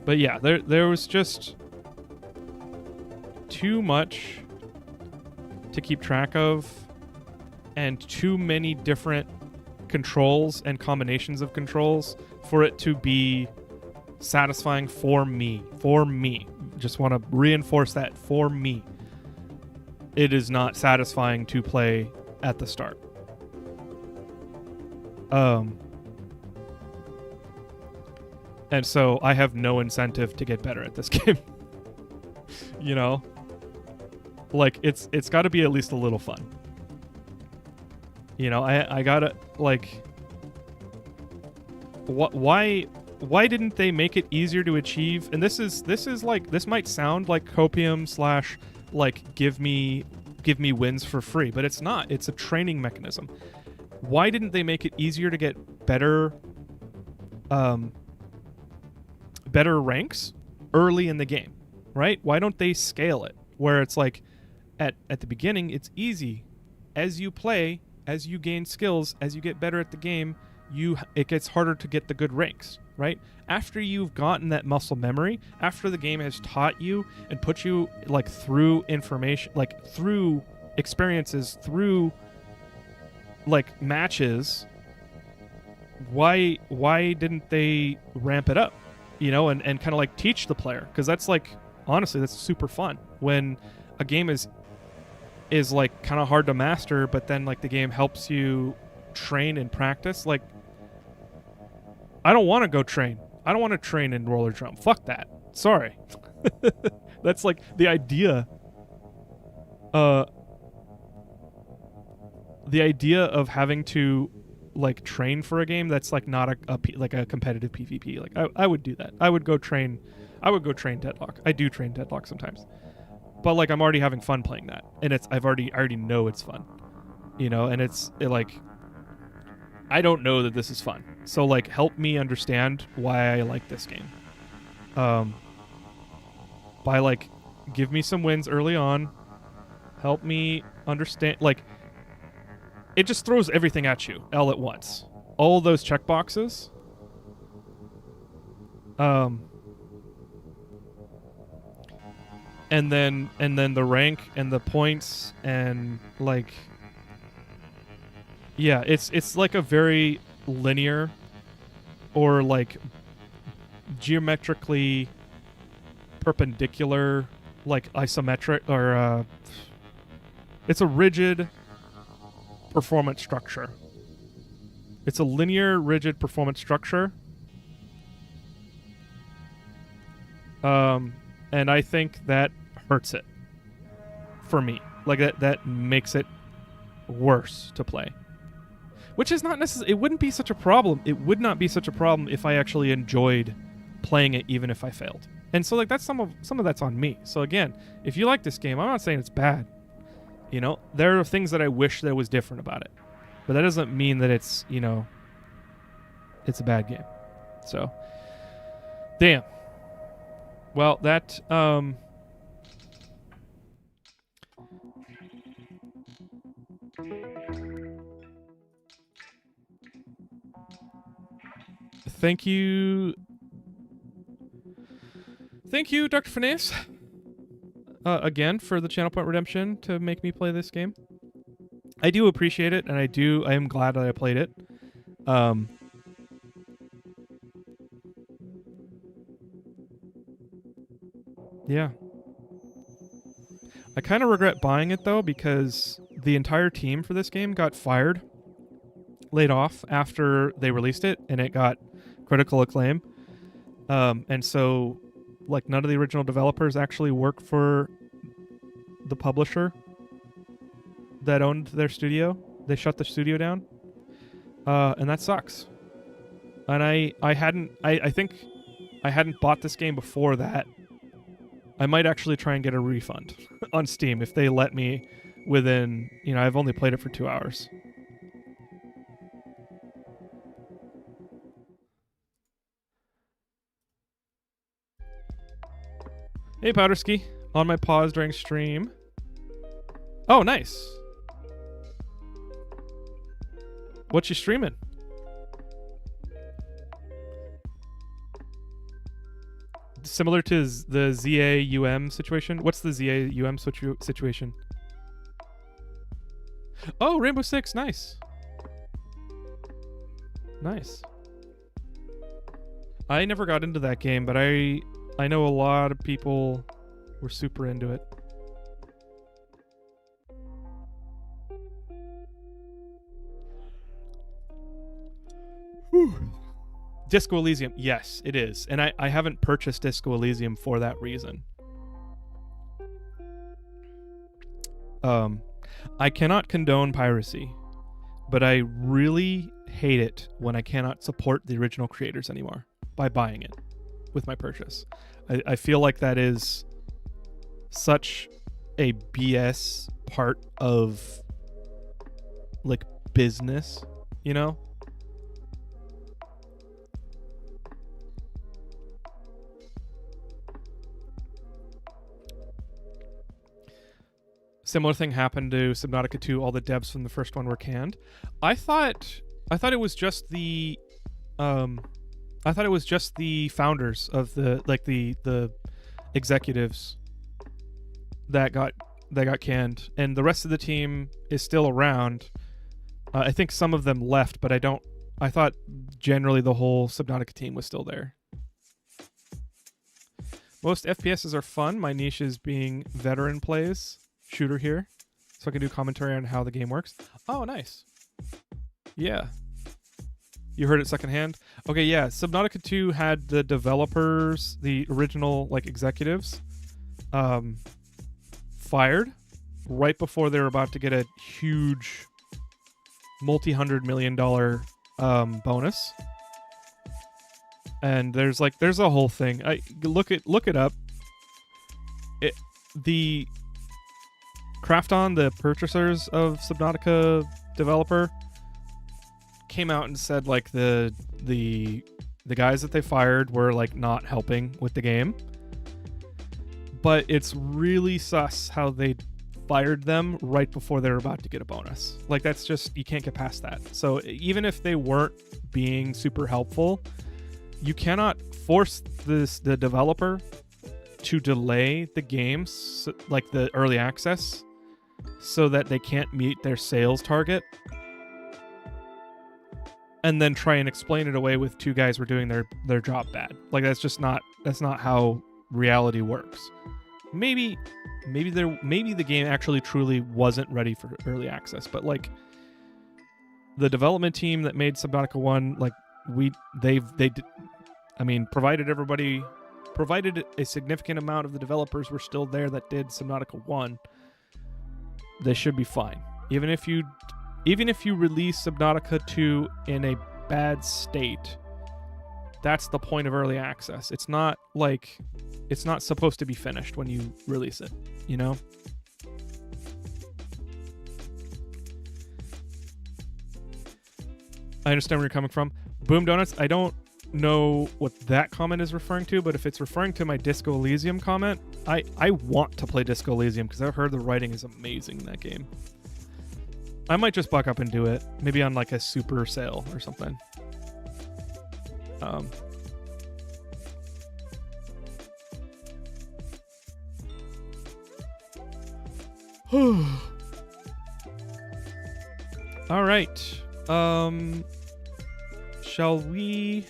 But yeah, there was just too much to keep track of and too many different controls and combinations of controls for it to be satisfying for me. Just want to reinforce that. For me, it is not satisfying to play at the start. And so I have no incentive to get better at this game. You know? Like, it's got to be at least a little fun. You know, I gotta, like... Why didn't they make it easier to achieve? And this is like, this might sound like copium / like give me wins for free, but it's not. It's a training mechanism. Why didn't they make it easier to get better ranks early in the game, right? Why don't they scale it where it's like at the beginning it's easy. As you play, as you gain skills, as you get better at the game, it gets harder to get the good ranks, right? After you've gotten that muscle memory, after the game has taught you and put you like through information, like through experiences, through like matches, why didn't they ramp it up, you know, and kind of like teach the player? Because that's like, honestly, that's super fun when a game is like kind of hard to master, but then like the game helps you train and practice. Like, I don't want to go train. I don't want to train in Rollerdrome. Fuck that. Sorry. That's like the idea. The idea of having to like train for a game that's like not a competitive PvP. Like I would do that. I would go train Deadlock. I do train Deadlock sometimes. But like I'm already having fun playing that. And I already know it's fun. You know, and like I don't know that this is fun. So like help me understand why I like this game. By like give me some wins early on. Help me understand, like it just throws everything at you all at once. All those checkboxes. And then the rank and the points and like, yeah, it's like a very linear or like geometrically perpendicular, like isometric, or it's a rigid performance structure. It's a linear, rigid performance structure. And I think that hurts it for me. Like that makes it worse to play. Which is not necessarily, it wouldn't be such a problem. It would not be such a problem if I actually enjoyed playing it, even if I failed. And so like that's some of that's on me. So again, if you like this game, I'm not saying it's bad. You know, there are things that I wish that was different about it. But that doesn't mean that it's, you know, it's a bad game. So, damn. Well, that thank you, Dr. Finesse, again for the channel point redemption to make me play this game. I do appreciate it, and I am glad that I played it. Yeah. I kind of regret buying it though, because the entire team for this game got laid off after they released it, and it got critical acclaim. And so, like, none of the original developers actually work for the publisher that owned their studio. They shut the studio down, and that sucks. And I think I hadn't bought this game before that. I might actually try and get a refund on Steam if they let me within, you know, I've only played it for 2 hours. Hey, Powderski. On my pause during stream. Oh, nice. What you streaming? Similar to the ZA-UM situation? What's the ZA-UM situation? Oh, Rainbow Six. Nice. Nice. I never got into that game, but I know a lot of people were super into it. Whew. Disco Elysium. Yes, it is. And I haven't purchased Disco Elysium for that reason. I cannot condone piracy, but I really hate it when I cannot support the original creators anymore by buying it with my purchase. I feel like that is such a BS part of, like, business, you know? Similar thing happened to Subnautica 2. All the devs from the first one were canned. I thought it was just the founders of the executives that got canned, and the rest of the team is still around. I think some of them left, but I thought generally the whole Subnautica team was still there. Most FPSs are fun. My niche is being veteran plays. Shooter here, so I can do commentary on how the game works. Oh, nice. Yeah. You heard it secondhand? Okay, yeah. Subnautica 2 had the developers, the original, like, executives, fired right before they were about to get a huge multi-$100 million bonus. And there's a whole thing. Look it up. The Krafton, the purchasers of Subnautica developer, came out and said, like, the guys that they fired were, like, not helping with the game. But it's really sus how they fired them right before they were about to get a bonus. Like, that's just, you can't get past that. So even if they weren't being super helpful, you cannot force the developer to delay the games, like the early access, so that they can't meet their sales target, and then try and explain it away with two guys were doing their job bad. Like, that's not how reality works. Maybe the game actually truly wasn't ready for early access, but, like, the development team that made Subnautica 1, like, provided a significant amount of the developers were still there that did Subnautica 1, they should be fine. Even if you release Subnautica 2 in a bad state, that's the point of early access. It's not like it's not supposed to be finished when you release it, you know? I understand where you're coming from. Boom Donuts, I don't know what that comment is referring to, but if it's referring to my Disco Elysium comment, I want to play Disco Elysium because I've heard the writing is amazing in that game. I might just buck up and do it, maybe on like a super sale or something. All right. Shall we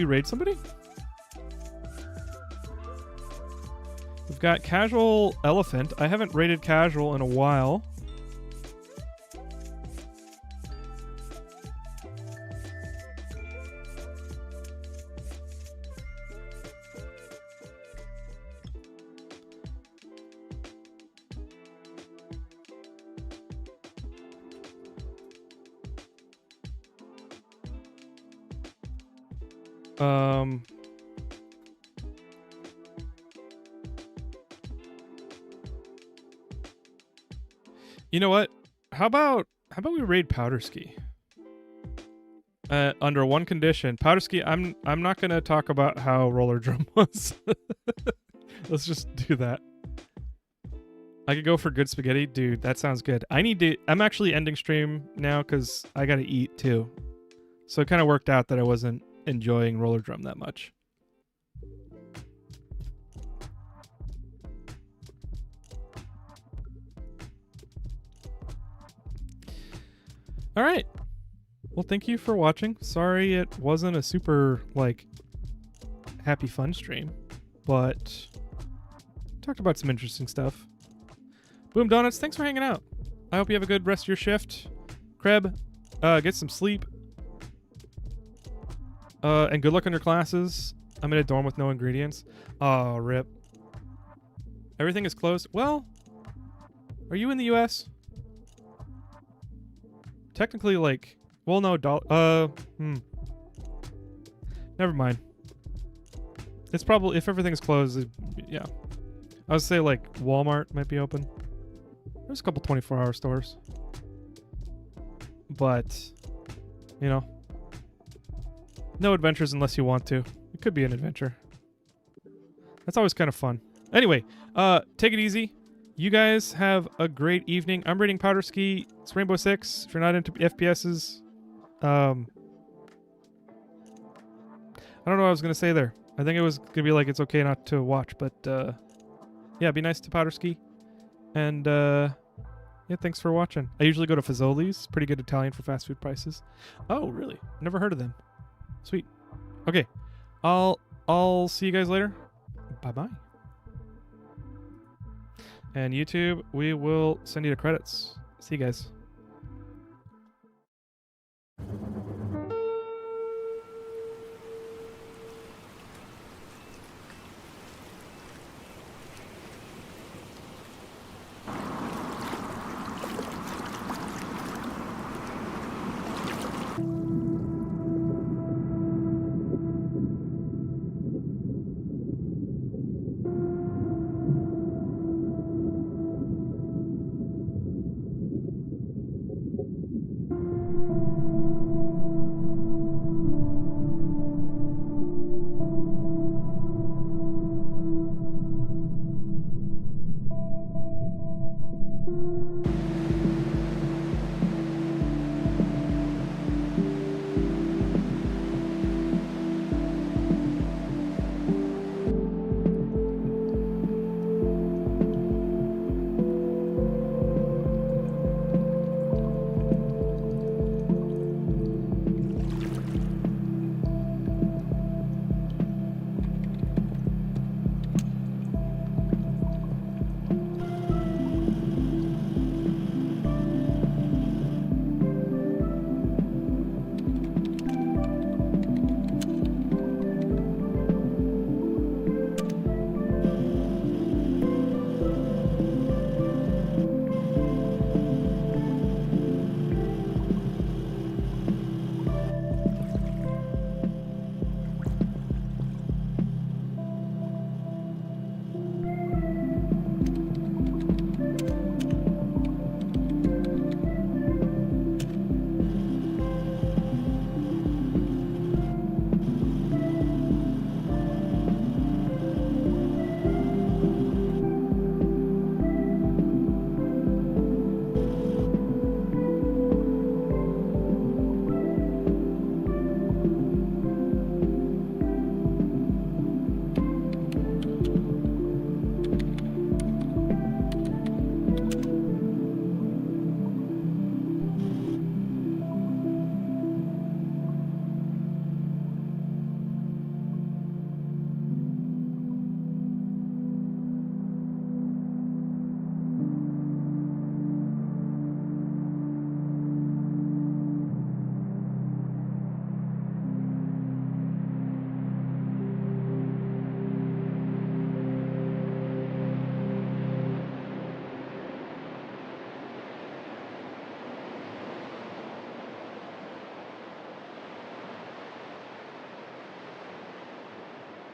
raid somebody? We've got Casual Elephant. I haven't raided Casual in a while. You know what? How about we raid Powderski? Under one condition. Powderski, I'm not gonna talk about how Rollerdrome was. Let's just do that. I could go for good spaghetti. Dude, that sounds good. I'm actually ending stream now because I gotta eat too. So it kind of worked out that I wasn't enjoying Rollerdrome that much. All right. Well, thank you for watching. Sorry it wasn't a super, like, happy fun stream, but talked about some interesting stuff. Boom Donuts, thanks for hanging out. I hope you have a good rest of your shift. Kreb, get some sleep. And good luck on your classes. I'm in a dorm with no ingredients. Oh, rip. Everything is closed. Well, are you in the US? Technically, like, well, no, never mind. It's probably, if everything's closed, yeah. I would say, like, Walmart might be open. There's a couple 24-hour stores. But, you know, no adventures unless you want to. It could be an adventure. That's always kind of fun. Anyway, take it easy. You guys have a great evening. I'm rating Powderski. It's Rainbow Six. If you're not into FPSs, I don't know what I was going to say there. I think it was going to be like it's okay not to watch, but yeah, be nice to Powderski. And yeah, thanks for watching. I usually go to Fazoli's. Pretty good Italian for fast food prices. Oh, really? Never heard of them. Sweet. Okay. I'll see you guys later. Bye-bye. And YouTube, we will send you the credits. See you guys.